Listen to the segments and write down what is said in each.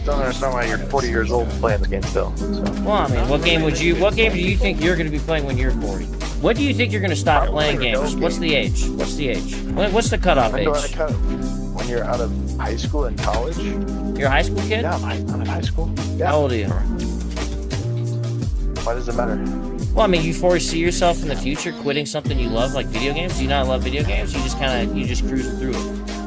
don't understand why you're 40 years old playing this game still. So. Well, I mean, what game do you think you're going to be playing when you're 40? When do you think you're going to stop playing games? What's the age? What's the cutoff age? When you're out of high school and college. You're a high school kid? Yeah, I'm in high school. Yeah. How old are you? Why does it matter? Well, I mean, you foresee yourself in the future quitting something you love, like video games? Do you not love video games? You just cruise through it.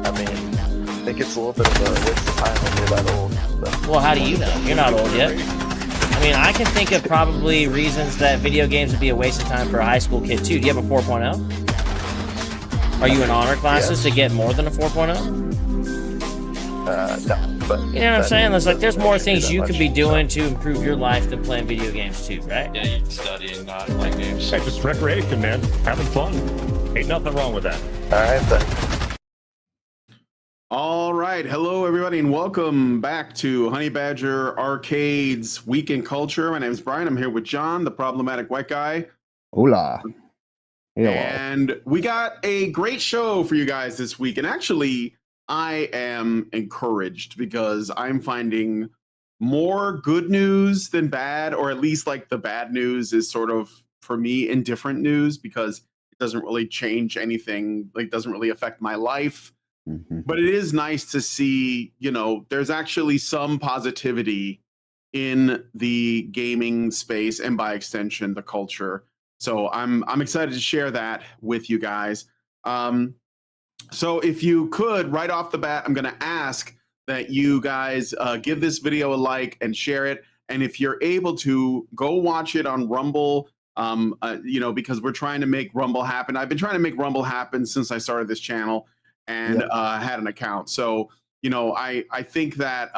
I mean, I think it's a little bit of a waste of time when you're that old. But. Well, how do you know? You're not old yet. I mean, I can think of probably reasons that video games would be a waste of time for a high school kid, too. Do you have a 4.0? Are you in honor classes to get more than a 4.0? No, but... You know what I'm saying? There's more things you could be doing to improve your life than playing video games, too, right? Yeah, you study and not play games. Hey, just recreation, man. Having fun. Ain't nothing wrong with that. All right, then. All right. Hello, everybody, and welcome back to Honey Badger Arcade's Week in Culture. My name is Brian. I'm here with John, the problematic white guy. Hola. Hello. And we got a great show for you guys this week. And actually, I am encouraged because I'm finding more good news than bad, or at least like the bad news is sort of, for me, indifferent news because it doesn't really change anything, like doesn't really affect my life. But it is nice to see, there's actually some positivity in the gaming space and by extension, the culture. So I'm excited to share that with you guys. So if you could, right off the bat, I'm going to ask that you guys give this video a like and share it. And if you're able to, go watch it on Rumble, because we're trying to make Rumble happen. I've been trying to make Rumble happen since I started this channel and had an account. So, I think that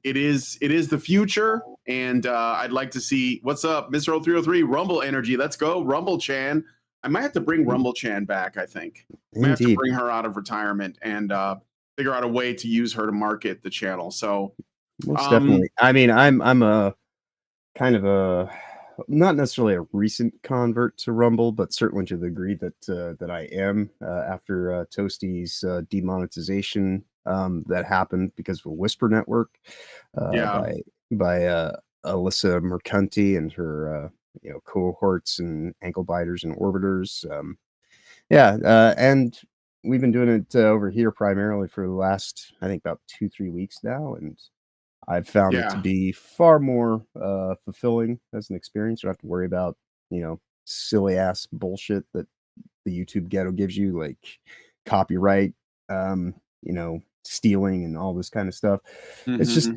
it is the future. And I'd like to see, what's up, Mr. 0303, Rumble Energy. Let's go, Rumble Chan. I might have to bring Rumble Chan back, I think. I might have to bring her out of retirement and figure out a way to use her to market the channel. So most definitely. I mean, I'm a kind of a not necessarily a recent convert to Rumble, but certainly to the degree that I am after Toasty's demonetization that happened because of a Whisper Network by Alyssa Mercanti and her cohorts and ankle biters and orbiters. And we've been doing it over here primarily for the last, I think, about 2-3 weeks now, and I've found it to be far more fulfilling as an experience. You don't have to worry about, silly ass bullshit that the YouTube ghetto gives you, like copyright, stealing and all this kind of stuff. It's just,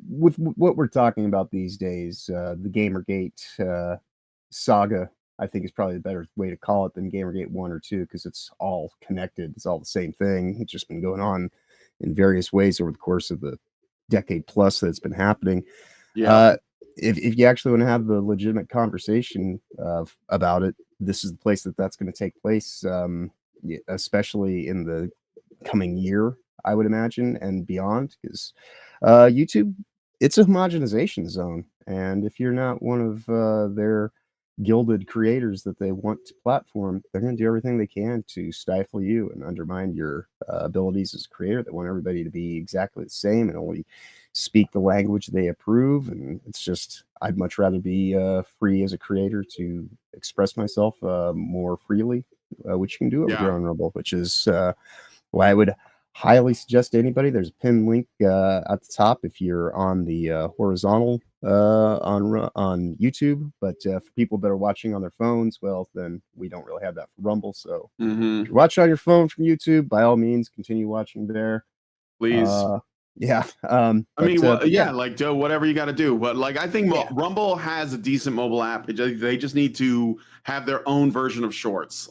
with what we're talking about these days, the Gamergate saga, I think is probably the better way to call it than Gamergate 1 or 2, because it's all connected. It's all the same thing. It's just been going on in various ways over the course of the decade plus that it's been happening. If you actually want to have the legitimate conversation about it, this is the place that's going to take place, especially in the coming year, I would imagine, and beyond, because YouTube, it's a homogenization zone, and if you're not one of their gilded creators that they want to platform, they're going to do everything they can to stifle you and undermine your abilities as a creator. They want everybody to be exactly the same and only speak the language they approve. And it's just, I'd much rather be free as a creator to express myself more freely, which you can do over here on Rumble, which is why I would highly suggest to anybody. There's a pinned link at the top if you're on the horizontal on YouTube, but for people that are watching on their phones, well, then we don't really have that for Rumble. So if you're watching on your phone from YouTube, by all means, continue watching there, please. Do whatever you got to do. But I think Rumble has a decent mobile app. They just need to have their own version of Shorts,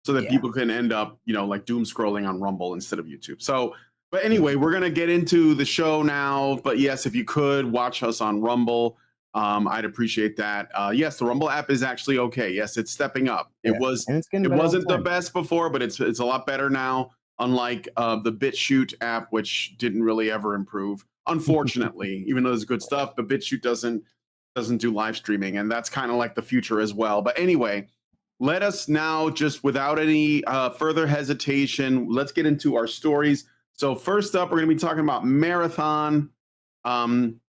so that people can end up, doom scrolling on Rumble instead of YouTube. So, but anyway, we're going to get into the show now. But yes, if you could watch us on Rumble, I'd appreciate that. Yes, the Rumble app is actually okay. Yes, it's stepping up. It wasn't the best before, but it's a lot better now. Unlike the BitChute app, which didn't really ever improve, unfortunately, even though there's good stuff, but BitChute doesn't do live streaming, and that's kind of like the future as well. But anyway, let us now, just without any further hesitation, let's get into our stories. So first up, we're going to be talking about Marathon,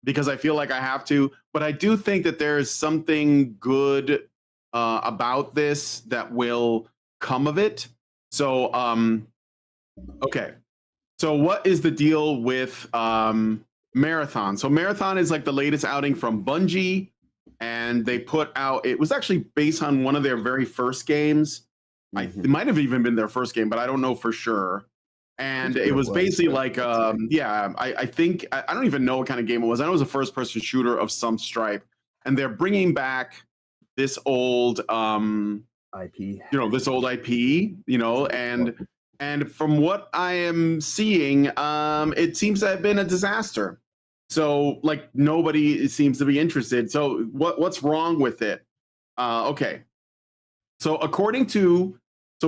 because I feel like I have to. But I do think that there is something good about this that will come of it. So, okay. So what is the deal with Marathon? So Marathon is like the latest outing from Bungie, and they put out, it was actually based on one of their very first games. It might have even been their first game, but I don't know for sure. And it was basically like, I think, I don't even know what kind of game it was. I know it was a first-person shooter of some stripe. And they're bringing back this old IP. This old IP, and from what I am seeing, it seems to have been a disaster. So like nobody seems to be interested. So what's wrong with it? Okay. So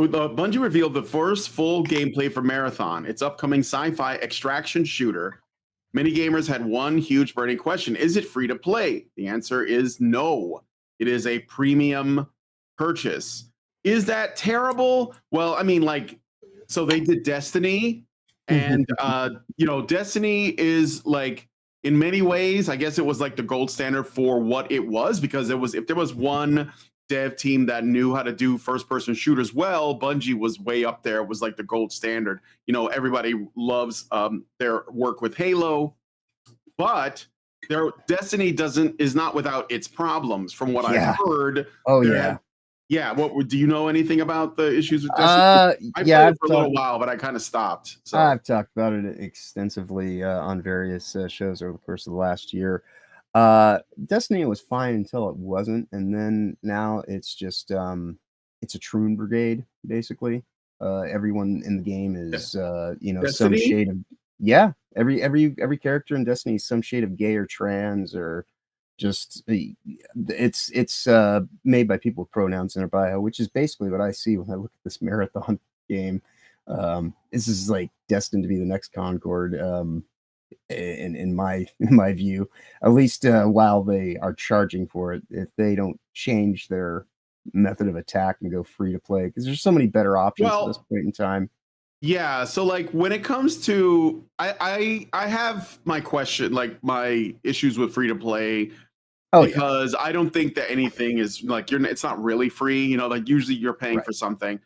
the Bungie revealed the first full gameplay for Marathon, its upcoming sci-fi extraction shooter. Many gamers had one huge burning question: is it free to play? The answer is no. It is a premium purchase. Is that terrible? Well, I mean, like, so they did Destiny, and Destiny is like, in many ways, I guess it was like the gold standard for what it was, because if there was one dev team that knew how to do first-person shooters well, Bungie was way up there. It was like the gold standard. Everybody loves their work with Halo, but their Destiny is not without its problems, from what I've heard. Oh yeah. Yeah, do you know anything about the issues with Destiny? I played it for a little while, but I kind of stopped. So I've talked about it extensively on various shows over the course of the last year. Destiny was fine until it wasn't, and then now it's just it's a Troon Brigade basically. Everyone in the game is Destiny? some shade of every character in Destiny is some shade of gay or trans, or just it's made by people with pronouns in their bio, which is basically what I see when I look at this Marathon game. This is like destined to be the next Concord, in my view, at least while they are charging for it. If they don't change their method of attack and go free to play, because there's so many better options at this point in time. Yeah, so like when it comes to, I have my question, like my issues with free to play, because I don't think that anything is like it's not really free. Like usually you're paying for something,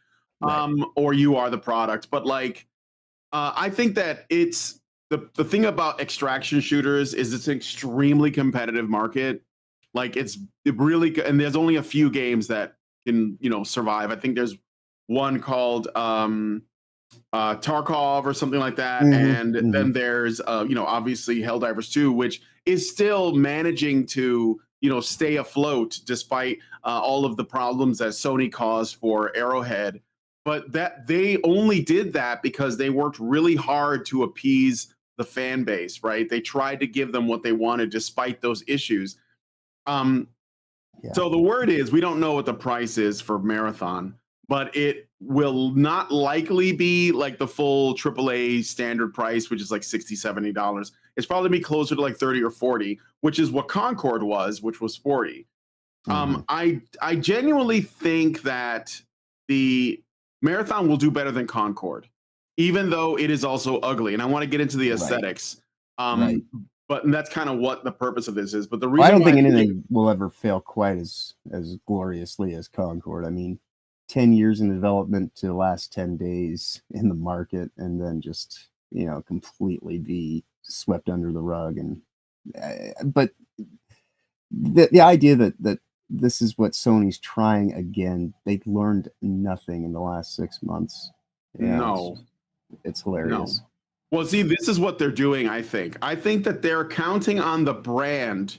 or you are the product. But like, I think that it's the thing about extraction shooters is it's an extremely competitive market. Like it really, and there's only a few games that can survive. I think there's one called Tarkov or something like that, and then there's obviously Helldivers 2, which is still managing to stay afloat despite all of the problems that Sony caused for Arrowhead. But that they only did that because they worked really hard to appease the fan base, right? They tried to give them what they wanted despite those issues. So the word is, we don't know what the price is for Marathon, but it will not likely be like the full AAA standard price, which is like $60, $70. It's probably be closer to like 30 or 40, which is what Concord was, which was 40. I genuinely think that the Marathon will do better than Concord, even though it is also ugly. And I want to get into the aesthetics. But that's kind of what the purpose of this is. But the reason I don't think anything will ever fail quite as gloriously as Concord. I mean, 10 years in development to the last 10 days in the market, and then just completely be swept under the rug. And but the idea that this is what Sony's trying again, they've learned nothing in the last 6 months. It's hilarious. No. Well, see, this is what they're doing, I think. I think that they're counting on the brand,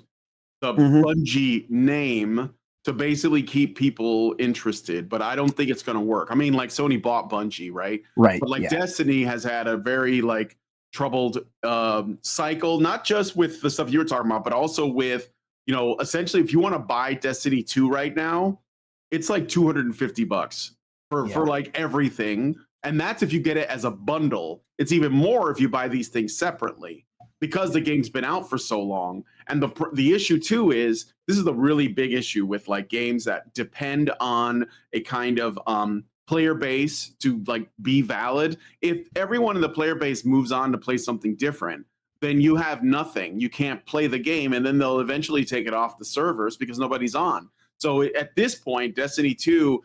the Bungie name, to basically keep people interested. But I don't think it's going to work. I mean, like, Sony bought Bungie, right? Right. But like Destiny has had a very like troubled cycle, not just with the stuff you were talking about, but also with, essentially, if you want to buy Destiny 2 right now, it's like $250 for like everything. And that's if you get it as a bundle. It's even more if you buy these things separately, because the game's been out for so long. And the issue too is, this is the really big issue with like games that depend on a kind of player base to like be valid. If everyone in the player base moves on to play something different, then you have nothing. You can't play the game, and then they'll eventually take it off the servers because nobody's on. So at this point, Destiny 2,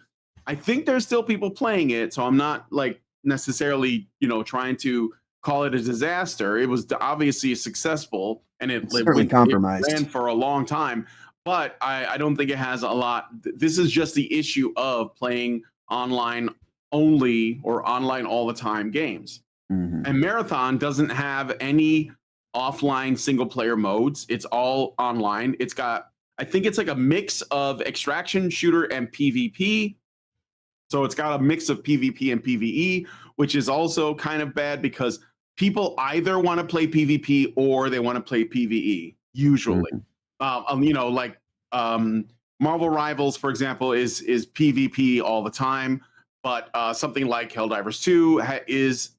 I think there's still people playing it. So I'm not like necessarily, trying to call it a disaster. It was obviously successful, and it compromised. It ran for a long time. But I don't think it has a lot. This is just the issue of playing online only or online all the time games. Mm-hmm. And Marathon doesn't have any offline single player modes. It's all online. It's got, I think it's like a mix of extraction, shooter, and PvP. So it's got a mix of PvP and PvE, which is also kind of bad because people either want to play PvP or they want to play PvE, usually. Marvel Rivals, for example, is PvP all the time, but something like Helldivers 2 is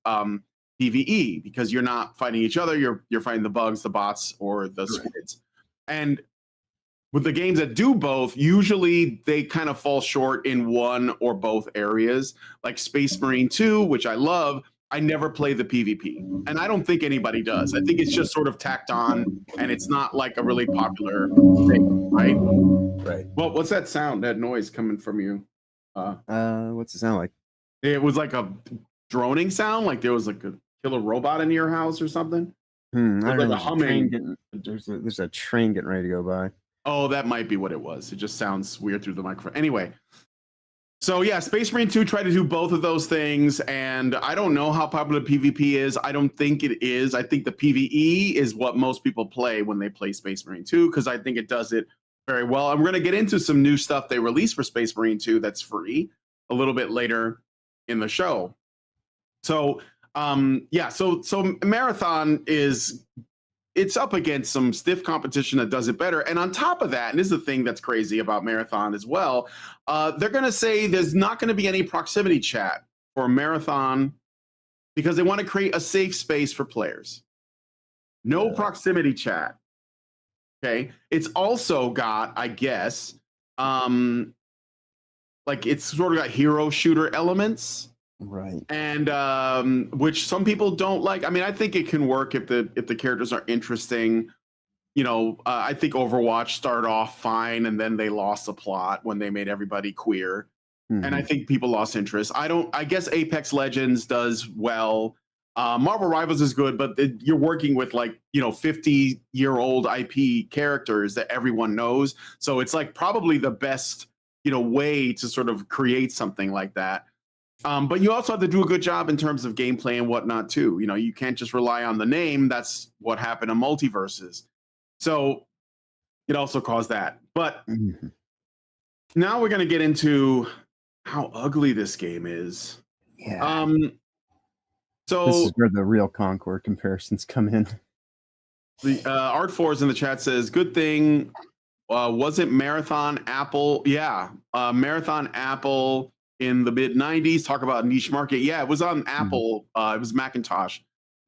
PvE because you're not fighting each other, you're fighting the bugs, the bots, or the squids. And with the games that do both, usually they kind of fall short in one or both areas. Like Space Marine 2, which I love, I never play the PvP. And I don't think anybody does. I think it's just sort of tacked on, and it's not like a really popular thing, right? Right. Well, what's that sound, that noise coming from you? What's it sound like? It was like a droning sound, like there was like a killer robot in your house or something. I don't like know. a humming. There's a train getting ready to go by. Oh, that might be what it was. It just sounds weird through the microphone. Anyway, so yeah, Space Marine 2 tried to do both of those things, and I don't know how popular PvP is. I don't think it is. I think the PvE is what most people play when they play Space Marine 2, because I think it does it very well. I'm going to get into some new stuff they released for Space Marine 2 that's free a little bit later in the show. So so Marathon it's up against some stiff competition that does it better. And on top of that, and this is the thing that's crazy about Marathon as well, they're going to say there's not going to be any proximity chat for Marathon because they want to create a safe space for players. No proximity chat. Okay. It's also got, I guess, like it's sort of got hero shooter elements. Right. And which some people don't like. I mean, I think it can work if the characters are interesting. I think Overwatch started off fine, and then they lost the plot when they made everybody queer. Mm-hmm. And I think people lost interest. I guess Apex Legends does well. Marvel Rivals is good, but you're working with 50-year-old IP characters that everyone knows. So it's like probably the best, way to sort of create something like that. But you also have to do a good job in terms of gameplay and whatnot too. You can't just rely on the name. That's what happened in multiverses. So it also caused that. But now we're going to get into how ugly this game is. Yeah. So this is where the real Concord comparisons come in. The Art4 in the chat says, good thing. Was it Marathon Apple? Yeah. Marathon Apple in the mid 90s, talk about niche market. Yeah, it was on Apple. It was Macintosh.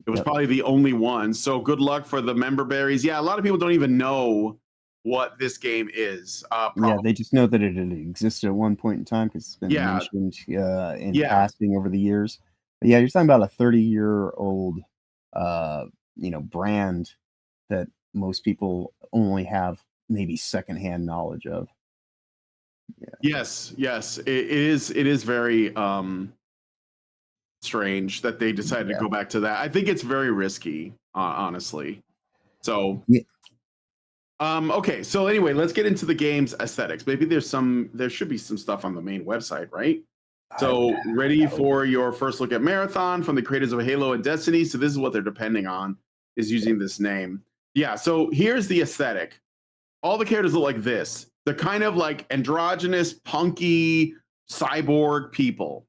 It was probably the only one. So good luck for the member berries. Yeah, a lot of people don't even know what this game is. Yeah, they just know that it had existed at one point in time because it's been mentioned in passing over the years. But yeah, you're talking about a 30-year-old, brand that most people only have maybe secondhand knowledge of. Yeah. Yes, it is very strange that they decided to go back to that. I think it's very risky, honestly. So, okay. So anyway, let's get into the game's aesthetics. Maybe there should be some stuff on the main website, right? So, ready for your first look at Marathon from the creators of Halo and Destiny. So this is what they're depending on, is using this name. Yeah. So here's the aesthetic. All the characters look like this. They're kind of like androgynous, punky, cyborg people.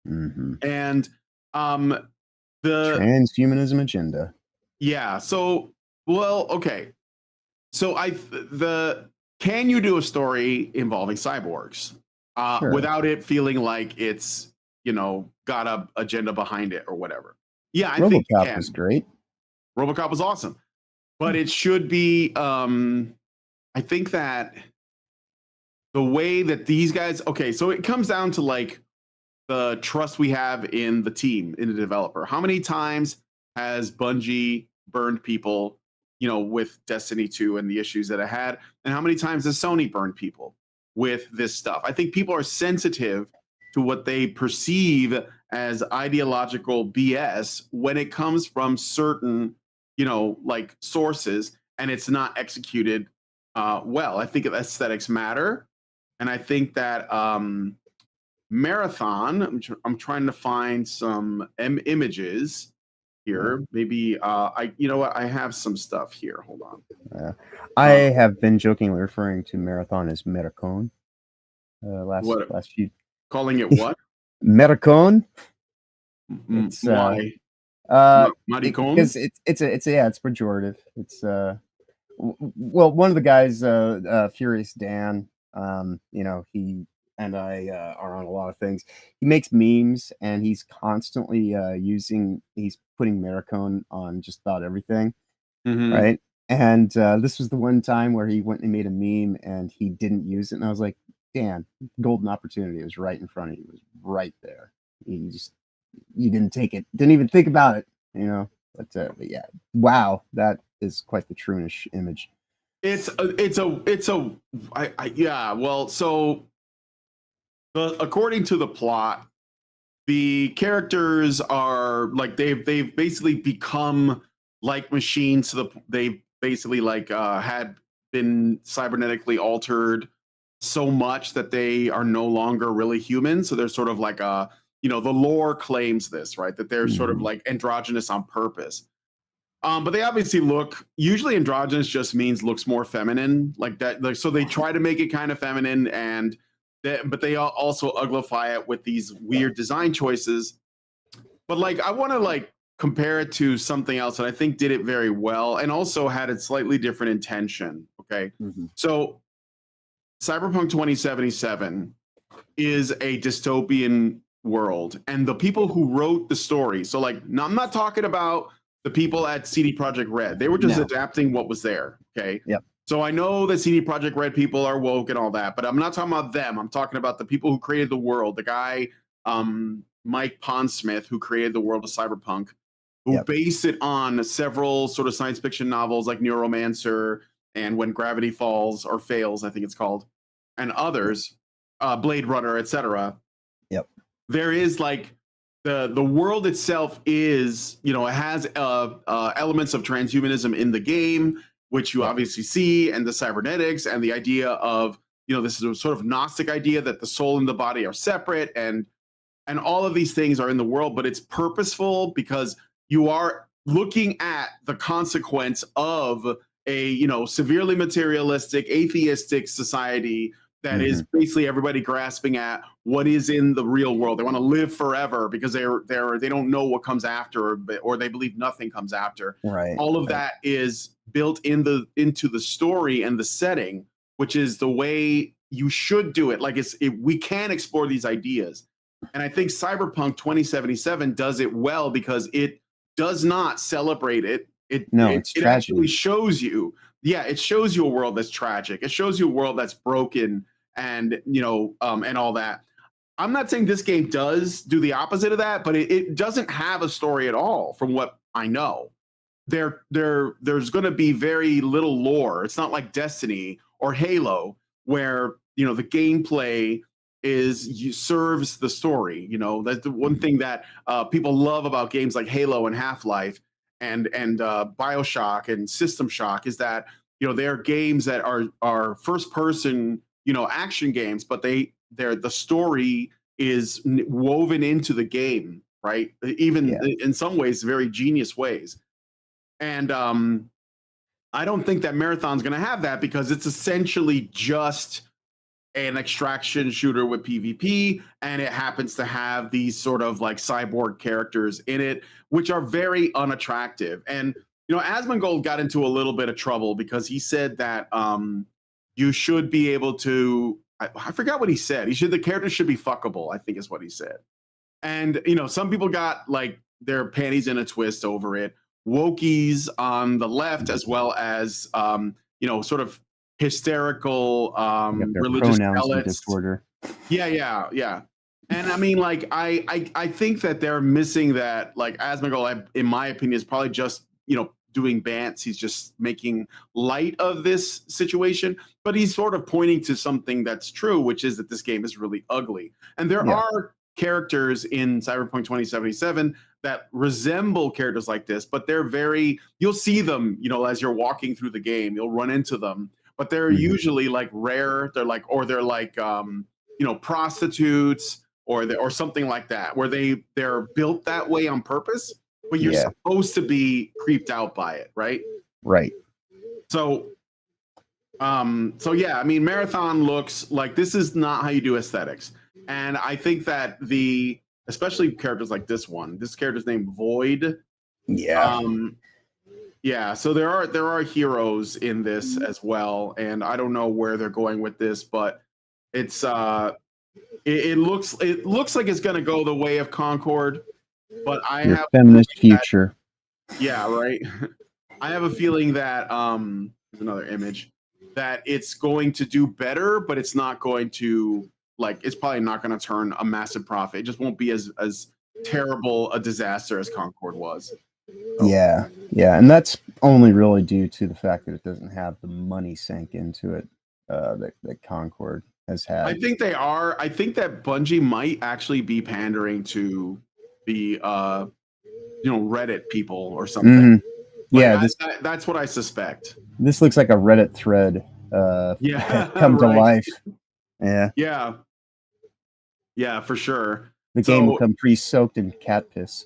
Mm-hmm. And the transhumanism agenda. Yeah. So, okay. So can you do a story involving cyborgs without it feeling like it's, got a agenda behind it or whatever? Yeah, I think RoboCop was great. RoboCop was awesome. But it should be I think that the way that these guys, okay, so it comes down to the trust we have in the team, in the developer. How many times has Bungie burned people, you know, with Destiny 2 and the issues that it had? And how many times has Sony burned people with this stuff? I think people are sensitive to what they perceive as ideological BS when it comes from certain, you know, like sources, and it's not executed well. I think aesthetics matter. And I think that Marathon, I'm trying to find some images here. Maybe you know what? I have some stuff here. Hold on. I have been jokingly referring to Marathon as Metacone. Last few. Calling it what? Metacone. It's why? Maricon? Because it's pejorative. It's well, one of the guys, Furious Dan, you know, he and I are on a lot of things. He makes memes, and he's constantly he's putting Maricon on just about everything, right? And this was the one time where he went and made a meme, and he didn't use it, and I was like, Dan, golden opportunity was right in front of you. It was right there. You didn't take it, didn't even think about it, you know. But yeah, wow, that is quite the Troonish image. Yeah. Well, so according to the plot, the characters are like they've basically become like machines. So they've basically like had been cybernetically altered so much that they are no longer really human. So they're sort of like you know, the lore claims this, right? That they're sort of like androgynous on purpose. But they obviously usually androgynous just means looks more feminine, like that. Like, so they try to make it kind of feminine, but they also uglify it with these weird design choices. But like, I want to like compare it to something else that I think did it very well and also had a slightly different intention. Okay. So Cyberpunk 2077 is a dystopian world, and the people who wrote the story, so like, I'm not talking about the people at CD Projekt Red. They were just adapting what was there. Okay. Yep. So I know that CD Projekt Red people are woke and all that, but I'm not talking about them. I'm talking about the people who created the world. The guy, Mike Pondsmith, who created the world of Cyberpunk, who based it on several sort of science fiction novels like Neuromancer and When Gravity Falls or Fails, I think it's called, and others, Blade Runner, etc. Yep. There is like the world itself is, you know, it has elements of transhumanism in the game, which you obviously see, and the cybernetics and the idea of, you know, this is a sort of Gnostic idea that the soul and the body are separate, and all of these things are in the world, but it's purposeful because you are looking at the consequence of a, you know, severely materialistic, atheistic society that is basically everybody grasping at what is in the real world. They want to live forever because they don't know what comes after, or they believe nothing comes after. Right. All of that is built into the story and the setting, which is the way you should do it. Like we can explore these ideas, and I think Cyberpunk 2077 does it well because it does not celebrate it. It actually shows you. Yeah, it shows you a world that's tragic. It shows you a world that's broken, and you know, and all that. I'm not saying this game does do the opposite of that, but it doesn't have a story at all, from what I know. There's going to be very little lore. It's not like Destiny or Halo, where, you know, the gameplay serves the story. You know, that's the one thing that people love about games like Halo and Half-Life and BioShock and System Shock is that, you know, they're games that are first person, you know, action games, but the story is woven into the game, right? Even in some ways, very genius ways. And I don't think that Marathon's going to have that, because it's essentially just an extraction shooter with PvP, and it happens to have these sort of like cyborg characters in it, which are very unattractive. And, you know, Asmongold got into a little bit of trouble because he said that you should be able to, I forgot what he said. The characters should be fuckable, I think is what he said. And, you know, some people got like their panties in a twist over it. Wokies on the left, as well as, you know, sort of hysterical religious zealots. Disorder. Yeah. And I mean, like, I think that they're missing that. Like, Asmongold, in my opinion, is probably just doing bants. He's just making light of this situation, but he's sort of pointing to something that's true, which is that this game is really ugly. And there are characters in Cyberpunk 2077 that resemble characters like this, but they're you'll see them, as you're walking through the game, you'll run into them, but they're usually like rare. They're like prostitutes or something like that, where they're built that way on purpose, but you're supposed to be creeped out by it, right? Right. So yeah, I mean, Marathon looks like this is not how you do aesthetics. And I think that especially characters like this character's named Void. Yeah. Yeah, so there are heroes in this as well, and I don't know where they're going with this, but it's it looks like it's gonna go the way of Concord, but I have feminist future. Yeah, right. I have a feeling that there's another image that it's going to do better, but it's not going to it's probably not going to turn a massive profit. It just won't be as terrible a disaster as Concord was. Yeah, and that's only really due to the fact that it doesn't have the money sank into it that Concord has had. I think they are. I think that Bungie might actually be pandering to the Reddit people or something. Yeah, that's what I suspect. This looks like a Reddit thread. Come to life. Yeah, for sure. The game will come pre-soaked in cat piss.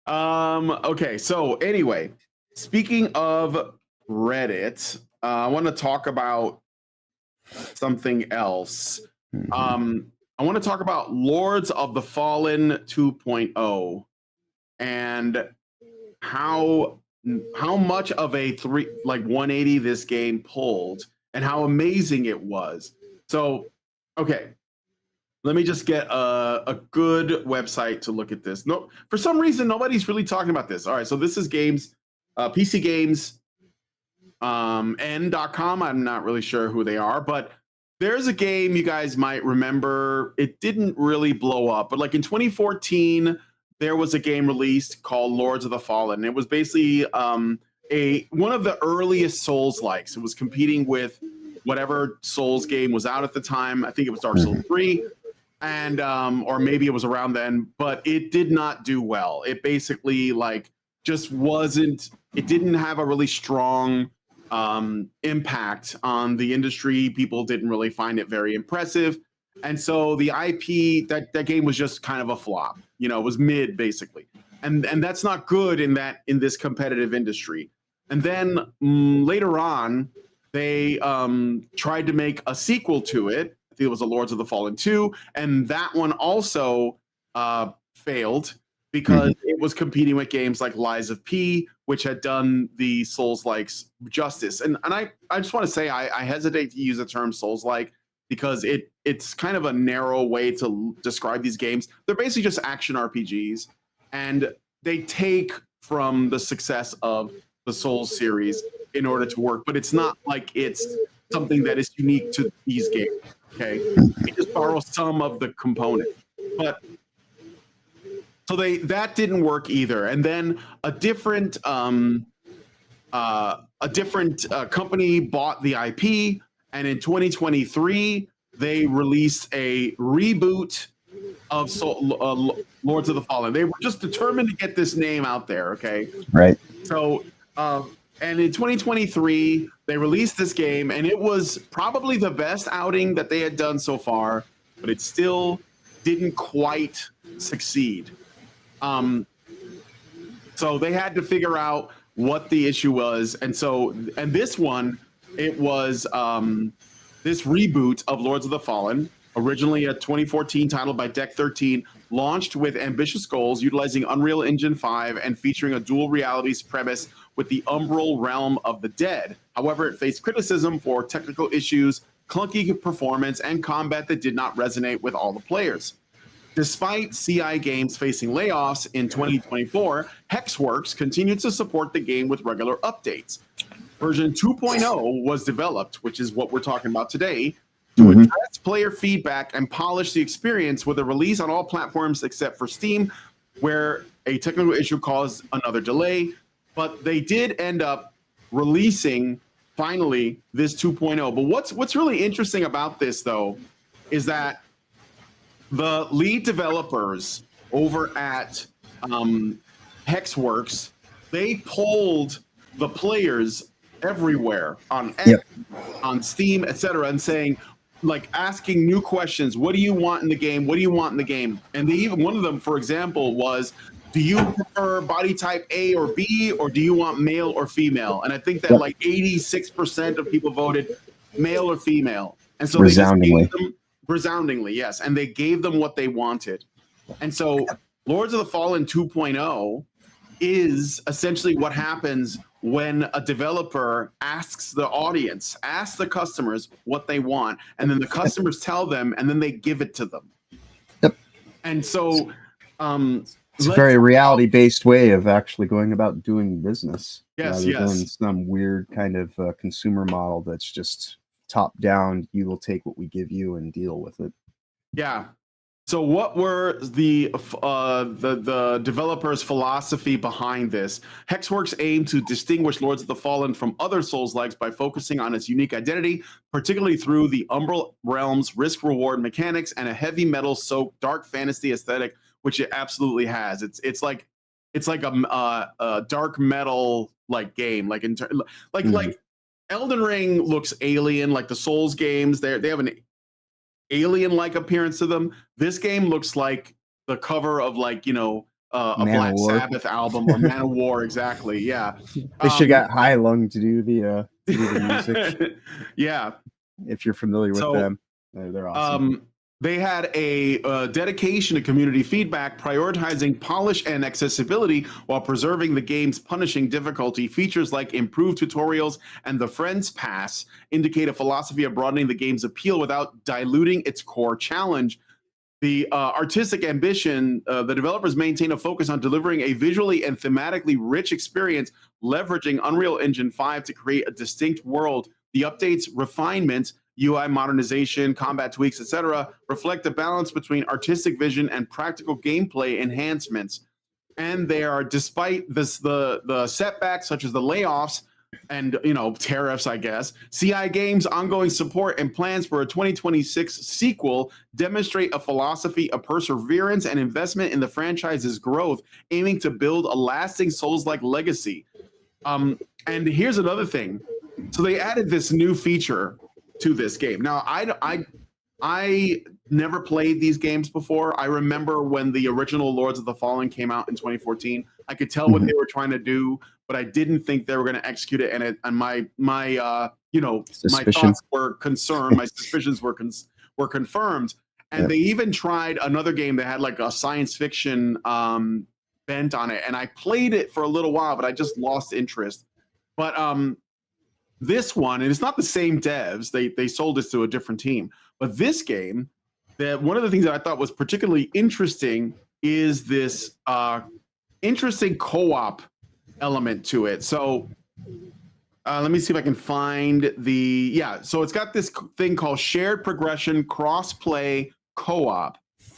Okay, so anyway, speaking of Reddit, I want to talk about something else. I want to talk about Lords of the Fallen 2.0 and how much of a 180 this game pulled and how amazing it was. So, okay, let me just get a good website to look at this. No, for some reason, nobody's really talking about this. All right, so this is games, PC Games, n.com. I'm not really sure who they are, but there's a game you guys might remember. It didn't really blow up, but like in 2014, there was a game released called Lords of the Fallen. It was basically one of the earliest Souls-likes. It was competing with whatever Souls game was out at the time. I think it was Dark Souls 3. And or maybe it was around then, but it did not do well. It basically just wasn't. It didn't have a really strong impact on the industry. People didn't really find it very impressive, and so the IP that game was just kind of a flop. It was mid basically, and that's not good in this competitive industry. And then later on, they tried to make a sequel to it. I think it was the Lords of the Fallen 2, and that one also failed because it was competing with games like Lies of P, which had done the Souls-likes justice. And I just want to say I hesitate to use the term Souls-like because it's kind of a narrow way to describe these games. They're basically just action RPGs, and they take from the success of the Souls series in order to work, but it's not like it's something that is unique to these games. Okay, they just borrow some of the component, but so that didn't work either. And then a different company bought the IP, and in 2023 they released a reboot of Lords of the Fallen. They were just determined to get this name out there. Okay, right. So. And in 2023, they released this game, and it was probably the best outing that they had done so far, but it still didn't quite succeed. So they had to figure out what the issue was. And this one, it was this reboot of Lords of the Fallen, originally a 2014 title by Deck 13, launched with ambitious goals, utilizing Unreal Engine 5 and featuring a dual realities premise with the umbral realm of the dead. However, it faced criticism for technical issues, clunky performance, and combat that did not resonate with all the players. Despite CI Games facing layoffs in 2024, Hexworks continued to support the game with regular updates. Version 2.0 was developed, which is what we're talking about today, to Mhm. address player feedback and polish the experience with a release on all platforms except for Steam, where a technical issue caused another delay. But they did end up releasing finally this 2.0. But what's really interesting about this though is that the lead developers over at Hexworks, they polled the players everywhere on X, Yep. on Steam, etc., and saying, like, asking new questions. What do you want in the game? What do you want in the game? And they even, one of them, for example, was, do you prefer body type A or B, or do you want male or female? And I think that Yep. like 86% of people voted male or female. And so they just Resoundingly. gave them, resoundingly, yes. And they gave them what they wanted. And so Lords of the Fallen 2.0 is essentially what happens when a developer asks the audience, asks the customers what they want, and then the customers tell them, and then they give it to them. Yep. And so it's a very reality-based way of actually going about doing business. Yes, rather than yes. some weird kind of consumer model that's just top down. You will take what we give you and deal with it. Yeah. So what were the developers' philosophy behind this? Hexworks aimed to distinguish Lords of the Fallen from other Souls-likes by focusing on its unique identity, particularly through the Umbral Realms risk-reward mechanics and a heavy metal-soaked dark fantasy aesthetic, which it absolutely has. It's like a dark metal like game, like like Elden Ring looks alien, like the Souls games. They have an alien-like appearance to them. This game looks like the cover of, like, you know, a Black Sabbath album or Man of War. Exactly. Yeah. They should got High Lung to do the music. Yeah. If you're familiar with them, they're awesome. They had a dedication to community feedback, prioritizing polish and accessibility while preserving the game's punishing difficulty. Features like improved tutorials and the Friends Pass indicate a philosophy of broadening the game's appeal without diluting its core challenge. The artistic ambition, the developers maintain a focus on delivering a visually and thematically rich experience, leveraging Unreal Engine 5 to create a distinct world. The updates, refinements, UI modernization, combat tweaks, etc., reflect a balance between artistic vision and practical gameplay enhancements. And they are, despite this, the setbacks such as the layoffs and, you know, tariffs, I guess, CI Games' ongoing support and plans for a 2026 sequel demonstrate a philosophy of perseverance and investment in the franchise's growth, aiming to build a lasting Souls-like legacy. And here's another thing. So they added this new feature to this game. Now, I never played these games before. I remember when the original Lords of the Fallen came out in 2014. I could tell what they were trying to do, but I didn't think they were going to execute it. And my you know, my thoughts were concerned. My suspicions were confirmed. And they even tried another game that had like a science fiction bent on it. And I played it for a little while, but I just lost interest. But this one, and it's not the same devs, they sold this to a different team, but this game, that one of the things that I thought was particularly interesting is this interesting co-op element to it. So let me see if I can find the, so it's got this thing called shared progression cross-play co-op.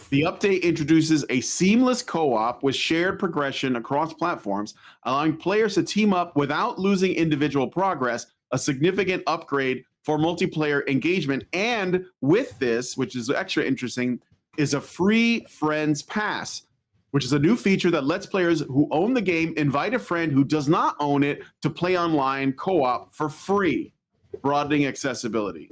The update introduces a seamless co-op with shared progression across platforms, allowing players to team up without losing individual progress, a significant upgrade for multiplayer engagement. And with this, which is extra interesting, is a free Friends Pass, which is a new feature that lets players who own the game invite a friend who does not own it to play online co-op for free, broadening accessibility.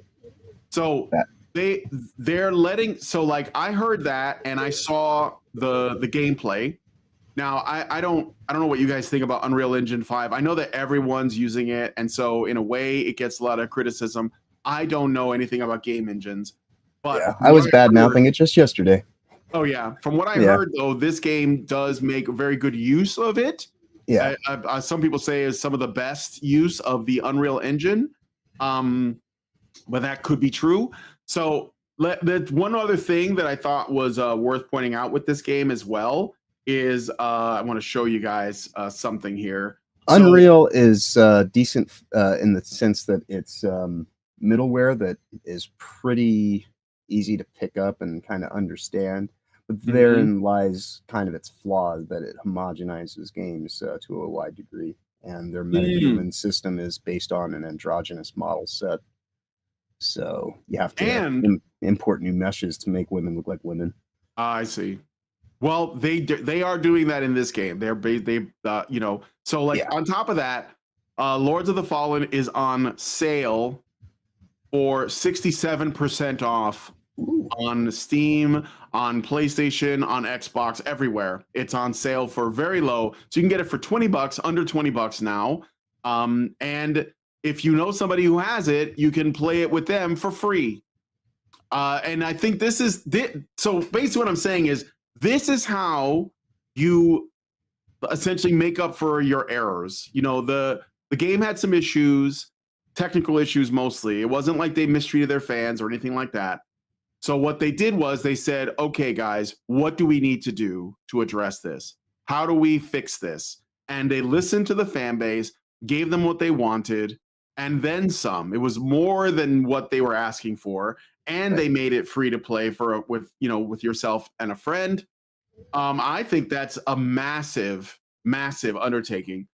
So they're letting, so like I heard that and I saw the gameplay. Now, I don't know what you guys think about Unreal Engine 5. I know that everyone's using it, and so in a way, it gets a lot of criticism. I don't know anything about game engines, but I was bad-mouthing it just yesterday. Oh, yeah. From what I heard, though, this game does make very good use of it. Yeah. Some people say is some of the best use of the Unreal Engine, but that could be true. So one other thing that I thought was worth pointing out with this game as well is I want to show you guys something here. Unreal is decent in the sense that it's middleware that is pretty easy to pick up and kind of understand. But Mm-hmm. therein lies kind of its flaw, that it homogenizes games to a wide degree. And their metahuman system is based on an androgynous model set. So you have to import new meshes to make women look like women. I see. Well, they are doing that in this game. You know, so like on top of that, Lords of the Fallen is on sale for 67% off on Steam, on PlayStation, on Xbox, everywhere. It's on sale for very low. So you can get it for $20, under $20 now. And if you know somebody who has it, you can play it with them for free. And I think this is so basically what I'm saying is this is how you essentially make up for your errors. You know, the game had some issues, technical issues mostly. It wasn't like they mistreated their fans or anything like that. So what they did was they said, okay, guys, what do we need to do to address this? How do we fix this? And they listened to the fan base, gave them what they wanted, and then some. It was more than what they were asking for. And they made it free to play with yourself and a friend. I think that's a massive, massive undertaking.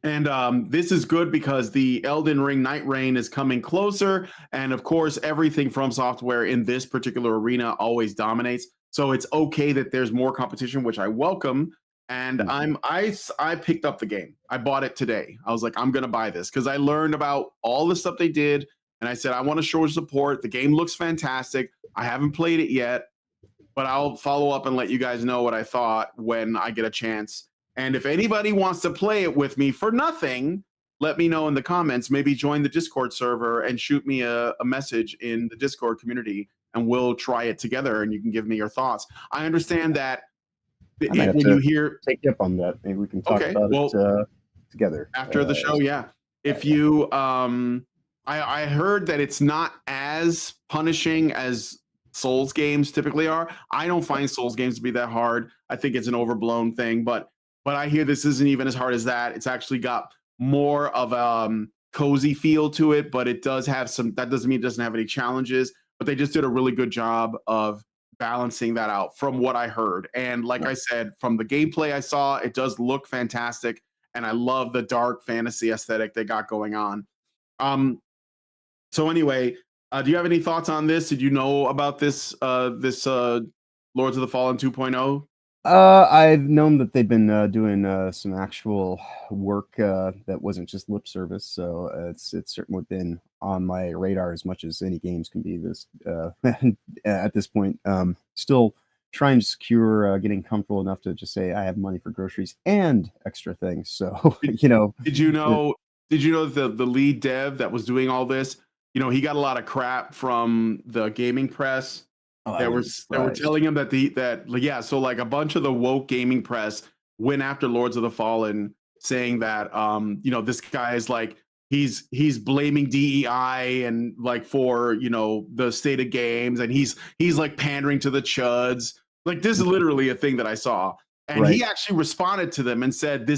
And this is good because the Elden Ring Night Reign is coming closer. And of course, everything from software in this particular arena always dominates. So it's okay that there's more competition, which I welcome. And I picked up the game. I bought it today. I was like, I'm going to buy this because I learned about all the stuff they did. And I said, I want to show support. The game looks fantastic. I haven't played it yet, but I'll follow up and let you guys know what I thought when I get a chance. And if anybody wants to play it with me for nothing, let me know in the comments. Maybe join the Discord server and shoot me a message in the Discord community, and we'll try it together, and you can give me your thoughts. I understand that when you hear... Take you up on that. Maybe we can talk about it together. After the show, yeah. If you... I heard that it's not as punishing as Souls games typically are. I don't find Souls games to be that hard. I think it's an overblown thing, but I hear this isn't even as hard as that. It's actually got more of cozy feel to it, but it does have some. That doesn't mean it doesn't have any challenges. But they just did a really good job of balancing that out, from what I heard. And like I said, from the gameplay I saw, it does look fantastic, and I love the dark fantasy aesthetic they got going on. So anyway, do you have any thoughts on this? Did you know about this Lords of the Fallen 2.0? I've known that they've been doing some actual work that wasn't just lip service, so it's certainly been on my radar as much as any games can be. This at this point, still trying to secure getting comfortable enough to just say I have money for groceries and extra things. So Did you know the lead dev that was doing all this? You know, he got a lot of crap from the gaming press. They were telling him that so like a bunch of the woke gaming press went after Lords of the Fallen, saying that this guy is like he's blaming DEI and like for the state of games, and he's like pandering to the chuds. Like, this is literally a thing that I saw, and he actually responded to them and said,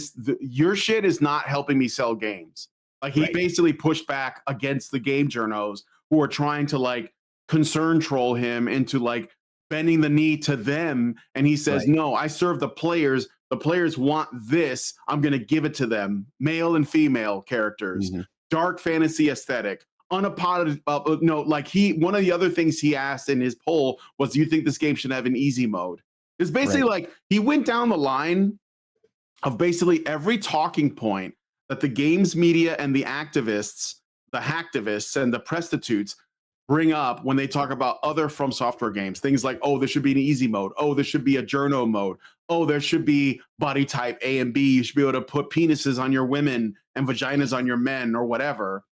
your shit is not helping me sell games. Like, he basically pushed back against the game journos who are trying to like concern troll him into like bending the knee to them. And he says, no, I serve the players. The players want this. I'm going to give it to them. Male and female characters, dark fantasy aesthetic, unapologetic. One of the other things he asked in his poll was, do you think this game should have an easy mode? It's basically like he went down the line of basically every talking point that the games media and the activists, the hacktivists and the prostitutes bring up when they talk about other From Software games. Things like, oh, there should be an easy mode. Oh, there should be a journo mode. Oh, there should be body type A and B. You should be able to put penises on your women and vaginas on your men, or whatever.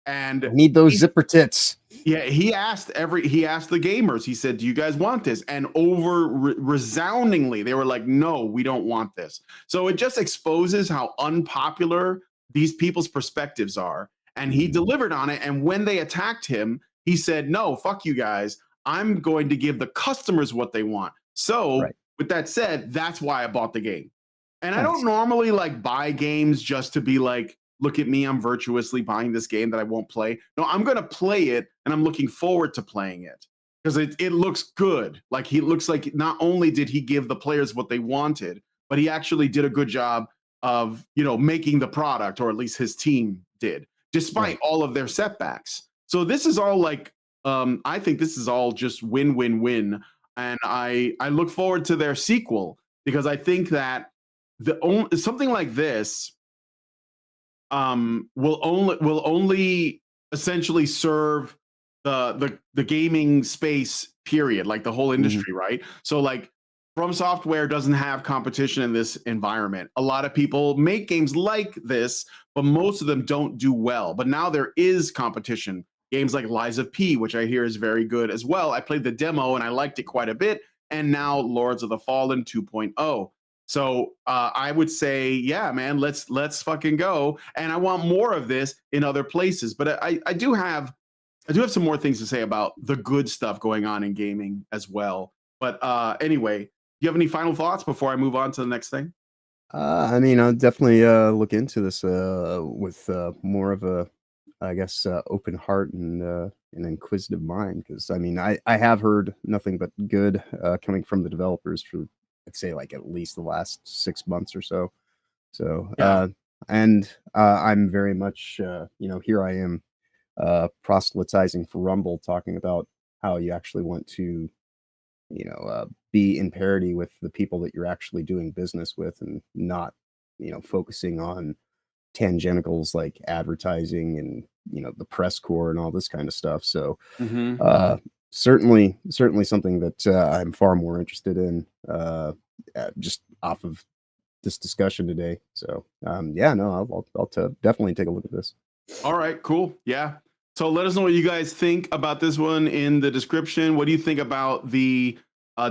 And I need those zipper tits. Yeah, he asked the gamers. He said, do you guys want this? And resoundingly, they were like, no, we don't want this. So it just exposes how unpopular these people's perspectives are. And he delivered on it. And when they attacked him, he said, no, fuck you guys. I'm going to give the customers what they want. So with that said, that's why I bought the game. And I don't normally like buy games just to be like look at me, I'm virtuously buying this game that I won't play. No, I'm going to play it, and I'm looking forward to playing it because it looks good. Like, he looks like not only did he give the players what they wanted, but he actually did a good job of, you know, making the product, or at least his team did, despite all of their setbacks. So this is all like, I think this is all just win-win-win. And I look forward to their sequel, because I think that something like this will only essentially serve the gaming space, period, like the whole industry, right? So like, From Software doesn't have competition in this environment. A lot of people make games like this, but most of them don't do well. But now there is competition. Games like Lies of P, which I hear is very good as well. I played the demo and I liked it quite a bit. And now Lords of the Fallen 2.0. So I would say, yeah, man, let's fucking go. And I want more of this in other places. But I do have some more things to say about the good stuff going on in gaming as well. But anyway, do you have any final thoughts before I move on to the next thing? I mean, I'll definitely look into this with more of a, I guess, open heart and an inquisitive mind, because I mean, I have heard nothing but good coming from the developers for, I'd say, like at least the last 6 months or so. So, and I'm very much, you know, here I am proselytizing for Rumble, talking about how you actually want to, you know, be in parity with the people that you're actually doing business with, and not, you know, focusing on tangenticals like advertising and, you know, the press corps and all this kind of stuff. So certainly something that I'm far more interested in just off of this discussion today. So yeah, no, I'll definitely take a look at this. All right, cool. Yeah. So let us know what you guys think about this one in the description. What do you think about the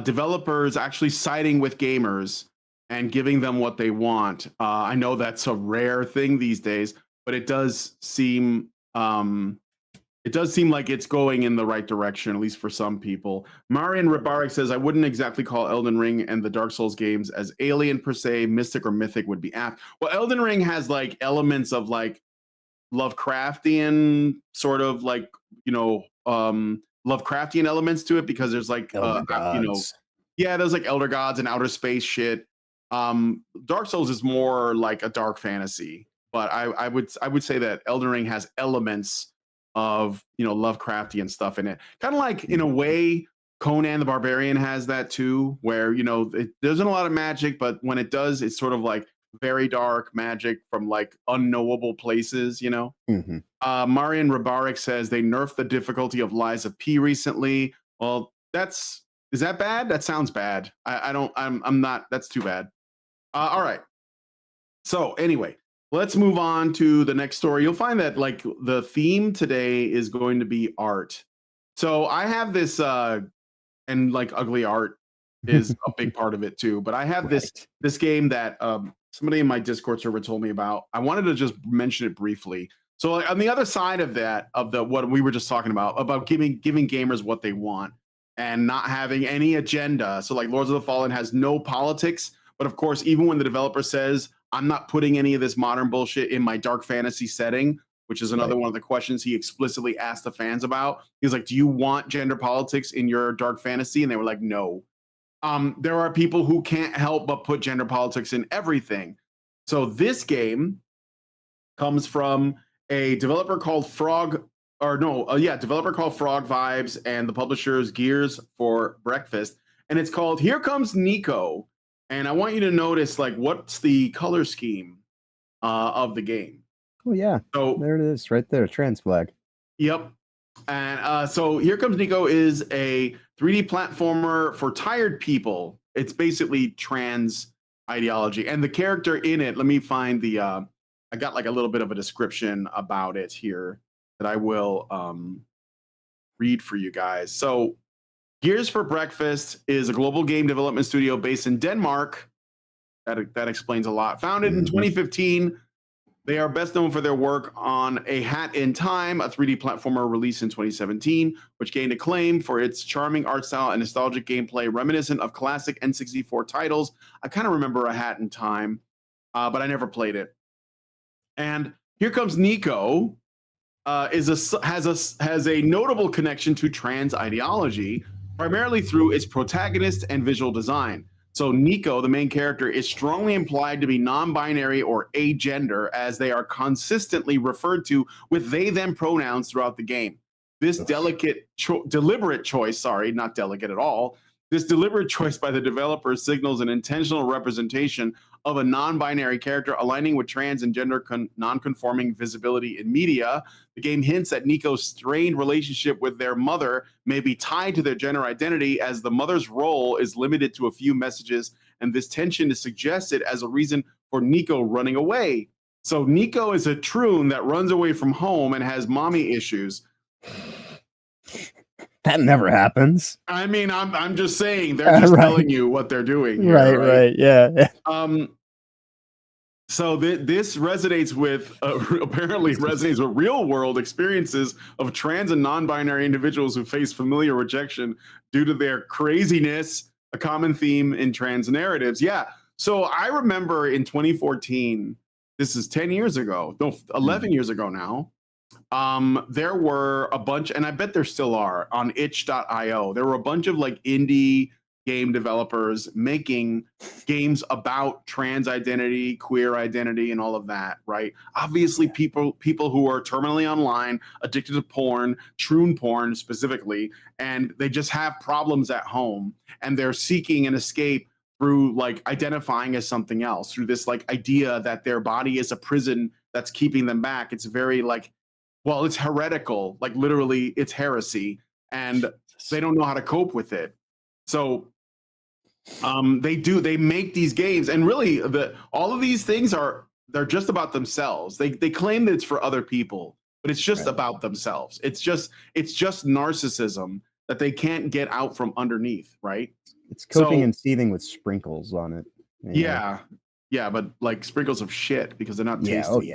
developers actually siding with gamers and giving them what they want? I know that's a rare thing these days, but it does seem like it's going in the right direction, at least for some people. Marian Rabarik says, I wouldn't exactly call Elden Ring and the Dark Souls games as alien per se. Mystic or mythic would be apt. Well, Elden Ring has like elements of like Lovecraftian sort of like, you know, Lovecraftian elements to it, because there's like, Elder you know, gods. yeah, there's like elder gods and outer space shit. Dark Souls is more like a dark fantasy, but I would say that Elden Ring has elements of, you know, Lovecraftian stuff in it. Kind of like, in a way, Conan the Barbarian has that too, where, you know, there isn't a lot of magic, but when it does, it's sort of like very dark magic from like unknowable places, you know. Marian Rabarik says they nerfed the difficulty of Lies of P recently. Well, is that bad? That sounds bad. I'm not, that's too bad. All right. So anyway, let's move on to the next story. You'll find that like the theme today is going to be art. So I have this, and like ugly art is a big part of it too. But I have this game that somebody in my Discord server told me about. I wanted to just mention it briefly. So on the other side of that, what we were just talking about giving gamers what they want and not having any agenda. So like Lords of the Fallen has no politics, but of course, even when the developer says, I'm not putting any of this modern bullshit in my dark fantasy setting, which is another one of the questions he explicitly asked the fans about. He was like, do you want gender politics in your dark fantasy? And they were like, no. There are people who can't help but put gender politics in everything. So this game comes from a developer called Frog Vibes, and the publisher is Gears for Breakfast. And it's called Here Comes Nico. And I want you to notice, like, what's the color scheme of the game. Oh yeah, so there it is, right there, trans flag. Yep. And so Here Comes Nico is a 3D platformer for tired people. It's basically trans ideology. And the character in it, let me find the, I got like a little bit of a description about it here that I will read for you guys. So Gears for Breakfast is a global game development studio based in Denmark. That explains a lot. Founded in 2015. They are best known for their work on A Hat in Time, a 3D platformer released in 2017, which gained acclaim for its charming art style and nostalgic gameplay reminiscent of classic N64 titles. I kind of remember A Hat in Time, but I never played it. And Here Comes Nico has a notable connection to trans ideology, primarily through its protagonist and visual design. So Nico, the main character, is strongly implied to be non-binary or agender, as they are consistently referred to with they/them pronouns throughout the game. This deliberate choice, sorry, not delicate at all. This deliberate choice by the developer signals an intentional representation of a non-binary character aligning with trans and gender non-conforming visibility in media. The game hints at Nico's strained relationship with their mother may be tied to their gender identity, as the mother's role is limited to a few messages, and this tension is suggested as a reason for Nico running away. So Nico is a troon that runs away from home and has mommy issues. That never happens. I mean, I'm just saying, they're just telling you what they're doing here, right, yeah. So this resonates with apparently resonates with real world experiences of trans and non-binary individuals who face familiar rejection due to their craziness, a common theme in trans narratives. Yeah. So I remember in 2014, this is 10 years ago, no, 11 years ago now. There were a bunch, and I bet there still are, on itch.io. There were a bunch of like indie game developers making games about trans identity, queer identity, and all of that, right? Obviously, people who are terminally online, addicted to porn, troon porn specifically, and they just have problems at home, and they're seeking an escape through like identifying as something else, through this like idea that their body is a prison that's keeping them back. It's very like, well, it's heretical, like literally it's heresy, and they don't know how to cope with it. So they make these games, and really all of these things they're just about themselves. They claim that it's for other people, but it's just about themselves. It's just narcissism that they can't get out from underneath, right? It's cooking and seething with sprinkles on it. Yeah, but like sprinkles of shit, because they're not tasty.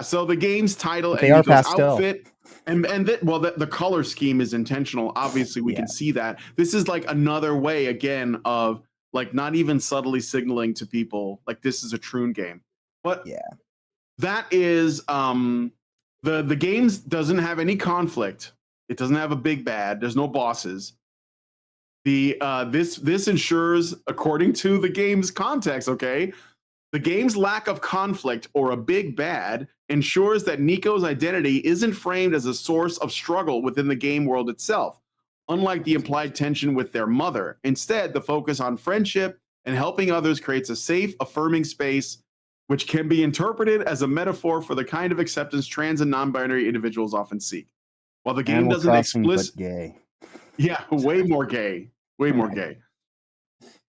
So the game's title and Nico's outfit and the color scheme is intentional. Obviously, we can see that. This is like another way again of like not even subtly signaling to people like this is a troon game. But that is the game doesn't have any conflict. It doesn't have a big bad. There's no bosses. This ensures, according to the game's context, the game's lack of conflict or a big bad ensures that Nico's identity isn't framed as a source of struggle within the game world itself, unlike the implied tension with their mother. Instead, the focus on friendship and helping others creates a safe, affirming space, which can be interpreted as a metaphor for the kind of acceptance trans and non-binary individuals often seek. While the game doesn't explicitly... Yeah, way more gay. Way more gay.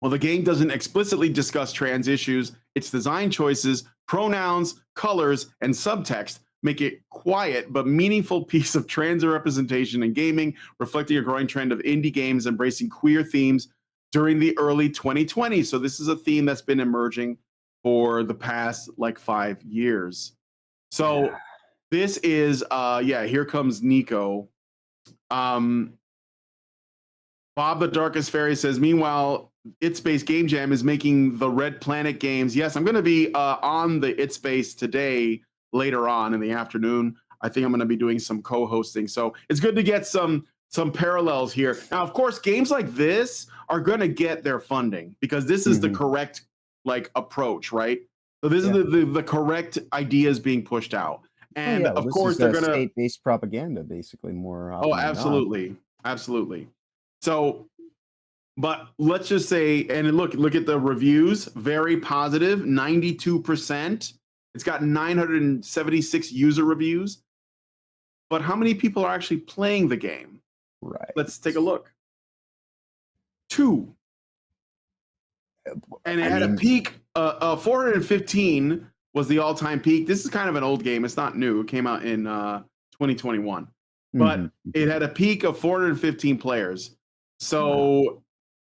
Well, the game doesn't explicitly discuss trans issues. Its design choices, pronouns, colors, and subtext make it quiet but meaningful piece of trans representation in gaming, reflecting a growing trend of indie games embracing queer themes during the early 2020s. So this is a theme that's been emerging for the past like 5 years. So this is Here Comes Nico. Bob the Darkest Fairy says, meanwhile, It Space Game Jam is making the Red Planet games. Yes, I'm going to be on the It Space today, later on in the afternoon. I think I'm going to be doing some co-hosting. So it's good to get some parallels here. Now, of course, games like this are going to get their funding because this is the correct like approach, right? So this is the correct ideas being pushed out. And of course, they're going to state-based propaganda, basically more. Absolutely. Absolutely. So, but let's just say, and look at the reviews, very positive, 92%. It's got 976 user reviews. But how many people are actually playing the game? Right. Let's take a look. 2. And it had a peak, 415 was the all-time peak. This is kind of an old game. It's not new. It came out in 2021. But it had a peak of 415 players. So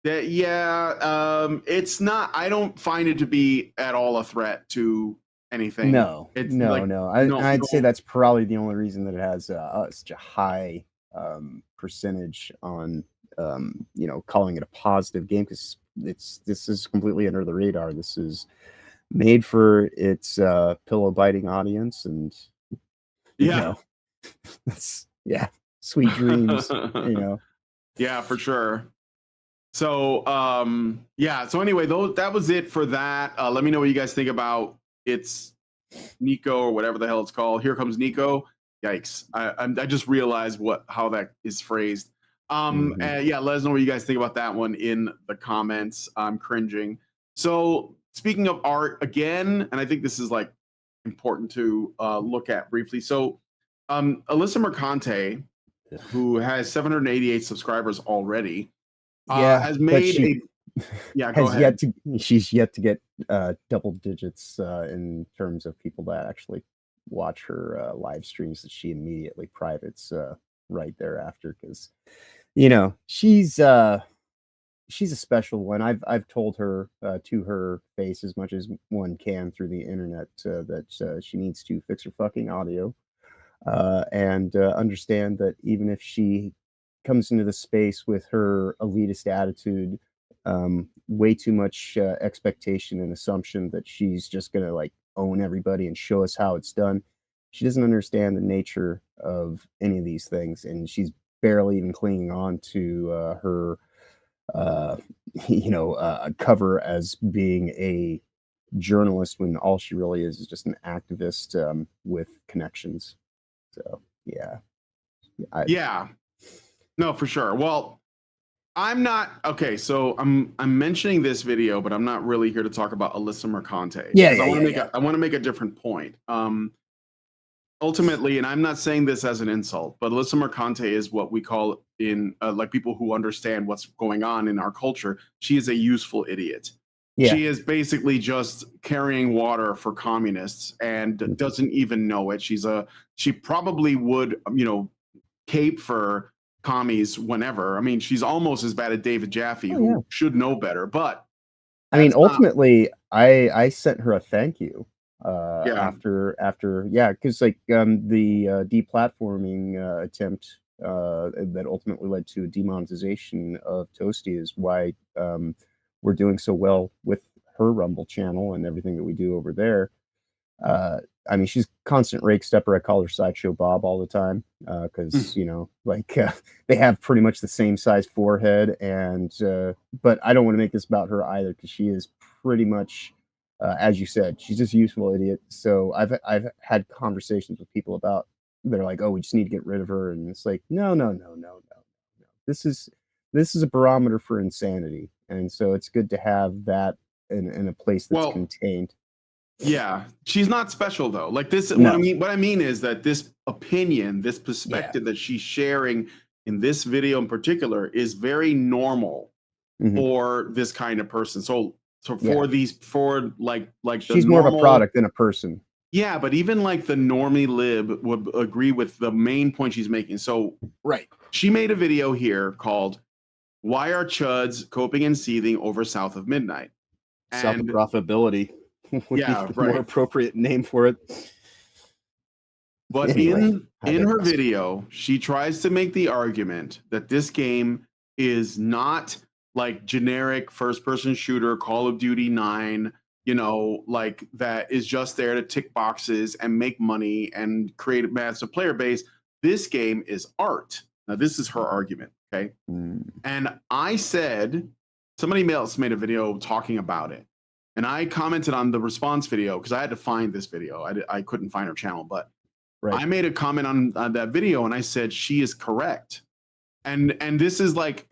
it's not, I don't find it to be at all a threat to anything. I'd say that's probably the only reason that it has such a high percentage on calling it a positive game, because this is completely under the radar. This is made for its pillow biting audience, and you Yeah. know, yeah, sweet dreams. You know, Yeah, for sure. So yeah, so anyway, that was it for that. Let me know what you guys think about It's Nico or whatever the hell it's called. Here Comes Nico. Yikes. I just realized how that is phrased. And yeah, let us know what you guys think about that one in the comments. I'm cringing. So speaking of art again, and I think this is like important to look at briefly. So Alyssa Mercante, who has 788 subscribers already, has made yeah, go ahead. She's yet to get double digits in terms of people that actually watch her live streams that she immediately privates right thereafter, because you know she's a special one. I've told her to her face as much as one can through the internet that she needs to fix her fucking audio and understand that even if she comes into the space with her elitist attitude, way too much expectation and assumption that she's just gonna like own everybody and show us how it's done. She doesn't understand the nature of any of these things, and she's barely even clinging on to her, cover as being a journalist when all she really is just an activist with connections. So yeah, Yeah, no, for sure. Well, I'm not okay. So I'm mentioning this video, but I'm not really here to talk about Alyssa Mercante. Yeah, I want to make a different point. Ultimately, and I'm not saying this as an insult, but Alyssa Mercante is what we call in like people who understand what's going on in our culture. She is a useful idiot. Yeah. She is basically just carrying water for communists and doesn't even know it. She probably would, cape for commies whenever. I mean, she's almost as bad as David Jaffe, who should know better. But I mean, ultimately, I sent her a thank you after because like the deplatforming attempt that ultimately led to a demonetization of Toasty is why we're doing so well with her Rumble channel and everything that we do over there. I mean, she's constant rake stepper. I call her Sideshow Bob all the time because they have pretty much the same size forehead, and but I don't want to make this about her either because she is pretty much, as you said, she's just a useful idiot. So I've had conversations with people about they're like, oh, we just need to get rid of her, and it's like, no. This is a barometer for insanity, and so it's good to have that in a place that's contained. Yeah, she's not special though. Like this, No. what I mean is that this opinion, this perspective that she's sharing in this video in particular is very normal for this kind of person. So for like she's more of a product than a person. Yeah, but even like the normie lib would agree with the main point she's making. So she made a video here called "Why Are Chuds Coping and Seething Over South of Midnight?" South of Profitability. Yeah, right. More appropriate name for it. But anyway, in her video, she tries to make the argument that this game is not like generic first-person shooter, Call of Duty 9, like that is just there to tick boxes and make money and create a massive player base. This game is art. Now, this is her argument, okay? And I said, somebody else made a video talking about it. And I commented on the response video because I had to find this video. I couldn't find her channel, but I made a comment on that video and I said she is correct. And this is like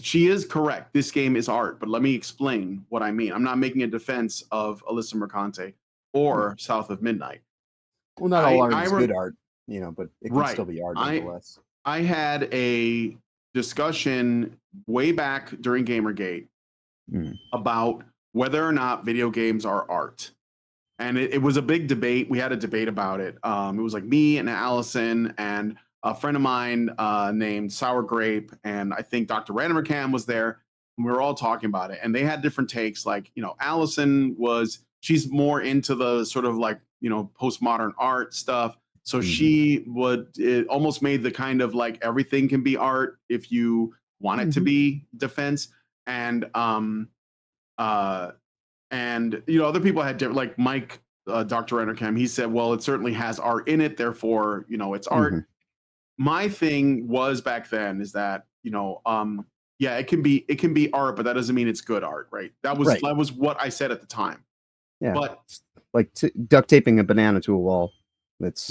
she is correct. This game is art, but let me explain what I mean. I'm not making a defense of Alyssa Mercante or South of Midnight. Well, not all art is good art, but it can still be art nonetheless. I had a discussion way back during Gamergate about whether or not video games are art. And it was a big debate. We had a debate about it. It was like me and Allison and a friend of mine named Sour Grape. And I think Dr. Randomcam was there. And we were all talking about it. And they had different takes. Like, Allison she's more into the sort of like, postmodern art stuff. So she it almost made the kind of like everything can be art if you want it to be defense. And And other people had different, like Mike, Dr. Entercam, he said, well, it certainly has art in it, therefore, it's art. Mm-hmm. My thing was back then is that, yeah, it can be art, but that doesn't mean it's good art, right? That was what I said at the time. Yeah. But like duct taping a banana to a wall. That's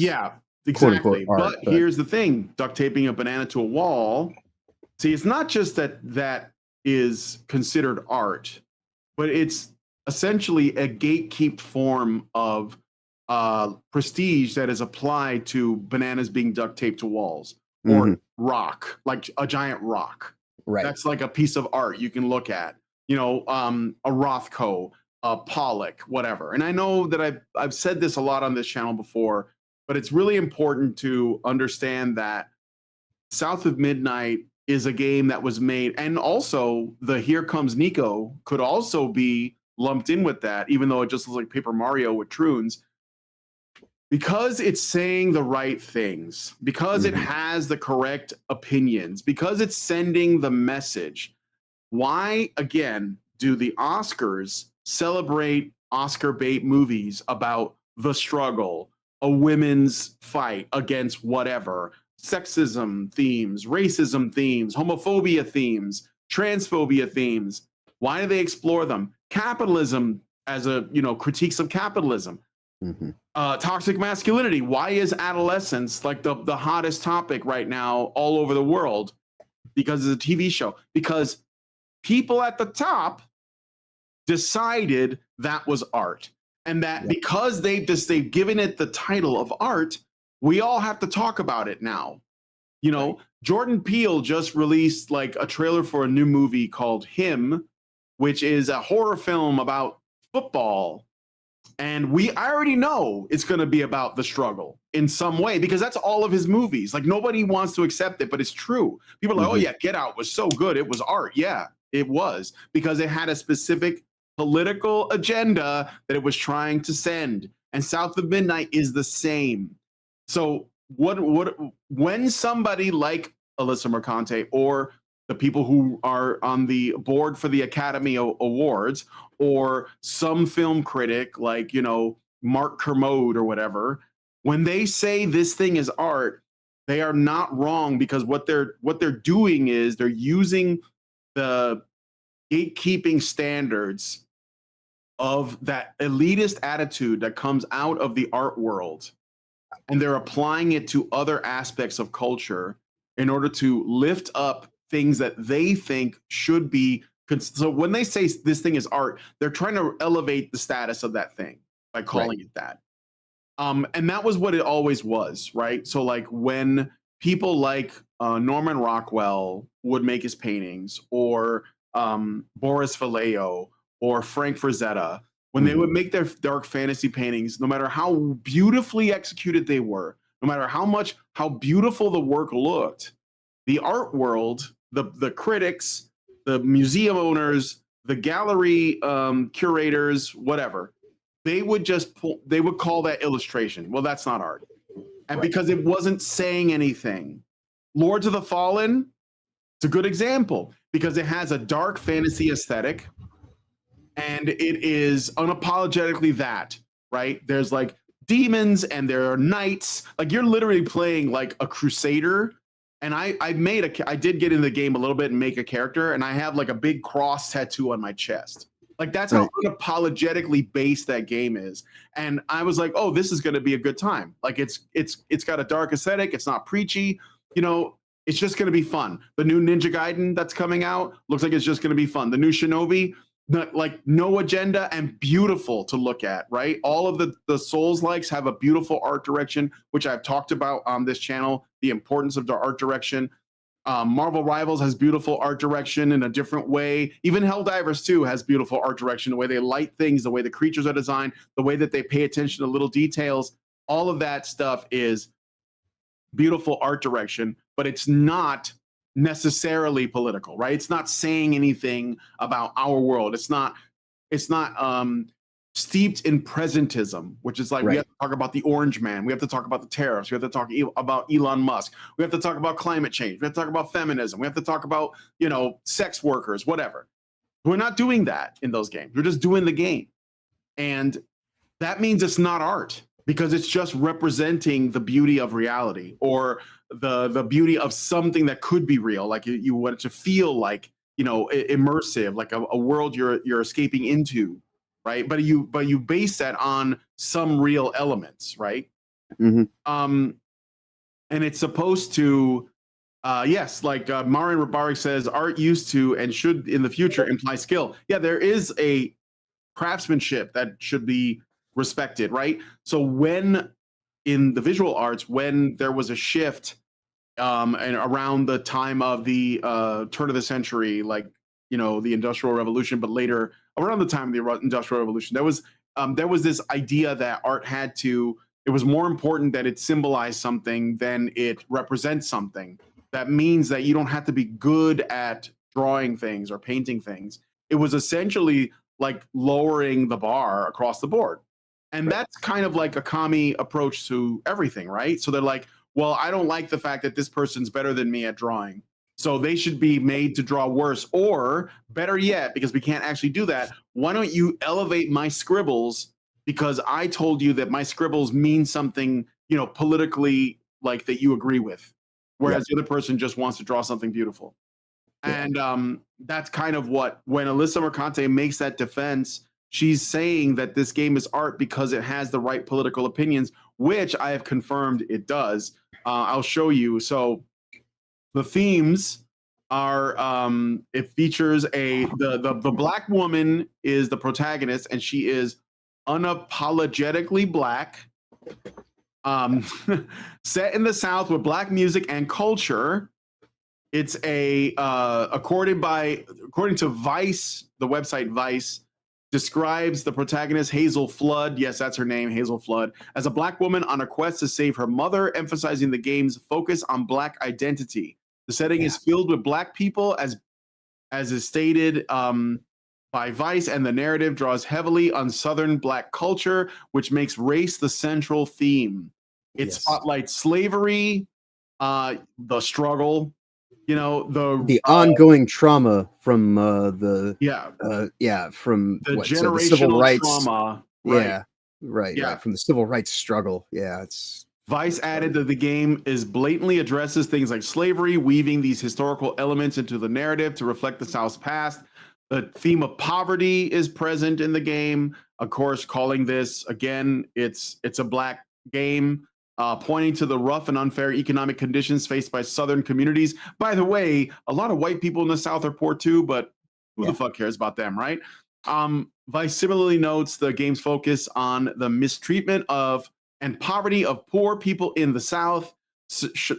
exactly. art, but here's the thing: duct taping a banana to a wall. See, it's not just that is considered art, but it's essentially a gatekeep form of prestige that is applied to bananas being duct taped to walls or rock, like a giant rock. Right. That's like a piece of art you can look at. A Rothko, a Pollock, whatever. And I know that I've said this a lot on this channel before, but it's really important to understand that South of Midnight is a game that was made, and also the Here Comes Nico could also be lumped in with that, even though it just looks like Paper Mario with Troons, because it's saying the right things, because it has the correct opinions, because it's sending the message. Why, again, do the Oscars celebrate Oscar bait movies about the struggle, a women's fight against whatever, sexism themes, racism themes, homophobia themes, transphobia themes? Why do they explore them? Capitalism as a, critiques of capitalism. Toxic masculinity. Why is adolescence like the hottest topic right now all over the world? Because it's a TV show. Because people at the top decided that was art. And that because they've given it the title of art, we all have to talk about it now. Jordan Peele just released like a trailer for a new movie called Him, which is a horror film about football. And I already know it's going to be about the struggle in some way, because that's all of his movies. Like, nobody wants to accept it, but it's true. People are like, oh yeah, Get Out was so good. It was art. Yeah, it was, because it had a specific political agenda that it was trying to send. And South of Midnight is the same. So when somebody like Alyssa Mercante or the people who are on the board for the Academy Awards, or some film critic like, Mark Kermode or whatever, when they say this thing is art, they are not wrong, because what they're doing is they're using the gatekeeping standards of that elitist attitude that comes out of the art world, and they're applying it to other aspects of culture in order to lift up things that they think should be. So when they say this thing is art, they're trying to elevate the status of that thing by calling it that. And that was what it always was, right? So like when people like Norman Rockwell would make his paintings, or Boris Vallejo or Frank Frazetta, when they would make their dark fantasy paintings, no matter how beautifully executed they were, no matter how beautiful the work looked, the art world, the critics, the museum owners, the gallery curators, whatever, they would call that illustration. Well, that's not art. And because it wasn't saying anything. Lords of the Fallen, it's a good example, because it has a dark fantasy aesthetic, and it is unapologetically that, right? There's like demons and there are knights. Like, you're literally playing like a crusader. And I did get in the game a little bit and make a character, and I have like a big cross tattoo on my chest. Like, that's how unapologetically based that game is. And I was like, oh, this is going to be a good time. Like, it's got a dark aesthetic. It's not preachy. It's just going to be fun. The new Ninja Gaiden that's coming out looks like it's just going to be fun. The new Shinobi, like, no agenda and beautiful to look at, right? All of the Souls-likes have a beautiful art direction, which I've talked about on this channel, the importance of the art direction. Marvel Rivals has beautiful art direction in a different way. Even Helldivers 2 has beautiful art direction, the way they light things, the way the creatures are designed, the way that they pay attention to little details. All of that stuff is beautiful art direction, but it's not necessarily political, right? It's not saying anything about our world. It's not steeped in presentism, which is like, we have to talk about the Orange Man, we have to talk about the tariffs, we have to talk about Elon Musk, we have to talk about climate change, we have to talk about feminism, we have to talk about sex workers, whatever. We're not doing that in those games. We're just doing the game. And that means it's not art because it's just representing the beauty of reality or the beauty of something that could be real. Like you want it to feel like, immersive, like a world you're escaping into, right? But you base that on some real elements, right? Mm-hmm. And it's supposed to, yes, like Marin Rabarik says, art used to and should in the future imply skill. Yeah, there is a craftsmanship that should be respected, right? So when in the visual arts, when there was a shift and around the time of the turn of the century, like the Industrial Revolution, but later around the time of the Industrial Revolution, there was this idea that art it was more important that it symbolized something than it represents something. That means that you don't have to be good at drawing things or painting things. It was essentially like lowering the bar across the board. And that's kind of like a commie approach to everything, right? So they're like, well, I don't like the fact that this person's better than me at drawing, so they should be made to draw worse. Or better yet, because we can't actually do that, why don't you elevate my scribbles because I told you that my scribbles mean something, politically like that you agree with, whereas the other person just wants to draw something beautiful. And that's kind of when Alyssa Mercante makes that defense, she's saying that this game is art because it has the right political opinions, which I have confirmed it does. I'll show you. So the themes are it features the black woman is the protagonist, and she is unapologetically black, set in the South with black music and culture. It's according to Vice, the website Vice describes the protagonist Hazel Flood, yes, that's her name, Hazel Flood, as a black woman on a quest to save her mother, emphasizing the game's focus on black identity. The setting is filled with black people, as is stated by Vice, and the narrative draws heavily on Southern black culture, which makes race the central theme. It spotlights slavery, the struggle, the ongoing trauma from from the generational the civil rights trauma, right, from the civil rights struggle. It's Vice added that the game blatantly addresses things like slavery, weaving these historical elements into the narrative to reflect the South's past. The theme of poverty is present in the game, of course, calling this, again, it's a black game, pointing to the rough and unfair economic conditions faced by Southern communities. By the way, a lot of white people in the South are poor too, but who the fuck cares about them, right? Vice similarly notes the game's focus on the mistreatment and poverty of poor people in the South,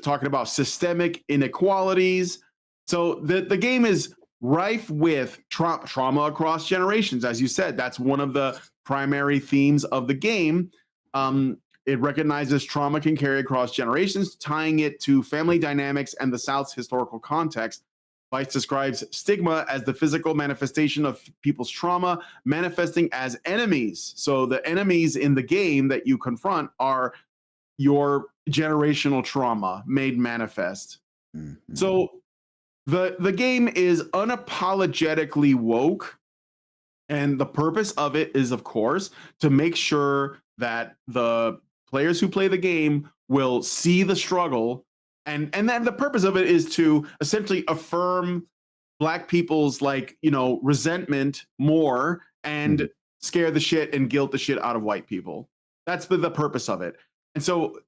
talking about systemic inequalities. So the game is rife with trauma across generations. As you said, that's one of the primary themes of the game. It recognizes trauma can carry across generations, tying it to family dynamics and the South's historical context. Vice describes stigma as the physical manifestation of people's trauma, manifesting as enemies. So the enemies in the game that you confront are your generational trauma made manifest. Mm-hmm. So the game is unapologetically woke, and the purpose of it is, of course, to make sure that the players who play the game will see the struggle. And then the purpose of it is to essentially affirm black people's resentment more and scare the shit and guilt the shit out of white people. That's the purpose of it. And so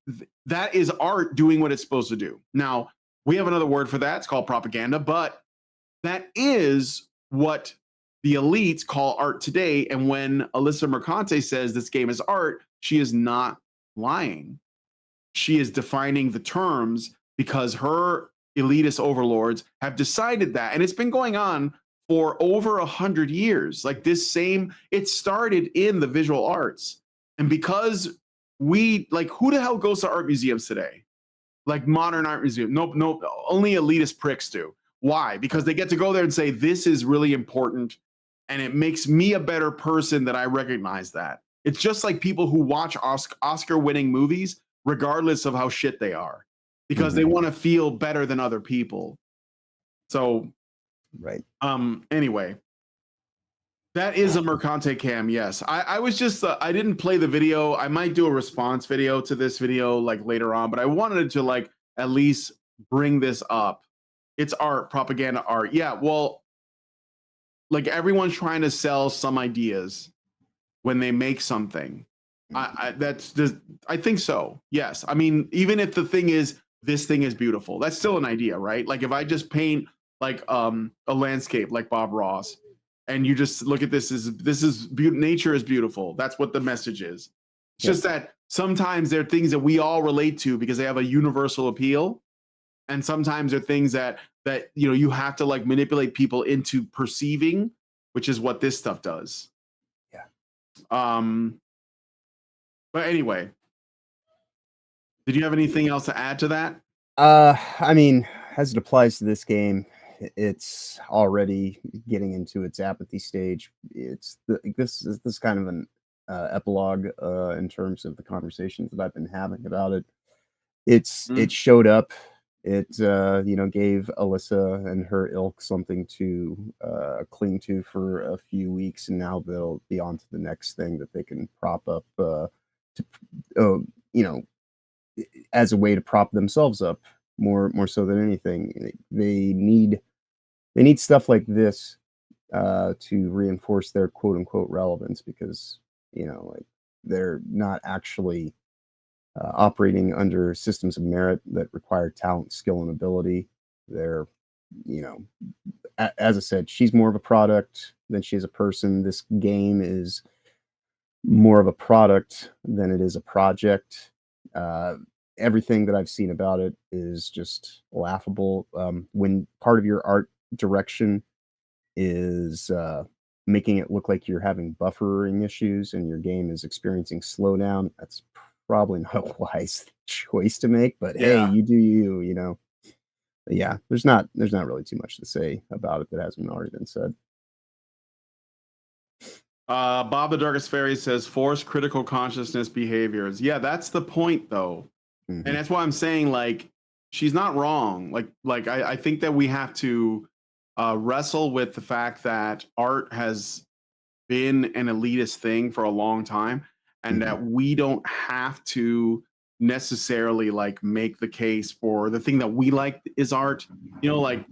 that is art doing what it's supposed to do. Now, we have another word for that. It's called propaganda, but that is what the elites call art today. And when Alyssa Mercante says this game is art, she is not lying. She is defining the terms because her elitist overlords have decided that. And it's been going on for over 100 years. Like it started in the visual arts. And because who the hell goes to art museums today? Like modern art museum? Nope, only elitist pricks do. Why? Because they get to go there and say, this is really important. And it makes me a better person that I recognize that. It's just like people who watch Oscar-winning movies, regardless of how shit they are, because they want to feel better than other people. So, right. Anyway, That is a Mercante cam, yes. I was just, I didn't play the video. I might do a response video to this video like later on, but I wanted to like at least bring this up. It's art, propaganda art. Yeah, well, like everyone's trying to sell some ideas when they make something. I think so. Yes. I mean, even if the thing is, this thing is beautiful, that's still an idea, right? Like if I just paint like a landscape like Bob Ross, and you just look at this as nature is beautiful. That's what the message is. It's just that sometimes there are things that we all relate to because they have a universal appeal, and sometimes there are things that you have to like manipulate people into perceiving, which is what this stuff does. Yeah. But anyway, did you have anything else to add to that? I mean, as it applies to this game, it's already getting into its apathy stage. This is kind of an epilogue in terms of the conversations that I've been having about it. It showed up. It gave Alyssa and her ilk something to cling to for a few weeks, and now they'll be on to the next thing that they can prop up as a way to prop themselves up more so than anything. They need stuff like this to reinforce their quote unquote relevance, because like they're not actually operating under systems of merit that require talent, skill, and ability. They're, as I said, she's more of a product than she is a person. This game is more of a product than it is a project. Everything that I've seen about it is just laughable. When part of your art direction is making it look like you're having buffering issues and your game is experiencing slowdown, that's probably not a wise choice to make. But hey, you do you. But yeah, there's not really too much to say about it that hasn't already been said. Bob the Darkest Fairy says force critical consciousness behaviors. Yeah, that's the point though. Mm-hmm. And that's why I'm saying, like, she's not wrong. Like I think that we have to wrestle with the fact that art has been an elitist thing for a long time, and that we don't have to necessarily like make the case for the thing that we like is art. Like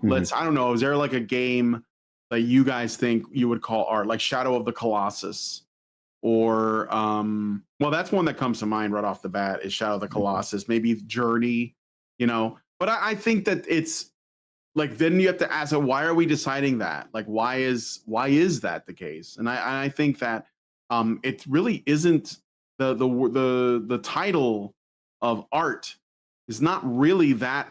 I don't know, is there like a game that you guys think you would call art, like Shadow of the Colossus? Or well, that's one that comes to mind right off the bat, is Shadow of the Colossus, maybe Journey, but I think that it's like, then you have to ask, why are we deciding that? Like, why is that the case? And I think that it really isn't the title of art is not really that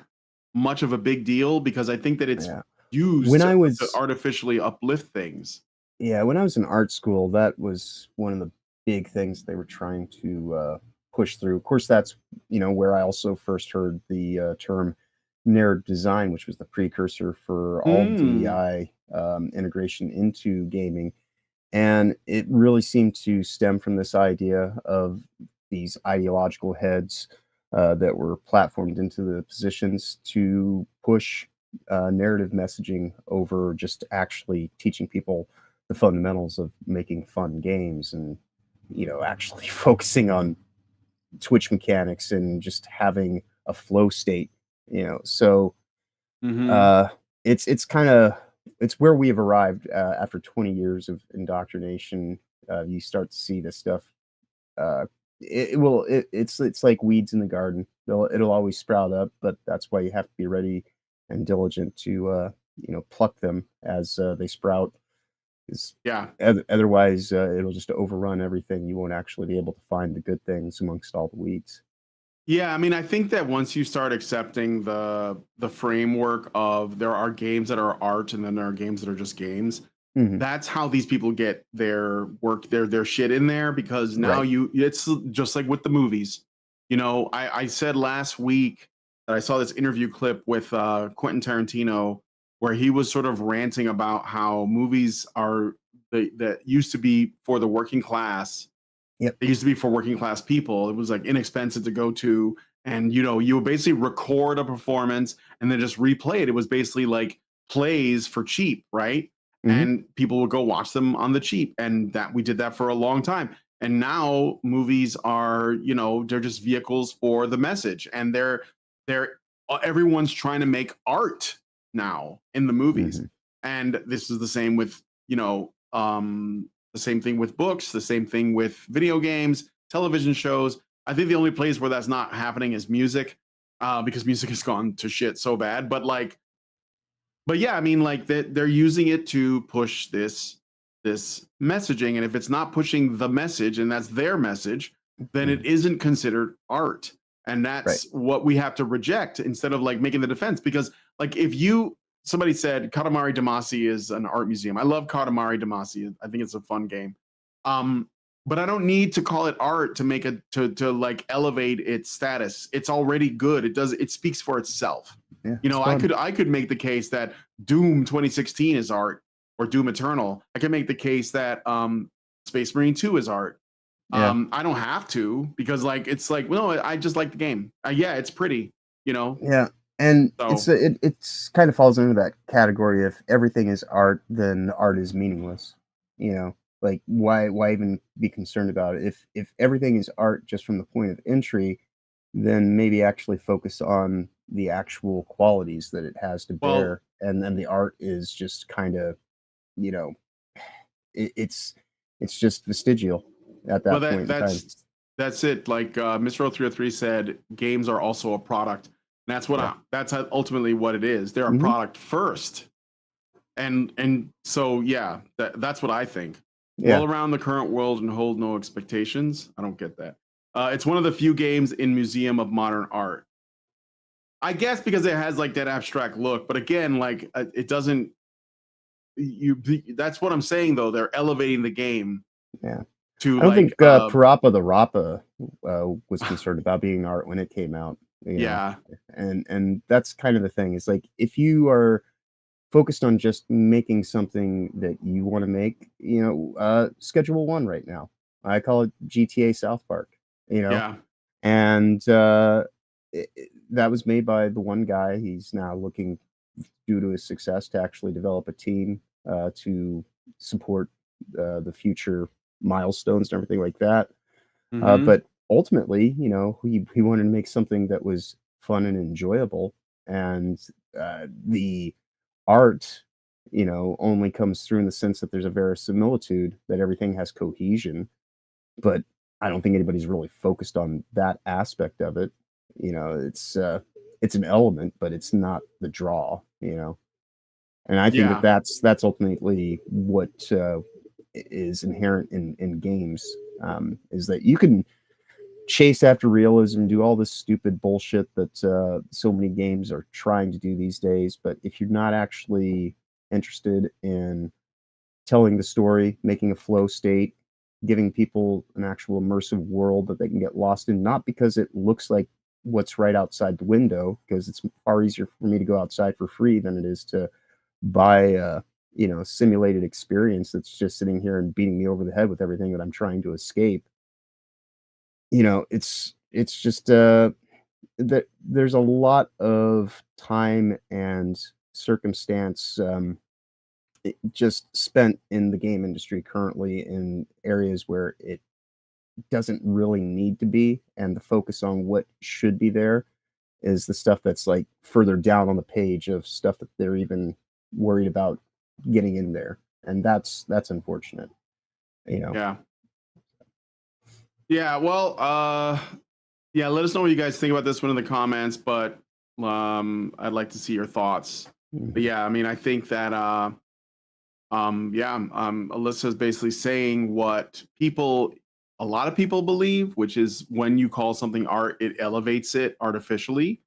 much of a big deal, because I think that it's used to artificially uplift things. Yeah, when I was in art school, that was one of the big things they were trying to push through. Of course, that's where I also first heard the term narrative design, which was the precursor for all DEI integration into gaming. And it really seemed to stem from this idea of these ideological heads that were platformed into the positions to push narrative messaging over just actually teaching people the fundamentals of making fun games, and actually focusing on Twitch mechanics and just having a flow state. So it's kind of where we have arrived after 20 years of indoctrination. You start to see this stuff. It's like weeds in the garden. It'll always sprout up, but that's why you have to be ready and diligent to pluck them as they sprout. Otherwise, it'll just overrun everything. You won't actually be able to find the good things amongst all the weeds. Yeah, I mean, I think that once you start accepting the framework of there are games that are art and then there are games that are just games, that's how these people get their work, their shit in there, because now it's just like with the movies. I said last week that I saw this interview clip with Quentin Tarantino, where he was sort of ranting about how movies are that used to be for the working class. Yep. They used to be for working class people. It was like inexpensive to go to, and you would basically record a performance and then just replay it. It was basically like plays for cheap, right? and people would go watch them on the cheap, and that we did that for a long time. And now movies are, you know, they're just vehicles for the message, and they're everyone's trying to make art now in the movies. And this is the same with, you know, the same thing with books, the same thing with video games, television shows. I think the only place where that's not happening is music, because music has gone to shit so bad. But yeah, I mean, like they're using it to push this messaging, and if it's not pushing the message, and that's their message, then it isn't considered art, and that's what we have to reject instead of like making the defense. Because like if somebody said Katamari Damacy is an art museum, I love Katamari Damacy. I think it's a fun game. But I don't need to call it art to make it to like elevate its status. It's already good. It speaks for itself. Yeah, you know, I could make the case that Doom 2016 is art, or Doom Eternal. I can make the case that Space Marine 2 is art. Yeah. I don't have to, because like it's like, well, I just like the game. Yeah, it's pretty, you know. Yeah. And So, it's kind of falls into that category. If everything is art, then art is meaningless. You know, like why even be concerned about it? If everything is art just from the point of entry, then maybe actually focus on the actual qualities that it has to bear, and then the art is just kind of, you know, it's just vestigial at that point in time. That's it. Like Mr. 303 said, games are also a product. And that's what that's ultimately what it is. They're a product first. And so yeah, that's what I think. Well around the current world and hold no expectations. I don't get that. It's one of the few games in Museum of Modern Art. I guess because it has like that abstract look, but again, like it doesn't. That's what I'm saying though. They're elevating the game. Yeah. To I don't like, think Parappa the Rappa was concerned about being art when it came out. Yeah. And that's kind of the thing. It's like if you are focused on just making something that you want to make, you know, Schedule 1 right now. I call it GTA South Park, you know. Yeah. And that was made by the one guy. He's now looking, due to his success, to actually develop a team to support the future milestones and everything like that. But ultimately, you know, he wanted to make something that was fun and enjoyable, and the art, you know, only comes through in the sense that there's a verisimilitude, that everything has cohesion. But I don't think anybody's really focused on that aspect of it. You know, it's an element, but it's not the draw, you know. And I think that's ultimately what is inherent in games, is that you can chase after realism, do all this stupid bullshit that so many games are trying to do these days. But if you're not actually interested in telling the story, making a flow state, giving people an actual immersive world that they can get lost in, not because it looks like what's right outside the window, because it's far easier for me to go outside for free than it is to buy you know, simulated experience that's just sitting here and beating me over the head with everything that I'm trying to escape. You know, it's just that there's a lot of time and circumstance just spent in the game industry currently in areas where it doesn't really need to be, and the focus on what should be there is the stuff that's like further down on the page of stuff that they're even worried about getting in there, and that's unfortunate, you know. Well, let us know what you guys think about this one in the comments, but I'd like to see your thoughts. But yeah, I mean, I think that Alyssa's basically saying what a lot of people believe, which is when you call something art, it elevates it artificially.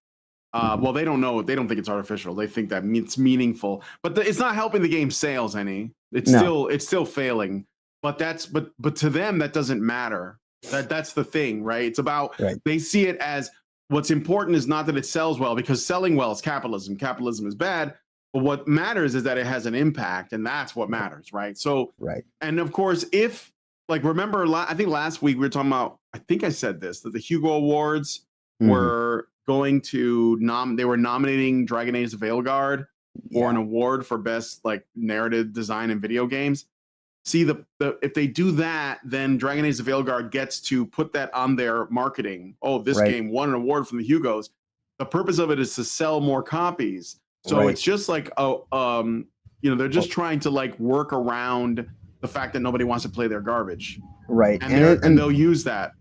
Well, they don't know. They don't think it's artificial. They think that it's meaningful, but it's not helping the game's sales any. It's still failing. But but to them that doesn't matter. That's the thing, right? It's about they see it as what's important is not that it sells well, because selling well is capitalism. Capitalism is bad, but what matters is that it has an impact, and that's what matters, right? So, and of course, if like remember, I think last week we were talking about. I think I said this, that the Hugo Awards were going to they were nominating Dragon Age: The Veilguard or an award for best like narrative design in video games. See, if they do that, then Dragon Age: The Veilguard gets to put that on their marketing. Oh, this game won an award from the Hugos. The purpose of it is to sell more copies. So it's just like, they're just trying to like work around the fact that nobody wants to play their garbage. Right. And they'll use that.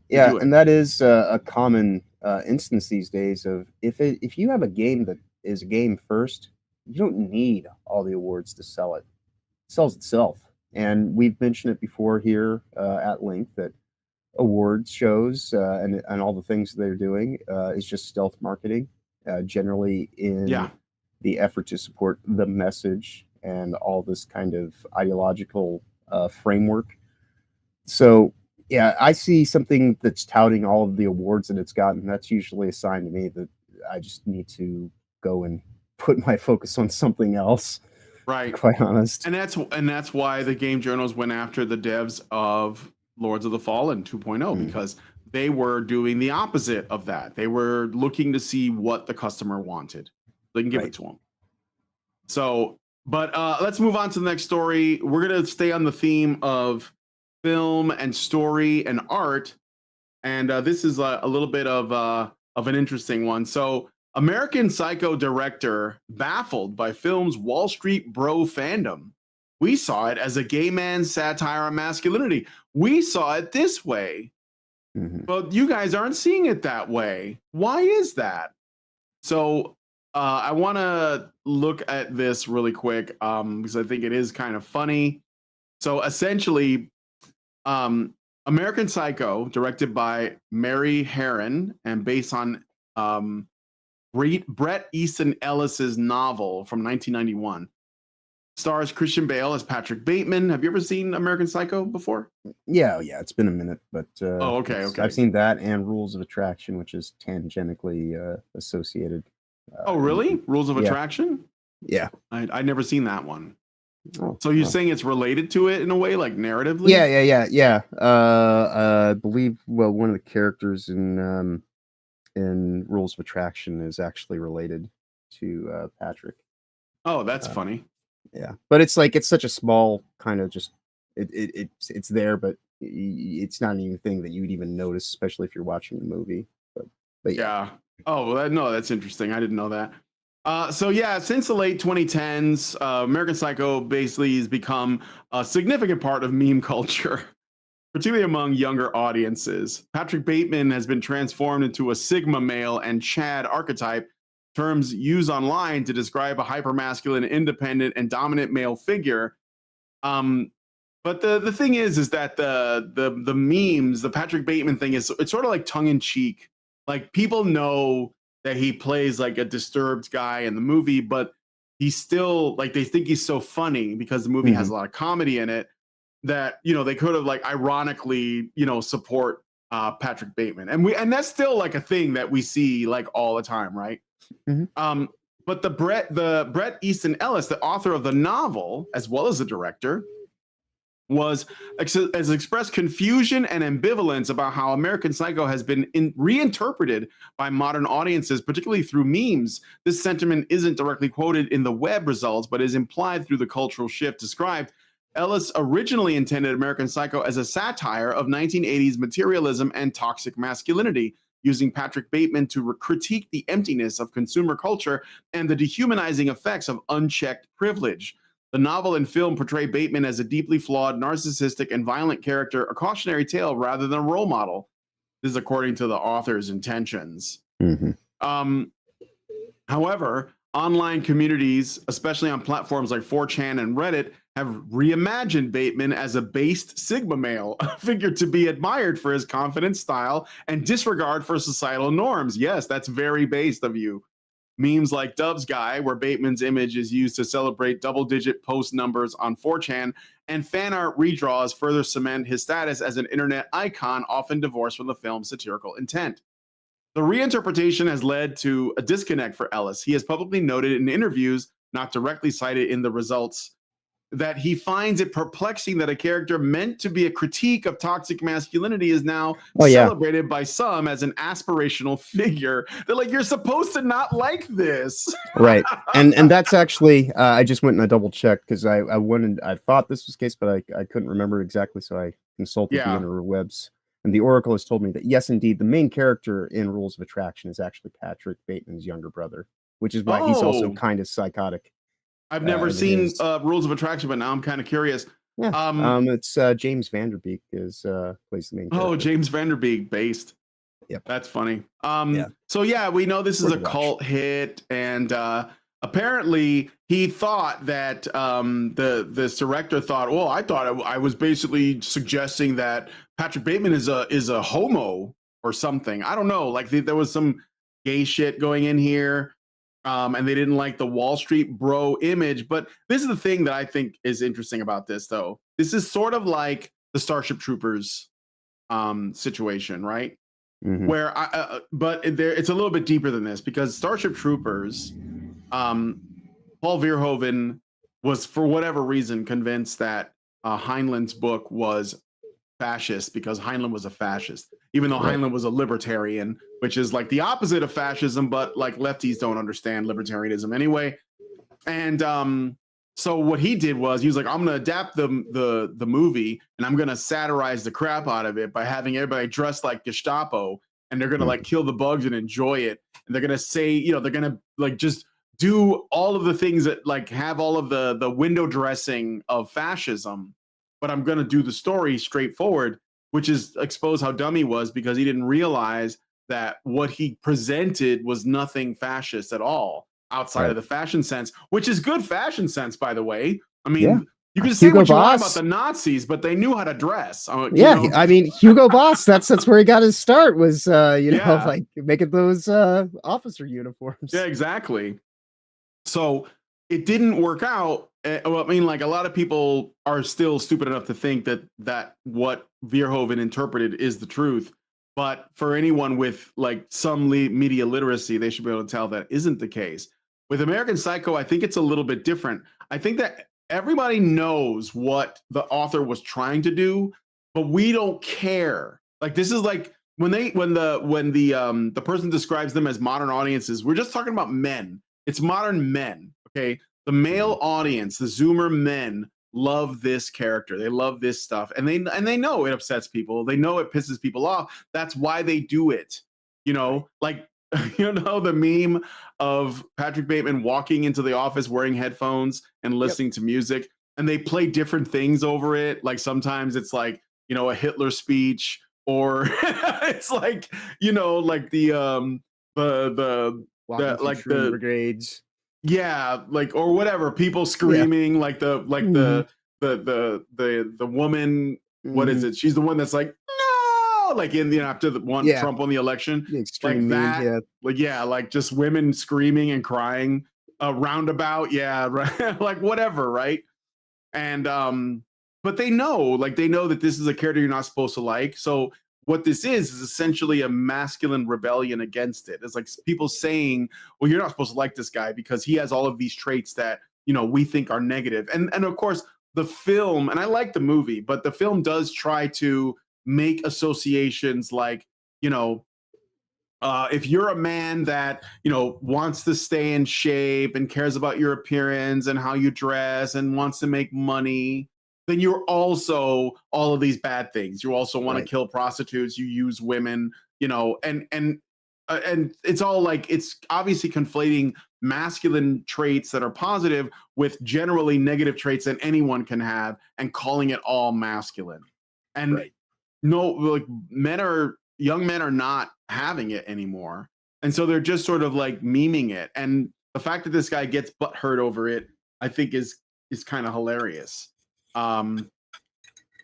Yeah, and that is a common instance these days of if you have a game that is a game first, you don't need all the awards to sell it. It sells itself. And we've mentioned it before here at length that awards shows and all the things they're doing is just stealth marketing, generally in the effort to support the message and all this kind of ideological framework. So, yeah, I see something that's touting all of the awards that it's gotten. That's usually a sign to me that I just need to go and put my focus on something else. Right. Quite honest. And that's why the game journals went after the devs of Lords of the Fallen 2.0 because they were doing the opposite of that. They were looking to see what the customer wanted. They can give it to them. So, but let's move on to the next story. We're going to stay on the theme of film and story and art. And this is a little bit of an interesting one. So, American Psycho director baffled by film's Wall Street bro fandom. We saw it as a gay man's satire on masculinity. We saw it this way. But you guys aren't seeing it that way. Why is that? So I want to look at this really quick because I think it is kind of funny. So essentially, American Psycho, directed by Mary Herron and based on Bret Easton Ellis's novel from 1991. Stars Christian Bale as Patrick Bateman. Have you ever seen American Psycho before? Yeah, it's been a minute, but okay. I've seen that and Rules of Attraction, which is tangentially associated. Oh, really? Rules of Attraction? Yeah. I'd never seen that one. Oh, so you're saying it's related to it in a way, like narratively? Yeah. I believe one of the characters in Rules of Attraction is actually related to Patrick. Oh, that's funny. Yeah, but it's such a small kind of just it's there, but it's not anything that you would even notice, especially if you're watching the movie. But yeah. Oh, well, no, that's interesting. I didn't know that. So yeah, since the late 2010s, American Psycho basically has become a significant part of meme culture, particularly among younger audiences. Patrick Bateman has been transformed into a Sigma male and Chad archetype, terms used online to describe a hypermasculine, independent, and dominant male figure. But the thing is that the memes, the Patrick Bateman thing it's sort of like tongue in cheek. Like people know that he plays like a disturbed guy in the movie, but he's still like they think he's so funny because the movie has a lot of comedy in it that they could have like ironically support Patrick Bateman, and that's still like a thing that we see like all the time, right? But the Bret Easton Ellis, the author of the novel as well as the director, has expressed confusion and ambivalence about how American Psycho has been reinterpreted by modern audiences, particularly through memes. This sentiment isn't directly quoted in the web results, but is implied through the cultural shift described. Ellis originally intended American Psycho as a satire of 1980s materialism and toxic masculinity, using Patrick Bateman to critique the emptiness of consumer culture and the dehumanizing effects of unchecked privilege. The novel and film portray Bateman as a deeply flawed, narcissistic, and violent character, a cautionary tale rather than a role model. This is according to the author's intentions. However, online communities, especially on platforms like 4chan and Reddit, have reimagined Bateman as a based Sigma male, a figure to be admired for his confident style and disregard for societal norms. Yes, that's very based of you. Memes like Dub's Guy, where Bateman's image is used to celebrate double-digit post numbers on 4chan, and fan art redraws further cement his status as an internet icon, often divorced from the film's satirical intent. The reinterpretation has led to a disconnect for Ellis. He has publicly noted in interviews, not directly cited in the results, that he finds it perplexing that a character meant to be a critique of toxic masculinity is now celebrated by some as an aspirational figure. They're like, you're supposed to not like this. Right. And that's actually, I just went and I double checked because I thought this was the case, but I couldn't remember exactly. So I consulted the interwebs. And the Oracle has told me that, yes, indeed, the main character in Rules of Attraction is actually Patrick Bateman's younger brother, which is why he's also kind of psychotic. I've never seen Rules of Attraction, but now I'm kind of curious. Yeah. It's James Vanderbeek is plays the main character. Oh, James Vanderbeek based. Yep. That's funny. So yeah, we know this is a cult hit, and apparently he thought that this director thought, well, I thought I was basically suggesting that Patrick Bateman is a homo or something. I don't know. Like there was some gay shit going in here. And they didn't like the Wall Street bro image. But this is the thing that I think is interesting about this, though. This is sort of like the Starship Troopers situation, right? Mm-hmm. Where, but it's a little bit deeper than this, because Starship Troopers, Paul Verhoeven was, for whatever reason, convinced that Heinlein's book was fascist because Heinlein was a fascist, even though Heinlein was a libertarian, which is like the opposite of fascism, but like lefties don't understand libertarianism anyway. And so what he did was he was like, I'm going to adapt the movie, and I'm going to satirize the crap out of it by having everybody dressed like Gestapo, and they're going to like kill the bugs and enjoy it. And they're going to say, you know, they're going to like just do all of the things that like have all of the window dressing of fascism. But I'm going to do the story straightforward, which is expose how dumb he was, because he didn't realize that what he presented was nothing fascist at all outside of the fashion sense, which is good fashion sense, by the way. I mean, you can say Hugo what you want Boss about the Nazis, but they knew how to dress. I mean, Hugo Boss, that's where he got his start, was, like making those officer uniforms. Yeah, exactly. So it didn't work out. Well, I mean, like a lot of people are still stupid enough to think that what Verhoeven interpreted is the truth. But for anyone with like some media literacy, they should be able to tell that isn't the case. With American Psycho, I think it's a little bit different. I think that everybody knows what the author was trying to do, but we don't care. Like this is like when the person describes them as modern audiences, we're just talking about men. It's modern men, okay? The male audience, the Zoomer men, love this character. They love this stuff, and they know it upsets people. They know it pisses people off. That's why they do it. You know, like the meme of Patrick Bateman walking into the office wearing headphones and listening to music, and they play different things over it. Like sometimes it's like a Hitler speech, or it's like like the brigades. Yeah, like or whatever, people screaming, like the woman, what is it? She's the one that's like, no, like in after the one Trump won the election, like that, like just women screaming and crying, roundabout, right, like whatever, right? And but they know that this is a character you're not supposed to like. So what this is essentially a masculine rebellion against it. It's like people saying, well, you're not supposed to like this guy because he has all of these traits that, we think are negative. And of course, the film, and I like the movie, but the film does try to make associations like, if you're a man that, wants to stay in shape and cares about your appearance and how you dress and wants to make money, then you're also all of these bad things. You also want to kill prostitutes. You use women, and it's all like, it's obviously conflating masculine traits that are positive with generally negative traits that anyone can have and calling it all masculine. And no, like young men are not having it anymore. And so they're just sort of like memeing it. And the fact that this guy gets butthurt over it, I think is kind of hilarious. Let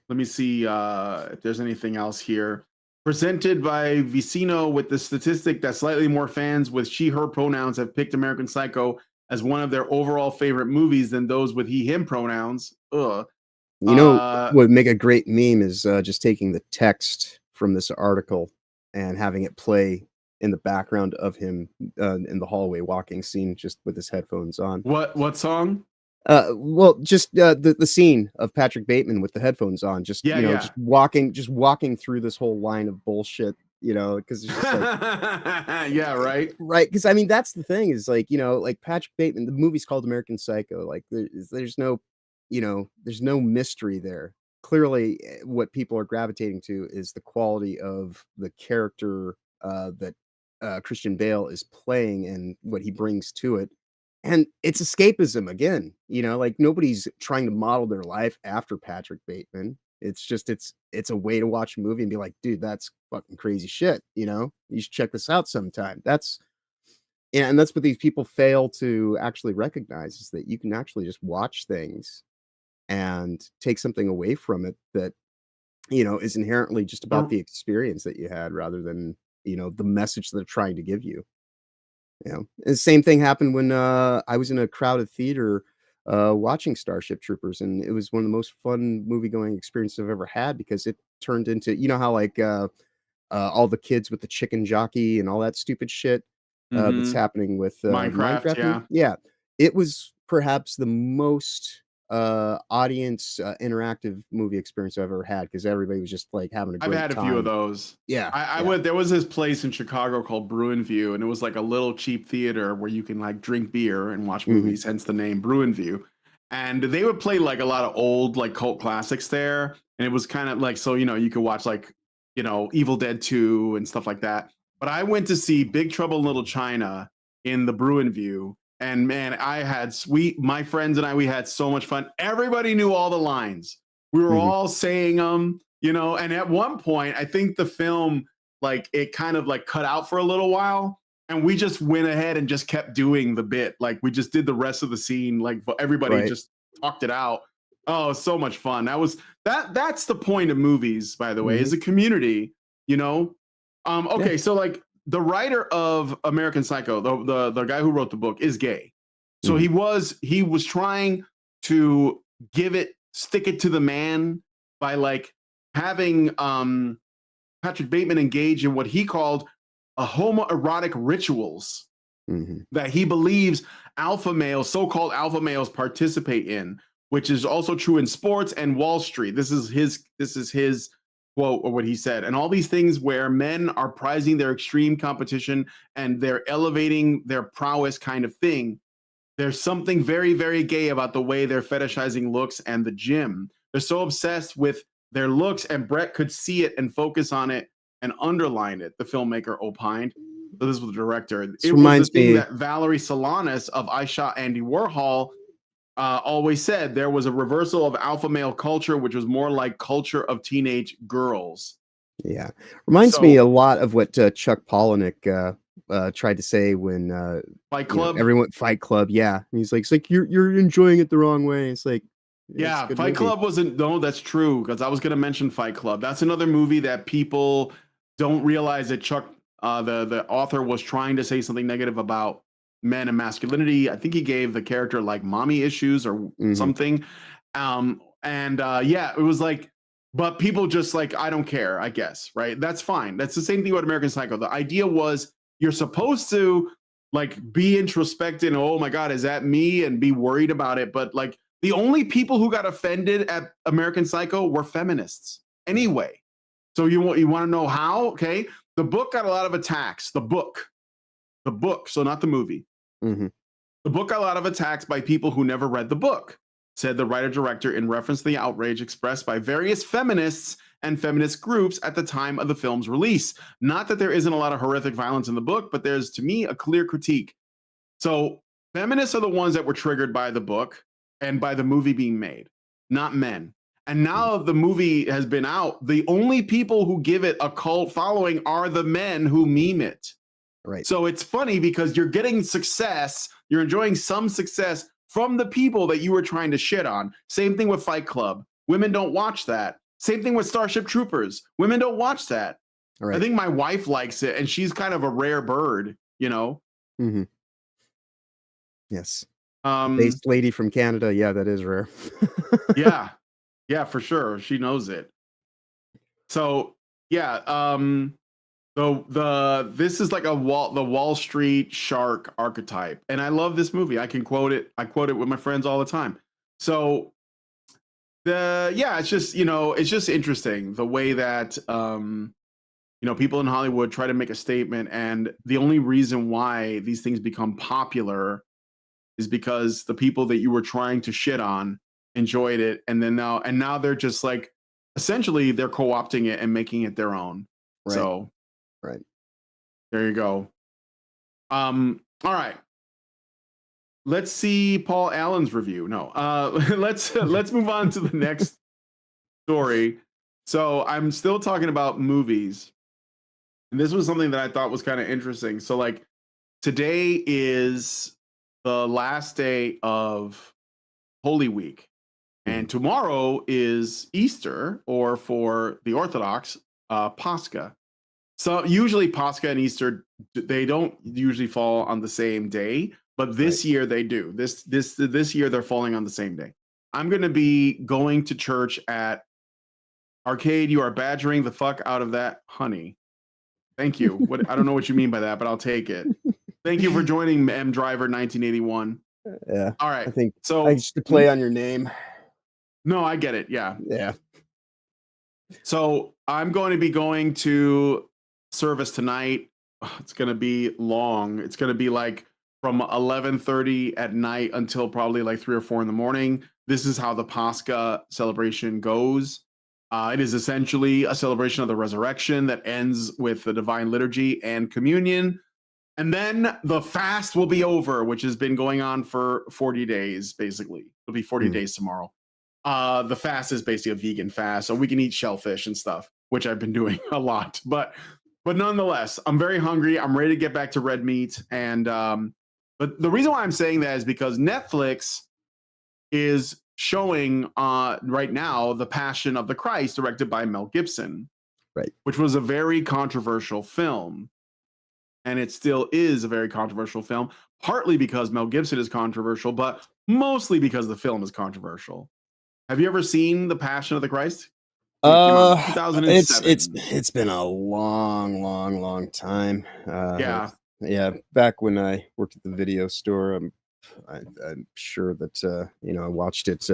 me see if there's anything else here. Presented by Vicino with the statistic that slightly more fans with she, her pronouns have picked American Psycho as one of their overall favorite movies than those with he, him pronouns. What would make a great meme is just taking the text from this article and having it play in the background of him in the hallway walking scene just with his headphones on. What song? Well, just the scene of Patrick Bateman with the headphones on, just Yeah, yeah. just walking through this whole line of bullshit, because it's just like yeah, right. right, because I mean that's the thing is like like Patrick Bateman, the movie's called American Psycho, like there's no there's no mystery there. Clearly, what people are gravitating to is the quality of the character that Christian Bale is playing and what he brings to it. And it's escapism again, like nobody's trying to model their life after Patrick Bateman. It's just it's a way to watch a movie and be like, dude, that's fucking crazy shit. You should check this out sometime. And that's what these people fail to actually recognize is that you can actually just watch things and take something away from it that is inherently just about the experience that you had rather than the message they're trying to give you. And the same thing happened when I was in a crowded theater watching Starship Troopers, and it was one of the most fun movie going experiences I've ever had because it turned into how like all the kids with the chicken jockey and all that stupid shit that's happening with Minecraft, yeah, it was perhaps the most audience interactive movie experience I've ever had because everybody was just like having a great time. I've had a few of those. Yeah, I went. There was this place in Chicago called Bruin View, and it was like a little cheap theater where you can like drink beer and watch movies. Hence the name Bruin View. And they would play like a lot of old like cult classics there, and it was kind of like you could watch like Evil Dead 2 and stuff like that. But I went to see Big Trouble in Little China in the Bruin View. And man, my friends and we had so much fun. Everybody knew all the lines. We were all saying them, and at one point, I think the film, like it kind of like cut out for a little while. And we just went ahead and just kept doing the bit. Like we just did the rest of the scene. Like everybody just talked it out. Oh, so much fun. That's the point of movies, by the way, is a community, Okay, so like, the writer of American Psycho, the guy who wrote the book, is gay. So he was trying to stick it to the man by like having Patrick Bateman engage in what he called a homoerotic rituals that he believes so-called alpha males participate in, which is also true in sports and Wall Street. This is his quote or what he said. And all these things where men are prizing their extreme competition and they're elevating their prowess kind of thing. There's something very, very gay about the way they're fetishizing looks and the gym. They're so obsessed with their looks, and Brett could see it and focus on it and underline it, the filmmaker opined. So this was the director. It was the thing that Valerie Solanas of I Shot Andy Warhol always said. There was a reversal of alpha male culture, which was more like culture of teenage girls. Yeah. Reminds me a lot of what Chuck Palahniuk tried to say when Fight Club. Everyone Fight Club, yeah. And he's like you're enjoying it the wrong way. It's like yeah, Fight Club wasn't. No, that's true, because I was going to mention Fight Club. That's another movie that people don't realize that Chuck, the author, was trying to say something negative about men and masculinity. I think he gave the character like mommy issues or something. Yeah, it was like, but people just like, I don't care, I guess, right? That's fine. That's the same thing with American Psycho. The idea was you're supposed to like be introspective and, oh my God, is that me? And be worried about it. But like the only people who got offended at American Psycho were feminists anyway. So you want to know how? Okay. The book got a lot of attacks. The book, so not the movie. The book got a lot of attacks by people who never read the book, said the writer-director in reference to the outrage expressed by various feminists and feminist groups at the time of the film's release. Not that there isn't a lot of horrific violence in the book, but there's, to me, a clear critique. So feminists are the ones that were triggered by the book and by the movie being made, not men. And now the movie has been out, the only people who give it a cult following are the men who meme it. Right. So it's funny because you're getting success, you're enjoying some success from the people that you were trying to shit on. Same thing with Fight Club. Women don't watch that. Same thing with Starship Troopers. Women don't watch that. Right. I think my wife likes it, and she's kind of a rare bird, Yes. Based lady from Canada. Yeah, that is rare. Yeah, for sure. She knows it. So yeah, This is like the Wall Street shark archetype, and I love this movie. I can quote it. I quote it with my friends all the time. So it's just it's just interesting the way that people in Hollywood try to make a statement, and the only reason why these things become popular is because the people that you were trying to shit on enjoyed it, and now they're just like essentially they're co-opting it and making it their own. Right. So right there you go. All right. Let's see Paul Allen's review. No, let's move on to the next story. So I'm still talking about movies, and this was something that I thought was kind of interesting. So like today is the last day of Holy Week, and tomorrow is Easter, or for the Orthodox, Pascha. So usually Pascha and Easter, they don't usually fall on the same day, but this year they do. This year they're falling on the same day. I'm going to be going to church at Arcade. You are badgering the fuck out of that honey. Thank you. I don't know what you mean by that, but I'll take it. Thank you for joining M Driver 1981. Yeah. All right. I think so. I used to play on your name. No, I get it. Yeah. Yeah. So I'm going to be going to service tonight. It's going to be long. It's going to be like from 11:30 at night until probably like 3 or 4 in the morning. This is how the Pascha celebration goes. It is essentially a celebration of the resurrection that ends with the divine liturgy and communion. And then the fast will be over, which has been going on for 40 days, basically. It'll be 40 days tomorrow. The fast is basically a vegan fast, so we can eat shellfish and stuff, which I've been doing a lot. But nonetheless, I'm very hungry. I'm ready to get back to red meat. And but the reason why I'm saying that is because Netflix is showing right now The Passion of the Christ, directed by Mel Gibson, right? Which was a very controversial film. And it still is a very controversial film, partly because Mel Gibson is controversial, but mostly because the film is controversial. Have you ever seen The Passion of the Christ? 2007. It's been a long time. Yeah. Yeah. Back when I worked at the video store, I'm sure that I watched it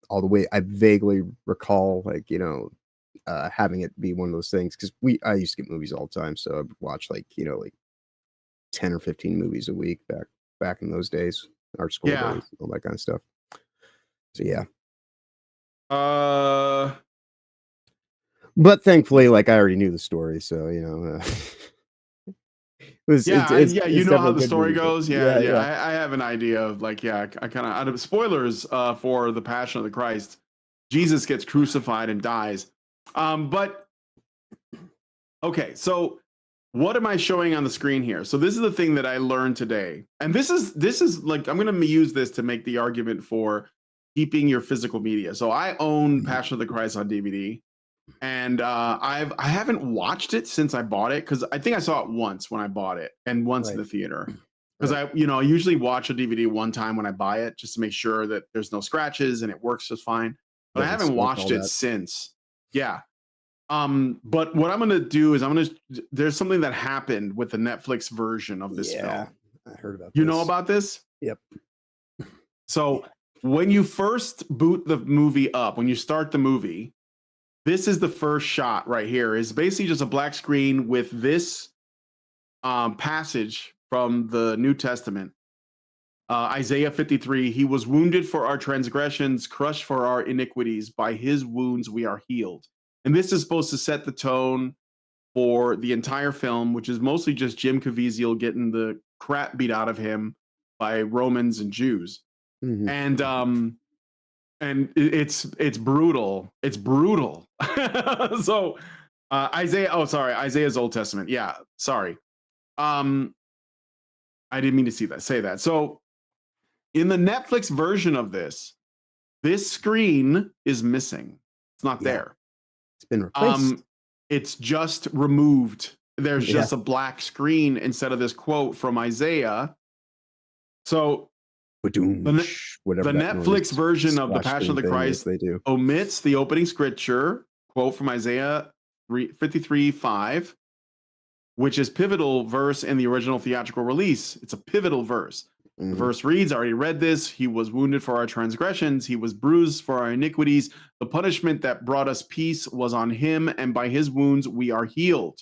all the way. I vaguely recall having it be one of those things, because I used to get movies all the time, so I would watch like 10 or 15 movies a week back in those days, our school days, all that kind of stuff. So yeah. But thankfully, like, I already knew the story, so it's you know how the story goes. Yeah. I have an idea of I kind of out of spoilers for The Passion of the Christ. Jesus gets crucified and dies. But okay, so what am I showing on the screen here? So this is the thing that I learned today, and this is like, I'm going to use this to make the argument for keeping your physical media. So I own Passion of the Christ on DVD, and I haven't watched it since I bought it, because I think I saw it once when I bought it and once in the theater. Because I usually watch a DVD one time when I buy it, just to make sure that there's no scratches and it works just fine. But I haven't watched it since. Yeah. But what I'm gonna do is there's something that happened with the Netflix version of this film. I heard about this. You know about this? Yep. So when you first boot the movie up, when you start the movie, this is the first shot right here. Is basically just a black screen with this passage from the New Testament. Isaiah 53, he was wounded for our transgressions, crushed for our iniquities. By his wounds we are healed. And this is supposed to set the tone for the entire film, which is mostly just Jim Caviezel getting the crap beat out of him by Romans and Jews. Mm-hmm. And it's brutal. It's brutal. So Isaiah's Old Testament. Yeah, sorry. I didn't mean to say that. So in the Netflix version of this screen is missing. It's not there. It's been replaced. It's just removed. There's just a black screen instead of this quote from Isaiah. So the Netflix version of The Passion of the Christ omits the opening scripture quote from Isaiah 53:5, which is pivotal verse in the original theatrical release. It's a pivotal verse. The verse reads, I already read this. He was wounded for our transgressions. He was bruised for our iniquities. The punishment that brought us peace was on him, and by his wounds we are healed.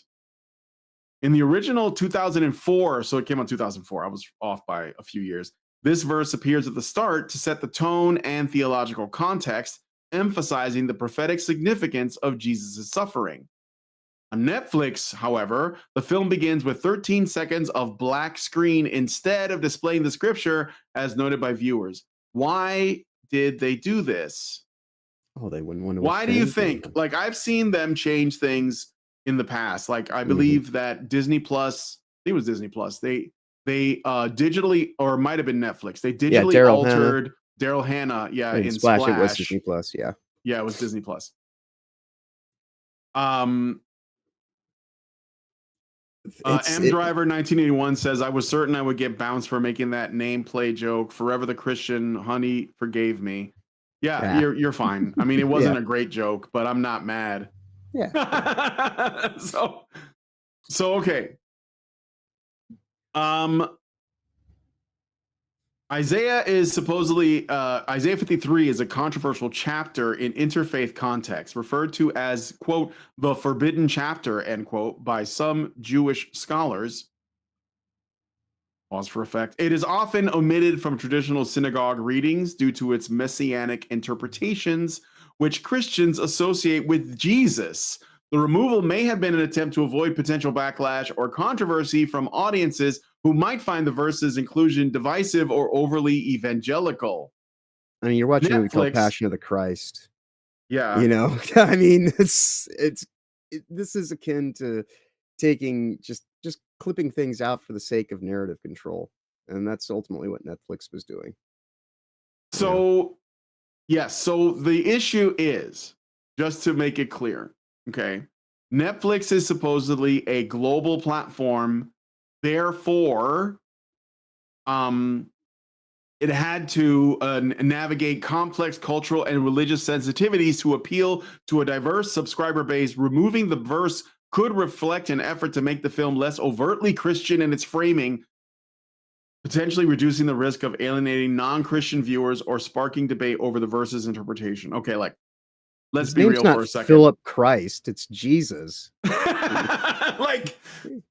In the original 2004, so it came out 2004. I was off by a few years. This verse appears at the start to set the tone and theological context, emphasizing the prophetic significance of Jesus' suffering. On Netflix, however, the film begins with 13 seconds of black screen instead of displaying the scripture, as noted by viewers. Why did they do this? Oh, they wouldn't want to. Why do you think? Like, I've seen them change things in the past. Like, I believe that Disney Plus, I think it was Disney Plus, they digitally, or it might have been Netflix, they digitally altered Daryl Hannah, in Splash. It was Disney Plus, yeah. Yeah, it was Disney Plus. Driver 1981 says, I was certain I would get bounced for making that name play joke. Forever the Christian, honey, forgave me. Yeah. You're fine. I mean, it wasn't a great joke, but I'm not mad. Yeah. so okay. Isaiah is supposedly Isaiah 53 is a controversial chapter in interfaith context, referred to as, quote, the forbidden chapter, end quote, by some Jewish scholars. Pause for effect. It is often omitted from traditional synagogue readings due to its messianic interpretations, which Christians associate with Jesus. The removal may have been an attempt to avoid potential backlash or controversy from audiences who might find the verse's inclusion divisive or overly evangelical. I mean, you're watching a movie called Passion of the Christ. Yeah. You know, I mean, this is akin to taking just clipping things out for the sake of narrative control. And that's ultimately what Netflix was doing. So, yes. So the issue is, just to make it clear, okay, Netflix is supposedly a global platform. Therefore, it had to navigate complex cultural and religious sensitivities to appeal to a diverse subscriber base. Removing the verse could reflect an effort to make the film less overtly Christian in its framing, potentially reducing the risk of alienating non-Christian viewers or sparking debate over the verse's interpretation. Okay, like, let's be real for a second. Philip Christ, it's Jesus. Like,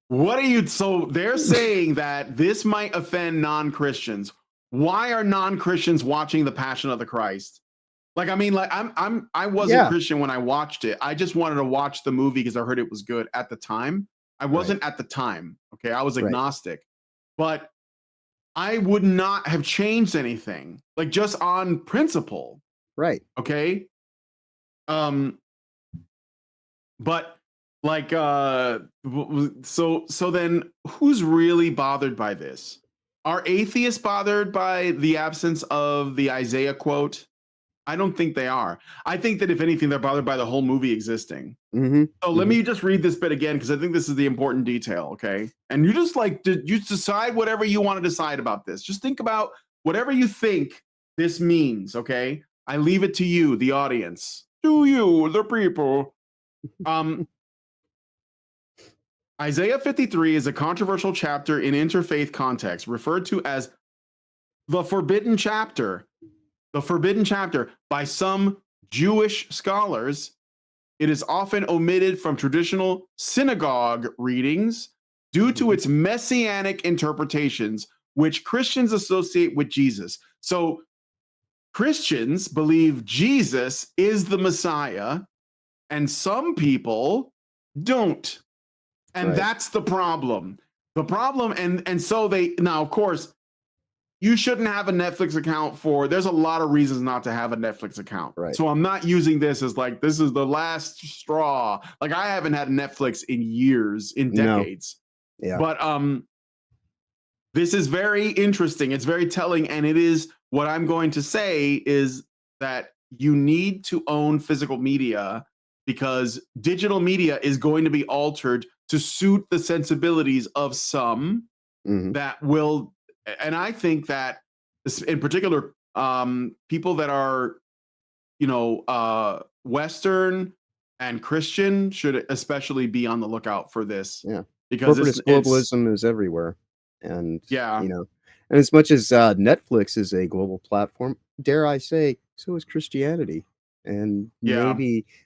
what are you? So they're saying that this might offend non-Christians. Why are non-Christians watching The Passion of the Christ? Like, I mean, like, I wasn't Christian when I watched it. I just wanted to watch the movie because I heard it was good at the time. I wasn't at the time. Okay, I was agnostic, but I would not have changed anything. Like, just on principle. Right. Okay. But like, so then who's really bothered by this? Are atheists bothered by the absence of the Isaiah quote? I don't think they are. I think that if anything, they're bothered by the whole movie existing. So let me just read this bit again, because I think this is the important detail. Okay. And you just you decide whatever you want to decide about this. Just think about whatever you think this means. Okay. I leave it to you, the audience. To you, the people. Isaiah 53 is a controversial chapter in interfaith context, referred to as the forbidden chapter. The forbidden chapter by some Jewish scholars. It is often omitted from traditional synagogue readings due to its messianic interpretations, which Christians associate with Jesus. So Christians believe Jesus is the Messiah, and some people don't. And that's the problem. The problem, and so now, of course, you shouldn't have a Netflix account there's a lot of reasons not to have a Netflix account. Right. So I'm not using this as like, this is the last straw. Like, I haven't had Netflix in years, in decades. No. Yeah. But this is very interesting. It's very telling. And it is, what I'm going to say is that you need to own physical media, because digital media is going to be altered to suit the sensibilities of some that will. And I think that, in particular, people that are, Western and Christian should especially be on the lookout for this. Yeah. because Corporatist it's globalism is everywhere, and yeah. you know, and as much as Netflix is a global platform, dare I say, so is Christianity. And Yeah.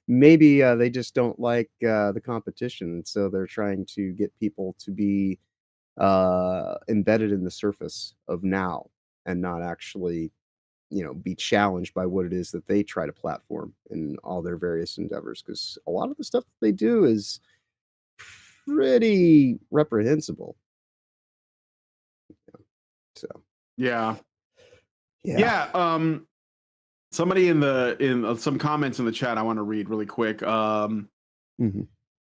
maybe they just don't like the competition, so they're trying to get people to be embedded in the surface of now and not actually, be challenged by what it is that they try to platform in all their various endeavors. Because a lot of the stuff that they do is pretty reprehensible. So Yeah. yeah. Yeah. Somebody in some comments in the chat I want to read really quick. Mhm.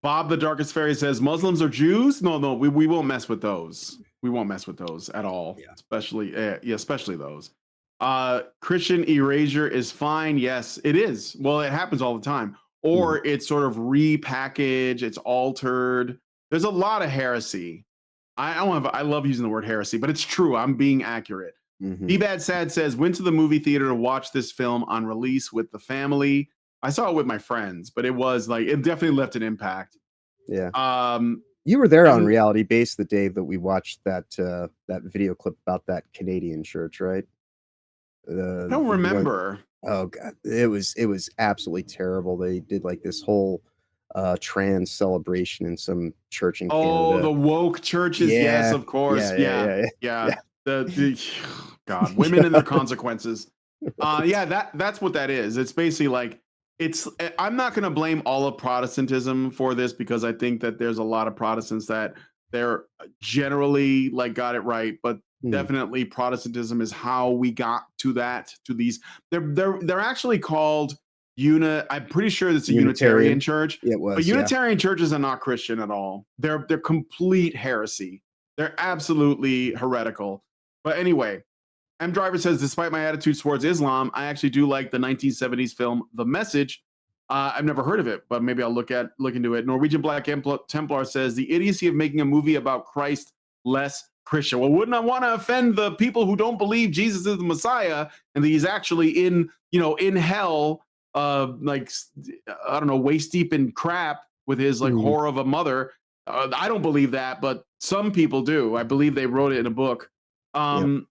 Bob the Darkest Fairy says Muslims or Jews? No, we won't mess with those. We won't mess with those at all. Yeah. Especially those. Christian erasure is fine. Yes, it is. Well, it happens all the time. Or it's sort of repackaged, it's altered. There's a lot of heresy. I love using the word heresy, but it's true. I'm being accurate. Bad Sad says, went to the movie theater to watch this film on release with the family. I saw it with my friends, but it was like, it definitely left an impact. Yeah. Um, You were there on Reality Base the day that we watched that video clip about that Canadian church, right? I don't remember. Oh god, it was absolutely terrible. They did like this whole trans celebration in some church in Canada. Oh, the woke churches. Yeah. Yes, of course. Yeah. The God, women and their consequences. That's what that is. It's basically like I'm not going to blame all of Protestantism for this, because I think that there's a lot of Protestants that they're generally like got it right, but definitely Protestantism is how we got to these. They're actually called I'm pretty sure it's a Unitarian church. It was, but Unitarian churches are not Christian at all. They're complete heresy. They're absolutely heretical. But anyway, M Driver says, despite my attitudes towards Islam, I actually do like the 1970s film The Message. I've never heard of it, but maybe I'll look into it. Norwegian Black Templar says, the idiocy of making a movie about Christ less Christian. Well, wouldn't I want to offend the people who don't believe Jesus is the Messiah and that he's actually in hell, like, I don't know, waist deep in crap with his like whore of a mother. I don't believe that, but some people do. I believe they wrote it in a book. Bob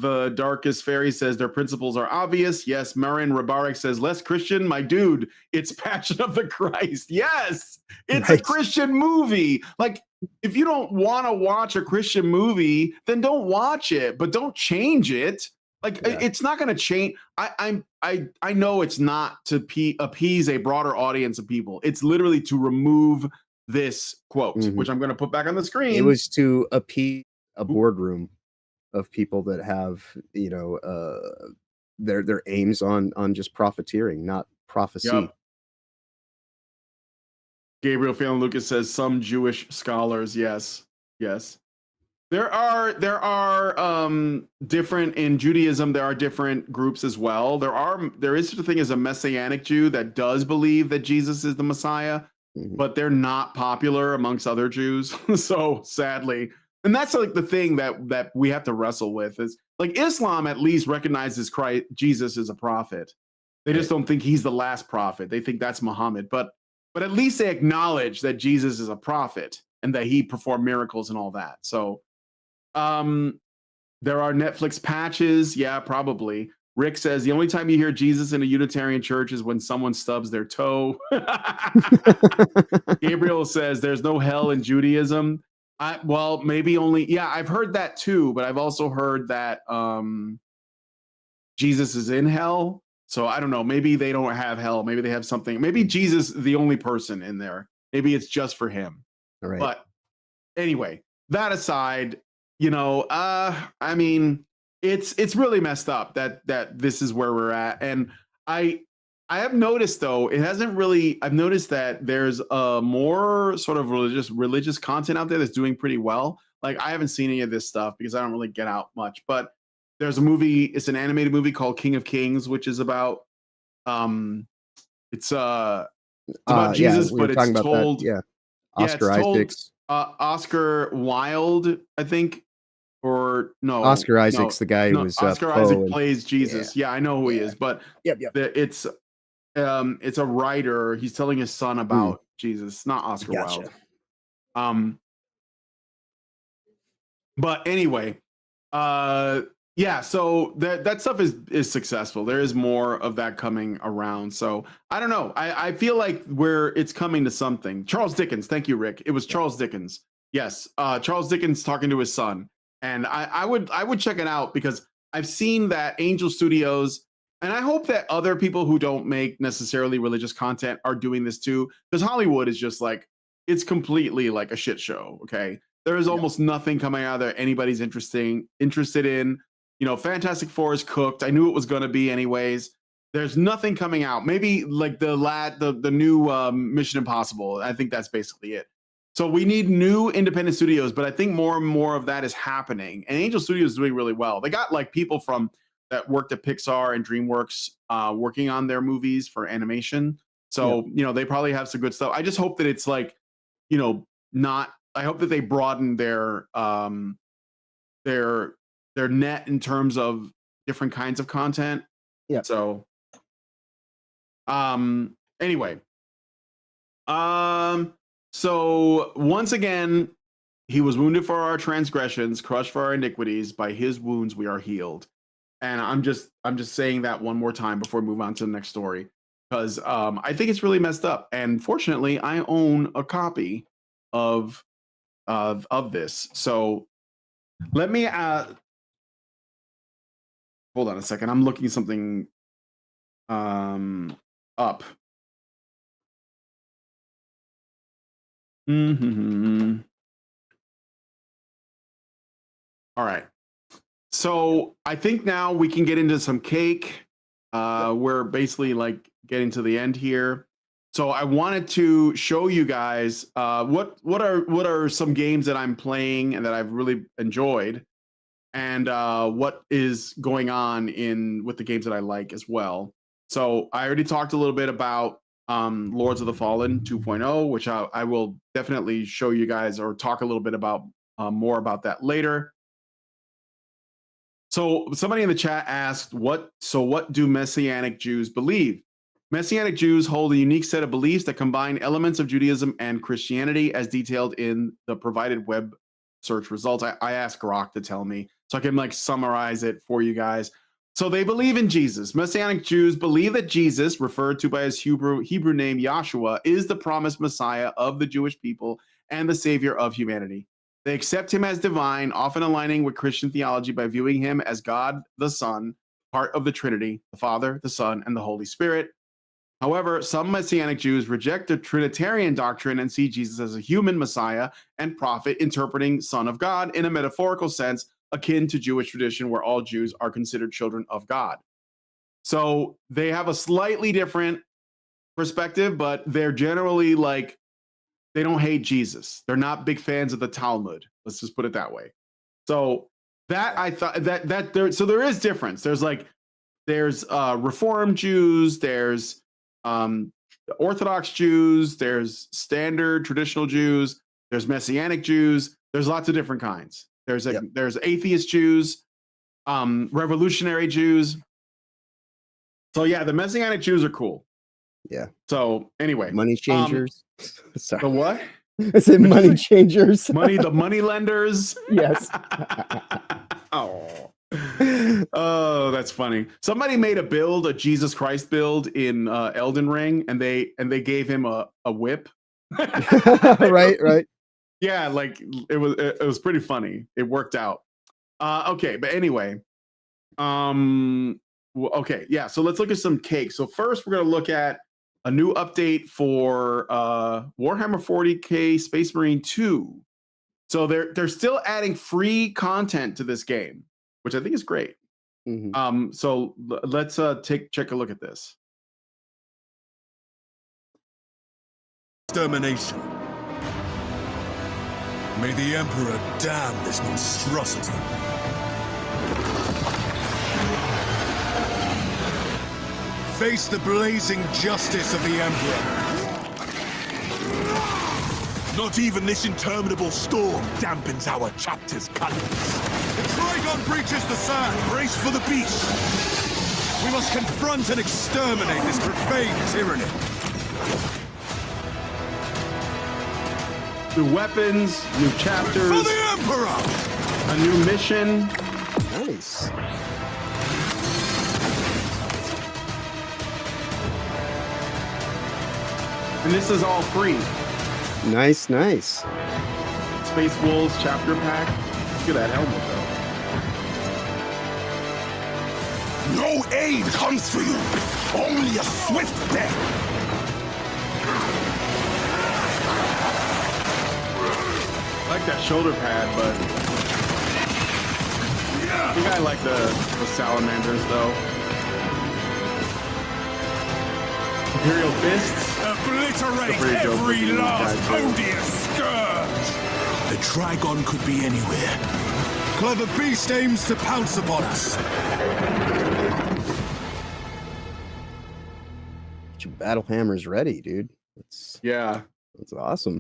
the Darkest Fairy says their principles are obvious. Yes. Marin Rabarek says less Christian. My dude, it's Passion of the Christ. Yes, it's a Christian movie. Like, if you don't want to watch a Christian movie, then don't watch it, but don't change it. Like, it's not going to change. I know it's not to appease a broader audience of people. It's literally to remove this quote, which I'm going to put back on the screen. It was to appease a boardroom of people that have, their aims on just profiteering, not prophecy. Yep. Gabriel Phelan Lucas says some Jewish scholars. Yes. There are different in Judaism. There are different groups as well. There is such a thing as a Messianic Jew that does believe that Jesus is the Messiah, but they're not popular amongst other Jews. So sadly, and that's like the thing that we have to wrestle with is like Islam at least recognizes Jesus is a prophet. They just don't think he's the last prophet. They think that's Muhammad, but at least they acknowledge that Jesus is a prophet and that he performed miracles and all that. So there are Netflix patches. Yeah, probably. Rick says the only time you hear Jesus in a Unitarian church is when someone stubs their toe. Gabriel says there's no hell in Judaism. Well, maybe only. Yeah, I've heard that too, but I've also heard that Jesus is in hell. So I don't know. Maybe they don't have hell. Maybe they have something. Maybe Jesus is the only person in there. Maybe it's just for him. All right. But anyway, that aside, I mean, it's really messed up that this is where we're at. And I have noticed though, I've noticed that there's more sort of religious content out there that's doing pretty well. Like, I haven't seen any of this stuff because I don't really get out much, but there's a movie, it's an animated movie called King of Kings, which is about it's about Jesus, but it's told Oscar Isaacs. Oscar Wilde, I think. Or no, Oscar Isaac's the guy who was Oscar Isaac plays Jesus. Yeah, I know who he is, but it's a writer. He's telling his son about Jesus, not Oscar Wilde. But anyway, yeah, so that stuff is successful. There is more of that coming around. So I don't know. I feel like it's coming to something. Charles Dickens, thank you, Rick. It was Charles Dickens. Yes, Charles Dickens talking to his son, and I would check it out because I've seen that Angel Studios, and I hope that other people who don't make necessarily religious content are doing this too, because Hollywood is just like, it's completely like a shit show. Okay, there is almost nothing coming out there anybody's interested in. You know, Fantastic Four is cooked. I knew it was going to be anyways. There's nothing coming out. Maybe like the new Mission Impossible. I think that's basically it. So we need new independent studios, but I think more and more of that is happening. And Angel Studios is doing really well. They got like people that worked at Pixar and DreamWorks working on their movies for animation. So, you know, they probably have some good stuff. I just hope that it's like, you know, I hope that they broaden their net in terms of different kinds of content. Yeah. So, anyway, so once again, he was wounded for our transgressions, crushed for our iniquities. By his wounds we are healed. And I'm just saying that one more time before we move on to the next story, because I think it's really messed up. And fortunately, I own a copy of this. So let me hold on a second. I'm looking something up. All right. So I think now we can get into some cake. We're basically like getting to the end here. So I wanted to show you guys what are some games that I'm playing and that I've really enjoyed, and what is going on with the games that I like as well. So I already talked a little bit about Lords of the Fallen 2.0, which I will definitely show you guys or talk a little bit about more about that later. So somebody in the chat asked, what do Messianic Jews believe? Messianic Jews hold a unique set of beliefs that combine elements of Judaism and Christianity as detailed in the provided web search results. I asked Grok to tell me so I can like summarize it for you guys. So they believe in Jesus. Messianic Jews believe that Jesus, referred to by his Hebrew name Yahshua, is the promised Messiah of the Jewish people and the Savior of humanity. They accept him as divine, often aligning with Christian theology by viewing him as God the Son, part of the Trinity, the Father, the Son, and the Holy Spirit. However, some Messianic Jews reject the Trinitarian doctrine and see Jesus as a human Messiah and prophet, interpreting Son of God in a metaphorical sense, akin to Jewish tradition where all Jews are considered children of God. So they have a slightly different perspective, but they're generally like, they don't hate Jesus. They're not big fans of the Talmud. Let's just put it that way. So that I thought that there, so there is difference. There's Reformed Jews, there's Orthodox Jews, there's standard traditional Jews, there's Messianic Jews, there's lots of different kinds. There's atheist Jews, revolutionary Jews. So yeah, the Messianic Jews are cool. Yeah. So anyway, money changers. Sorry. The what? I said money changers. The money lenders. Yes. Oh, that's funny. Somebody made a Jesus Christ build in Elden Ring, and they gave him a whip. right. Yeah, like it was pretty funny. It worked out. Okay, but anyway, okay, yeah. So let's look at some cake. So first, we're gonna look at a new update for Warhammer 40K Space Marine 2. So they're still adding free content to this game, which I think is great. Mm-hmm. So let's check a look at this. Extermination. May the Emperor damn this monstrosity. Face the blazing justice of the Emperor. Not even this interminable storm dampens our chapter's colors. The Trigon breaches the sand. Brace for the beast. We must confront and exterminate this profane tyranny. new weapons, new chapters, For the Emperor! a new mission. Nice. And this is all free. Nice, nice. Space Wolves chapter pack. Look at that helmet though. No aid comes for you. Only a swift death. I like that shoulder pad, but I think I like the salamanders though. Imperial fists. Obliterate Pretty dope every looking last guy, too. odious scourge. The Trigon could be anywhere. Clever beast aims to pounce upon us. Get your battle hammers ready, dude. Yeah. That's awesome.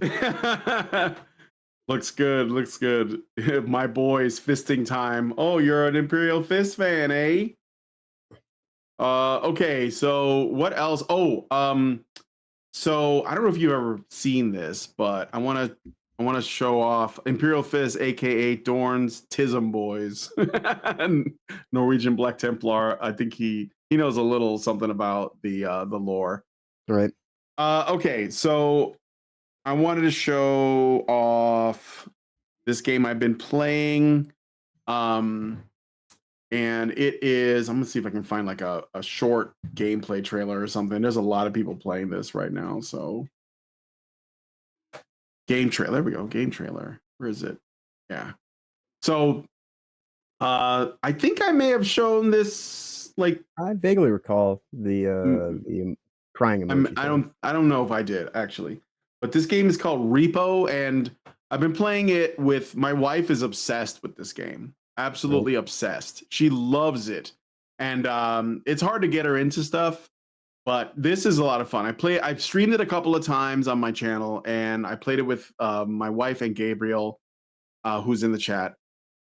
Looks good. Looks good. My boys, fisting time. Oh, you're an Imperial Fist fan, eh? Okay, so what else? Oh, so I don't know if you've ever seen this, but I want to show off Imperial Fist, aka Dorn's Tism Boys, Norwegian Black Templar. I think he knows a little something about the lore. Right. Okay, so I wanted to show off this game I've been playing. And it is, I'm gonna see if I can find like a short gameplay trailer or something. There's a lot of people playing this right now. So game trailer, there we go. Game trailer. Where is it? Yeah. So I think I may have shown this like I vaguely recall the crying emoji. I don't know if I did actually, but this game is called Repo, and I've been playing it with my wife. Is obsessed with this game, absolutely obsessed. She loves it, and it's hard to get her into stuff, but this is a lot of fun. I've streamed it a couple of times on my channel, and I played it with my wife and Gabriel, who's in the chat.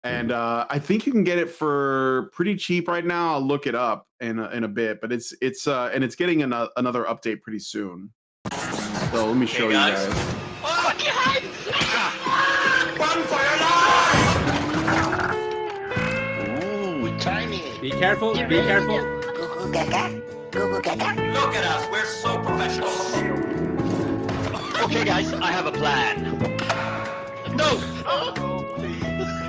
And I think you can get it for pretty cheap right now. I'll look it up in a bit, but it's getting another update pretty soon. So let me show you guys. Ooh, tiny. Be careful, be careful. Goo gaga. Goo gaga. Look at us, we're so professional. Okay, guys, I have a plan. No!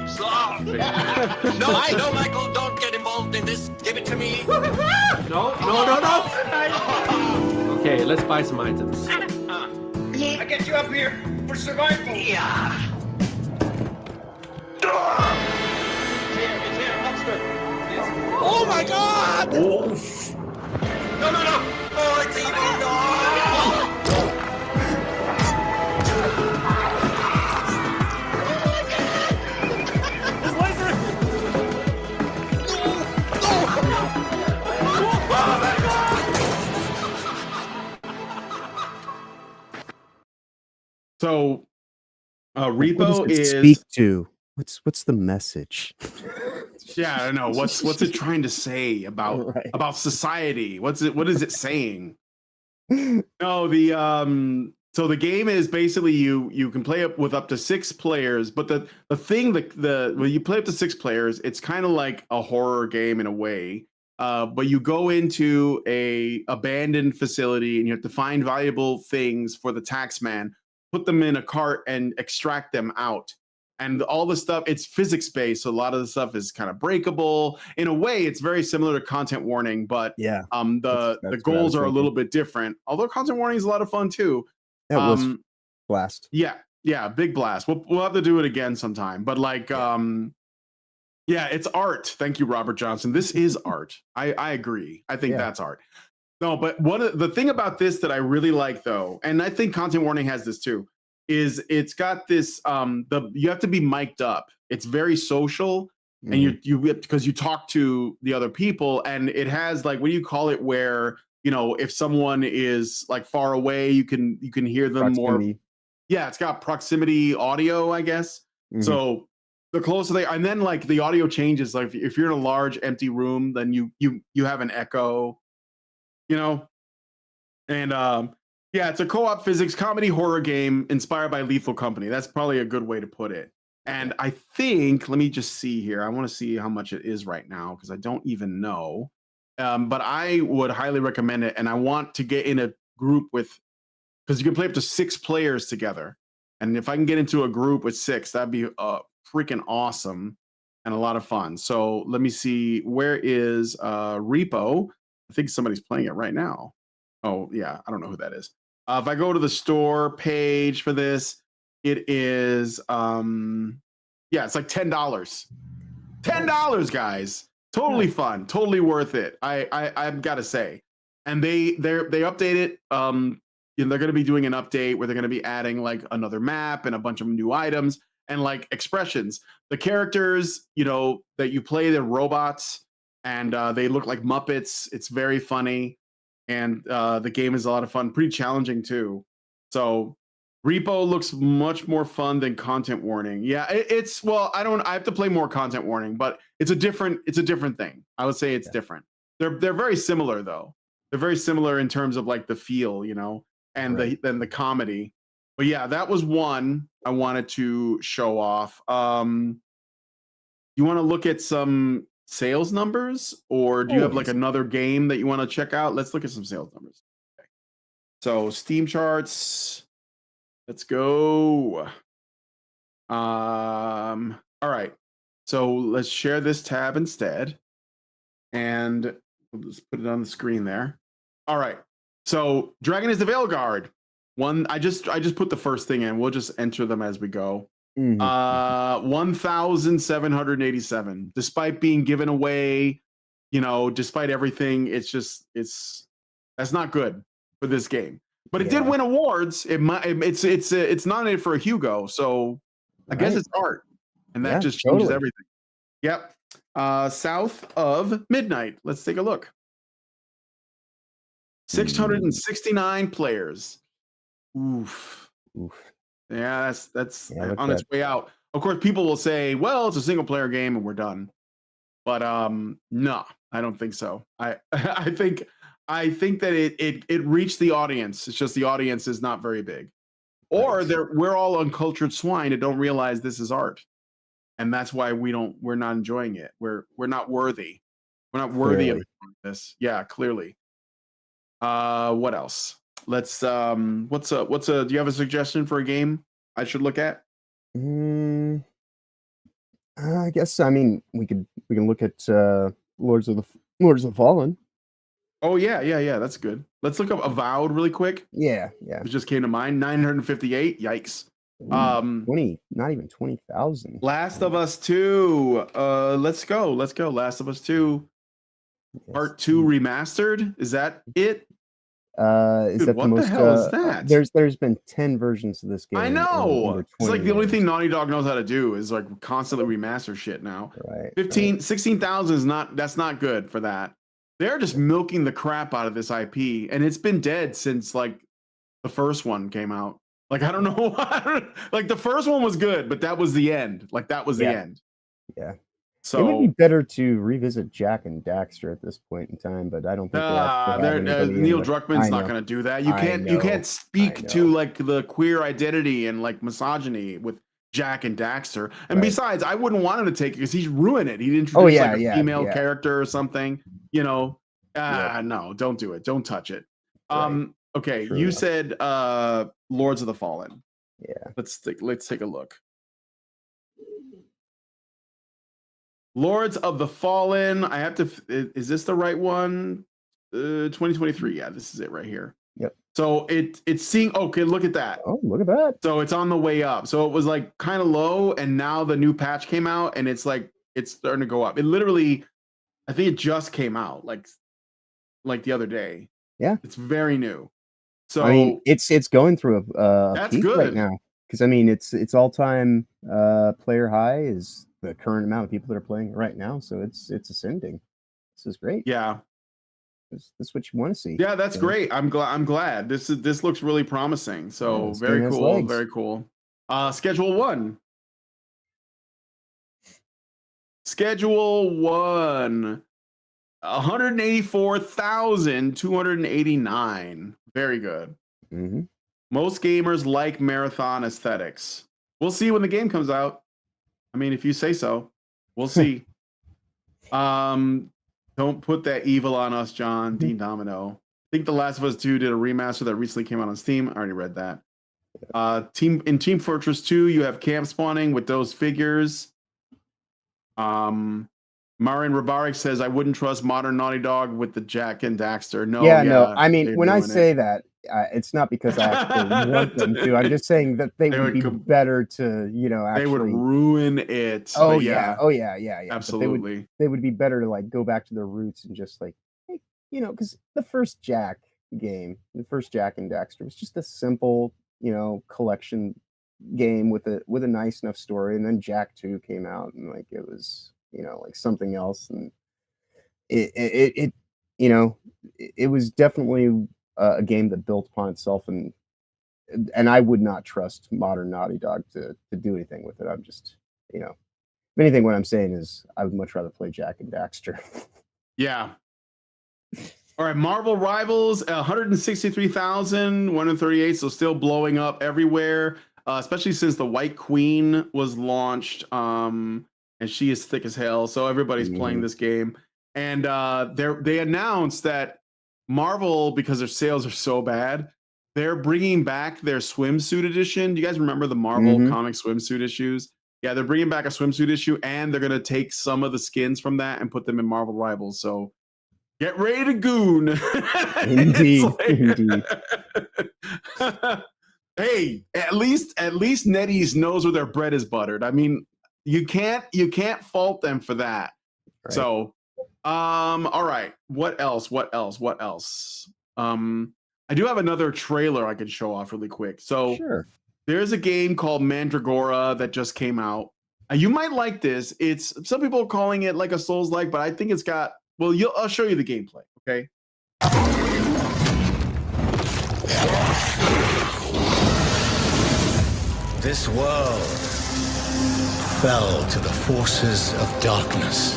Stop! No, Michael, don't get involved in this. Give it to me. No. Okay, let's buy some items. I get you up here for survival. Yeah. It's here, upstairs. Oh my God! No! Oh, it's eating. No! So, What Repo does it is speak to? What's the message? yeah, I don't know what's it trying to say about Right. about society. What is it saying? No, the so the game is basically you can play up with up to 6 players, but the thing when you play up to 6 players, it's kind of like a horror game in a way. But you go into a abandoned facility and you have to find valuable things for the taxman, put them in a cart and extract them out. And all the stuff, it's physics based, so a lot of the stuff is kind of breakable. In a way, it's very similar to Content Warning, but Yeah. the That's goals what I are a was little bit different. Although Content Warning is a lot of fun too. That was blast. Yeah, big blast. We'll have to do it again sometime. But like, yeah, it's art. Thank you, Robert Johnson. This is art. I agree. I think that's art. No, but the thing about this that I really like though, and I think Content Warning has this too, is it's got this you have to be mic'd up. It's very social, and you because you talk to the other people, and it has like, what do you call it, where if someone is like far away, you can hear them Proximity. more. Yeah, it's got proximity audio, I guess. So the closer they, and then like the audio changes. Like if you're in a large empty room, then you have an echo, and Yeah, it's a co-op physics comedy horror game inspired by Lethal Company. That's probably a good way to put it. And I think, let me just see here. I want to see how much it is right now because I don't even know. But I would highly recommend it. And I want to get in a group with, because you can play up to 6 players together. And if I can get into a group with 6, that'd be freaking awesome and a lot of fun. So let me see. Where is Repo? I think somebody's playing it right now. Oh, yeah. I don't know who that is. If I go to the store page for this, it is, yeah, it's like $10. $10, guys. Totally fun. Totally worth it. I've got to say. And they update it. You know, they're going to be doing an update where they're going to be adding like another map and a bunch of new items and like expressions. The characters, you know, that you play, they're robots and they look like Muppets. It's very funny. And the game is a lot of fun, pretty challenging too. So Repo looks much more fun than Content Warning. Yeah, it's well, I have to play more Content Warning, but it's a different thing. I would say it's different. They're very similar though. They're very similar in terms of like the feel, you know, and then the comedy. But yeah, that was one I wanted to show off. You want to look at some sales numbers, or do you have like another game that you want to check out? Let's look at some sales numbers. Okay. So Steam charts. Let's go. All right. So let's share this tab instead. And we'll just put it on the screen there. All right. So Dragon is the Veilguard. One, I just put the first thing in. We'll just enter them as we go. 1,787. Despite being given away, you know, despite everything, that's not good for this game. But it did win awards. It's nominated for a Hugo, so I guess it's art, and that just changes everything. Yep. South of Midnight. Let's take a look. 669 players. Oof. Yeah, that's on its way out. Of course, people will say, "Well, it's a single player game, and we're done." But no, I don't think so. I think that it reached the audience. It's just the audience is not very big, or we're all uncultured swine that don't realize this is art, and that's why we're not enjoying it. We're not worthy. We're not worthy of this. Yeah, clearly. What else? Let's do you have a suggestion for a game I should look at? I guess we can look at Lords of the Fallen. Oh yeah, that's good. Let's look up Avowed really quick. Yeah. It just came to mind. 958. Yikes. 20, not even 20,000. Last of Us 2. Let's go. Last of Us 2. Part 2 remastered. Is that it? Is Dude, that what the most? The hell is that? There's been 10 versions of this game. I know. It's like the only thing Naughty Dog knows how to do is like constantly remaster shit now. Right. 16,000 is that's not good for that. They're just milking the crap out of this IP, and it's been dead since like the first one came out. Like I don't know, like the first one was good, but that was the end. Like that was the end. Yeah. So it would be better to revisit Jack and Daxter at this point in time, but I don't think Neil Druckmann's not going to do that. You can't speak to like the queer identity and like misogyny with Jack and Daxter. And besides, I wouldn't want him to take it because he's ruined it. He'd introduce like a female character or something. You know, no, don't do it. Don't touch it. Okay, you said Lords of the Fallen. Yeah. Let's take a look. Lords of the Fallen. I have to. Is this the right one? 2023. Yeah, this is it right here. Yep. So it's seeing. Okay, look at that. Oh, look at that. So it's on the way up. So it was like kind of low, and now the new patch came out, and it's like it's starting to go up. It literally, I think it just came out like the other day. Yeah. It's very new. So I mean, it's going through a that's peak good right now because I mean it's all time player high is the current amount of people that are playing it right now, so it's ascending. This is great. Yeah, this is what you want to see. Yeah, that's great. I'm glad. This looks really promising. So very cool. Very cool. Schedule 1. Schedule 1. 184,289. Very good. Most gamers like marathon aesthetics. We'll see when the game comes out. I mean, if you say so, we'll see. Don't put that evil on us, John. Dean Domino. I think The Last of Us 2 did a remaster that recently came out on Steam. I already read that. Team Fortress 2, you have camp spawning with those figures. Marin Rabarik says, I wouldn't trust modern Naughty Dog with the Jack and Daxter. No, no. I mean, when I say that, it's not because I actually want them to. I'm just saying that they would be better to, actually. They would ruin it. Oh, yeah. Absolutely. They would be better to, like, go back to their roots and just, like, hey, because the first Jack game, the first Jack and Daxter was just a simple, collection game with a nice enough story. And then Jack 2 came out and, like, it was, like something else. And it was definitely a game that built upon itself, and I would not trust modern Naughty Dog to do anything with it. I'm just, if anything, what I'm saying is I would much rather play Jack and Daxter. Yeah. All right, Marvel Rivals, 163,138, so still blowing up everywhere, especially since the White Queen was launched, and she is thick as hell, so everybody's playing this game. And they announced that Marvel, because their sales are so bad, they're bringing back their swimsuit edition. Do you guys remember the Marvel comic swimsuit issues? Yeah, they're bringing back a swimsuit issue, and they're going to take some of the skins from that and put them in Marvel Rivals. So get ready to goon. Indeed. Hey, at least NetEase knows where their bread is buttered. I mean, you can't fault them for that. Right. So all right. What else? I do have another trailer I could show off really quick. So there's a game called Mandragora that just came out. You might like this. It's some people are calling it like a Souls-like, but I think it's got. Well, I'll show you the gameplay. Okay. This world fell to the forces of darkness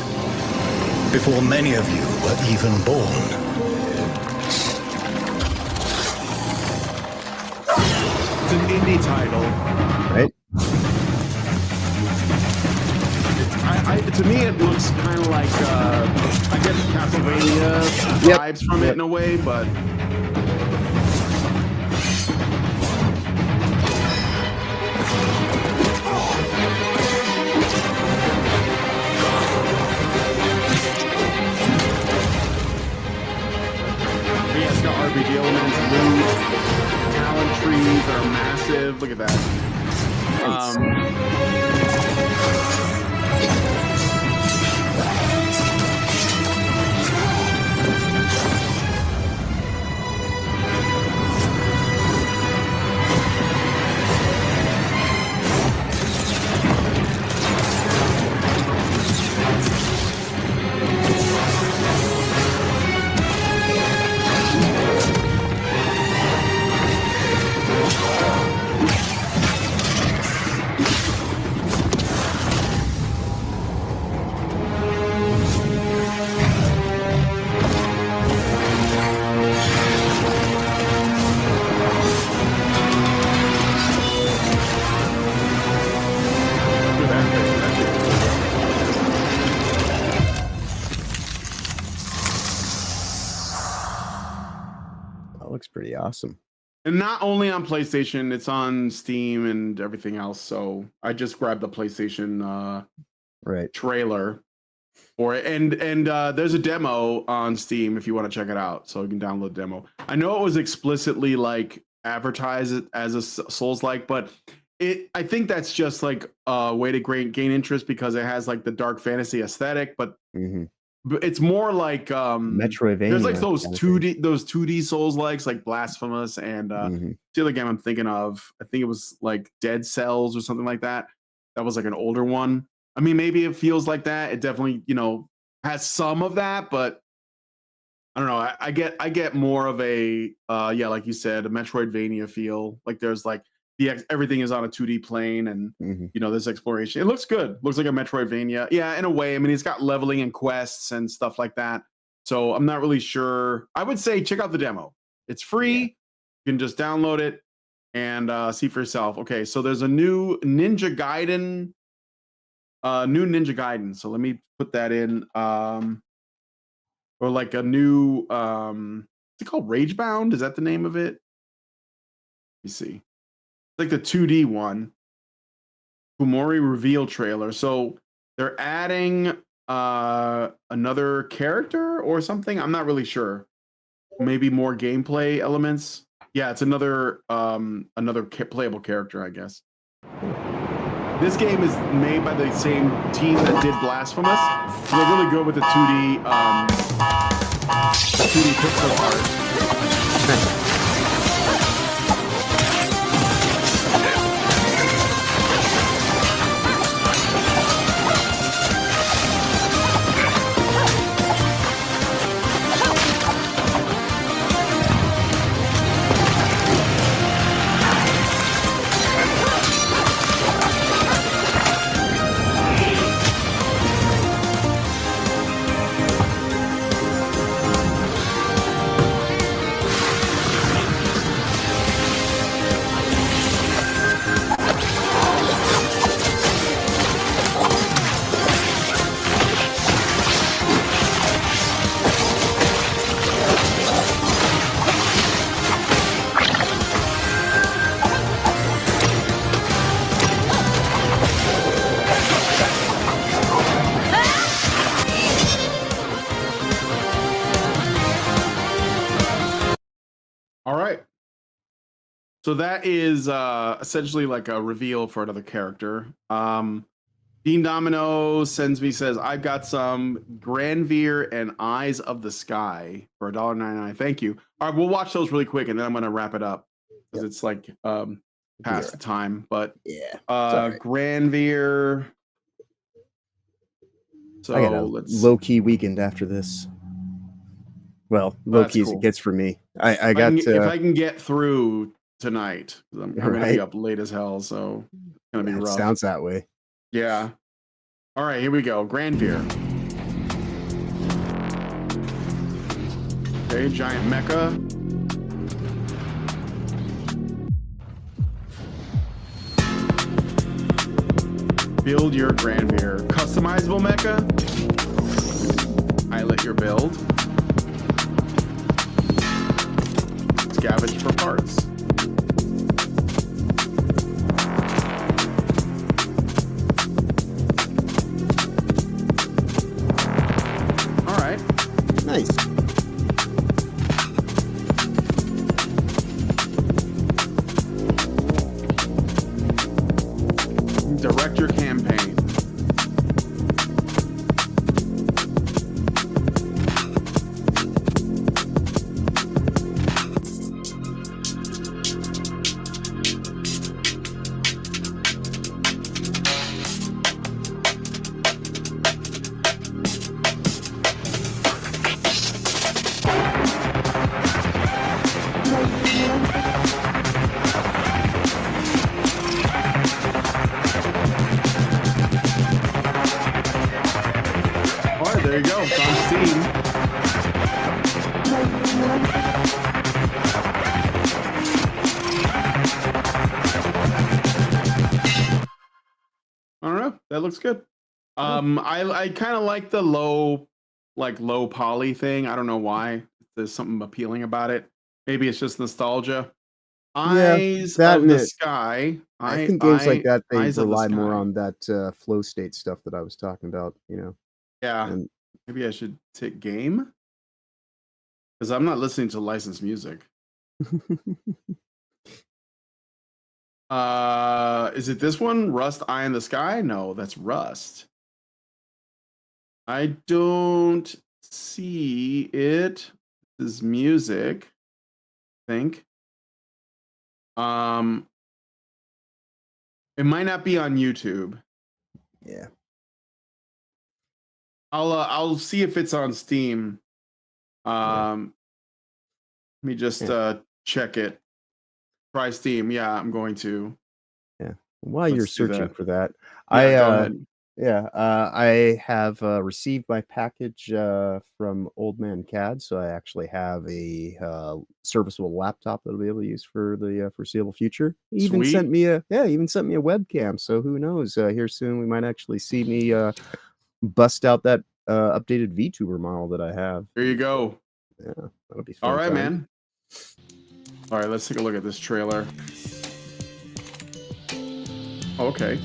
before many of you were even born. It's an indie title, right? To me, it looks kind of like I get Castlevania vibes from it in a way, but. It's got RPG elements, loot, talent trees that are massive. Look at that. Looks pretty awesome. And not only on PlayStation, it's on Steam and everything else. So I just grabbed the PlayStation trailer for it. And there's a demo on Steam if you want to check it out. So you can download the demo. I know it was explicitly like advertised as a Souls-like, but I think that's just like a way to gain interest because it has like the dark fantasy aesthetic, but it's more like Metroidvania. There's like those 2D Souls-likes like Blasphemous and the other game I'm thinking of, I think it was like Dead Cells or something like that. That was like an older one. I mean, maybe it feels like that. It definitely, has some of that, but I don't know. I get more of a like you said, a Metroidvania feel. Like there's like everything is on a 2D plane and there's exploration. It looks good. Looks like a Metroidvania. Yeah, in a way. I mean, it's got leveling and quests and stuff like that. So I'm not really sure. I would say check out the demo. It's free. You can just download it and see for yourself. Okay, so there's a new Ninja Gaiden. So let me put that in. Or like a new what's it called? Ragebound? Is that the name of it? Let me see. It's like the 2D one. Kumori reveal trailer. So they're adding another character or something. I'm not really sure. Maybe more gameplay elements. Yeah, it's another playable character, I guess. This game is made by the same team that did Blasphemous. So they're really good with the 2D pixel art. All right. So that is essentially like a reveal for another character. Dean Domino sends me, says, I've got some Granvir and Eyes of the Sky for $1.99. Thank you. All right, we'll watch those really quick and then I'm going to wrap it up because it's like past the time. But Granvir. So I got a low-key weekend after this. Well, low-key as it gets for me. I got if I can get through tonight, I'm going to be up late as hell, so it's going to be rough. Sounds that way. Yeah. All right, here we go. Granvir. Okay, giant mecha. Build your Granvir. Customizable mecha. Pilot your build. Scavenge for parts. All right. Nice. Direct your campaign. There you go. It's on Steam. I don't know. That looks good. I kind of like the low poly thing. I don't know why. There's something appealing about it. Maybe it's just nostalgia. Eyes of the Sky. I think games like that, they rely more on that flow state stuff that I was talking about, you know. Yeah. And maybe I should take game because I'm not listening to licensed music. Is it this one? Rust Eye in the Sky? No, that's Rust. I don't see it. This is music, I think. It might not be on YouTube. Yeah. I'll see if it's on Steam. Let me just check it. Try Steam. Yeah, I'm going to. Yeah. While you're searching for that, Yeah, Yeah, I have received my package from Old Man CAD, so I actually have a serviceable laptop that I'll be able to use for the foreseeable future. He even Sweet. sent me a webcam, so who knows? Here soon we might actually see me bust out that updated VTuber model that I have. There you go. Yeah, that'll be fun. All right, time. man. All right, let's take a look at this trailer. Okay.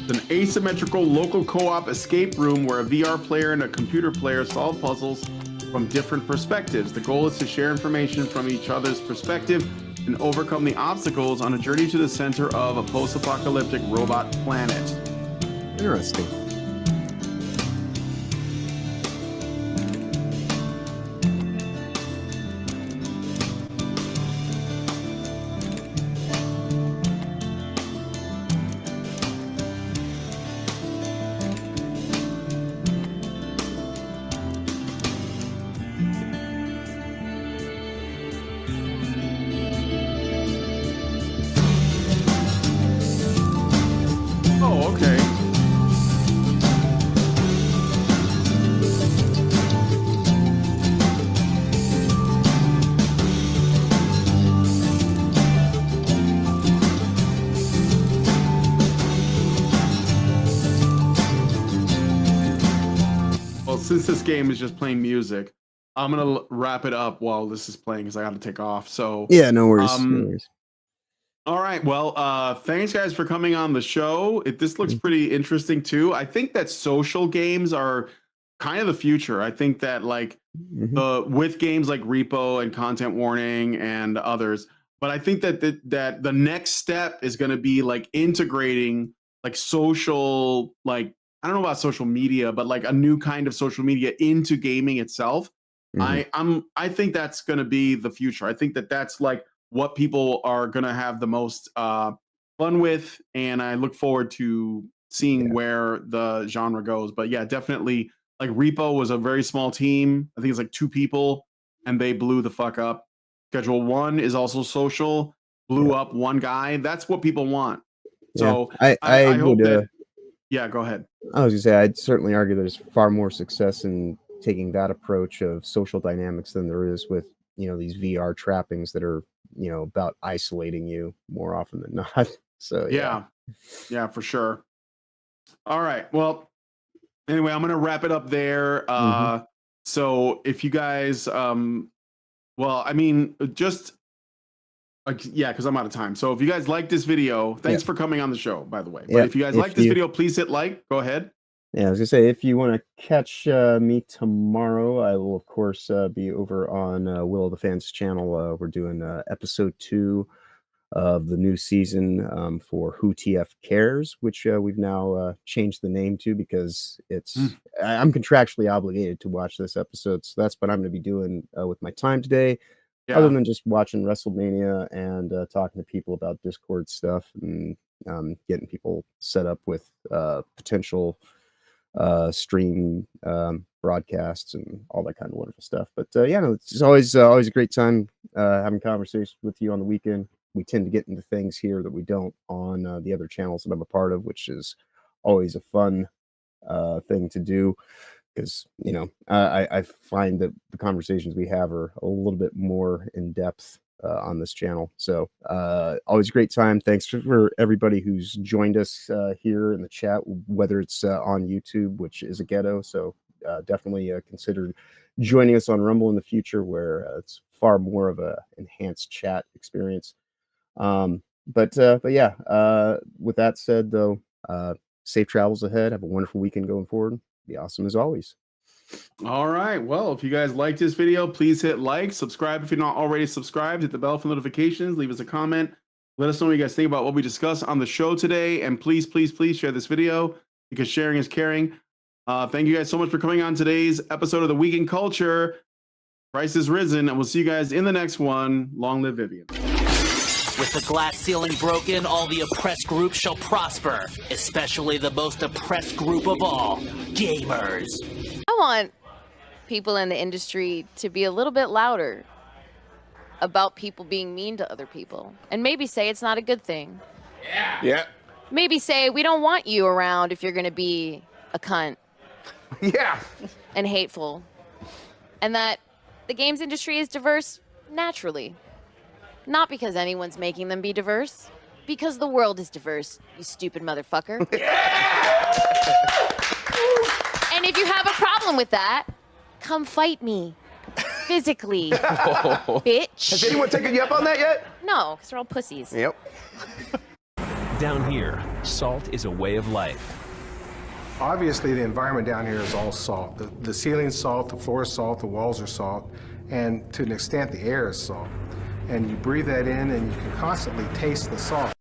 It's an asymmetrical local co-op escape room where a VR player and a computer player solve puzzles from different perspectives. The goal is to share information from each other's perspective and overcome the obstacles on a journey to the center of a post-apocalyptic robot planet. Interesting. Oh, okay. Well, since this game is just playing music, I'm gonna wrap it up while this is playing because I got to take off. So Yeah, no worries. No worries. all right. Well, thanks guys for coming on the show. This looks pretty interesting too. I think that social games are kind of the future. I think that like with games like Repo and Content Warning and others, but I think that the next step is going to be like integrating like social, like I don't know about social media, but like a new kind of social media into gaming itself. I think that's going to be the future. I think that that's like what people are going to have the most fun with, and I look forward to seeing where the genre goes. But yeah, definitely like Repo was a very small team. I think it's like 2 people and they blew the fuck up. Schedule 1 is also social, blew up 1 guy. That's what people want. So I hope would, that yeah, go ahead. I was gonna say I'd certainly argue there's far more success in taking that approach of social dynamics than there is with, you know, these VR trappings that are, you know, about isolating you more often than not. So Yeah, for sure. All right. Well, anyway, I'm gonna wrap it up there. So if you guys well, I mean, just yeah, because I'm out of time. So if you guys like this video, thanks for coming on the show, by the way. But if you guys like this video, please hit like. Go ahead. Yeah, I was gonna say, if you want to catch me tomorrow, I will of course be over on Will of the Fans channel. We're doing episode 2 of the new season for Who TF Cares, which we've now changed the name to because it's I'm contractually obligated to watch this episode, so that's what I'm going to be doing with my time today. Other than just watching WrestleMania and talking to people about Discord stuff and getting people set up with potential stream broadcasts and all that kind of wonderful stuff. But yeah, no, it's always a great time having conversations with you on the weekend. We tend to get into things here that we don't on the other channels that I'm a part of, which is always a fun thing to do. Because, you know, I find that the conversations we have are a little bit more in depth on this channel. So always a great time. Thanks for everybody who's joined us here in the chat, whether it's on YouTube, which is a ghetto. So definitely consider joining us on Rumble in the future, where it's far more of a enhanced chat experience. But yeah, with that said, though, safe travels ahead. Have a wonderful weekend going forward. Be awesome as always. All right. Well, if you guys liked this video, please hit like, subscribe if you're not already subscribed, hit the bell for notifications, leave us a comment. Let us know what you guys think about what we discussed on the show today. And please, please, please share this video because sharing is caring. Thank you guys so much for coming on today's episode of The Week in Culture. Price is risen, and we'll see you guys in the next one. Long live Vivian. With the glass ceiling broken, all the oppressed groups shall prosper, especially the most oppressed group of all, gamers. I want people in the industry to be a little bit louder. about people being mean to other people. And maybe say it's not a good thing. Yeah. Maybe say we don't want you around if you're going to be a cunt. Yeah. And hateful. And that the games industry is diverse naturally. Not because anyone's making them be diverse. Because the world is diverse, you stupid motherfucker. And if you have a problem with that, come fight me. Physically. Bitch. Has anyone taken you up on that yet? No, because they're all pussies. Yep. Down here, salt is a way of life. Obviously, the environment down here is all salt. The ceiling's salt, the floor is salt, the walls are salt, and to an extent, the air is salt. And you breathe that in, and you can constantly taste the salt.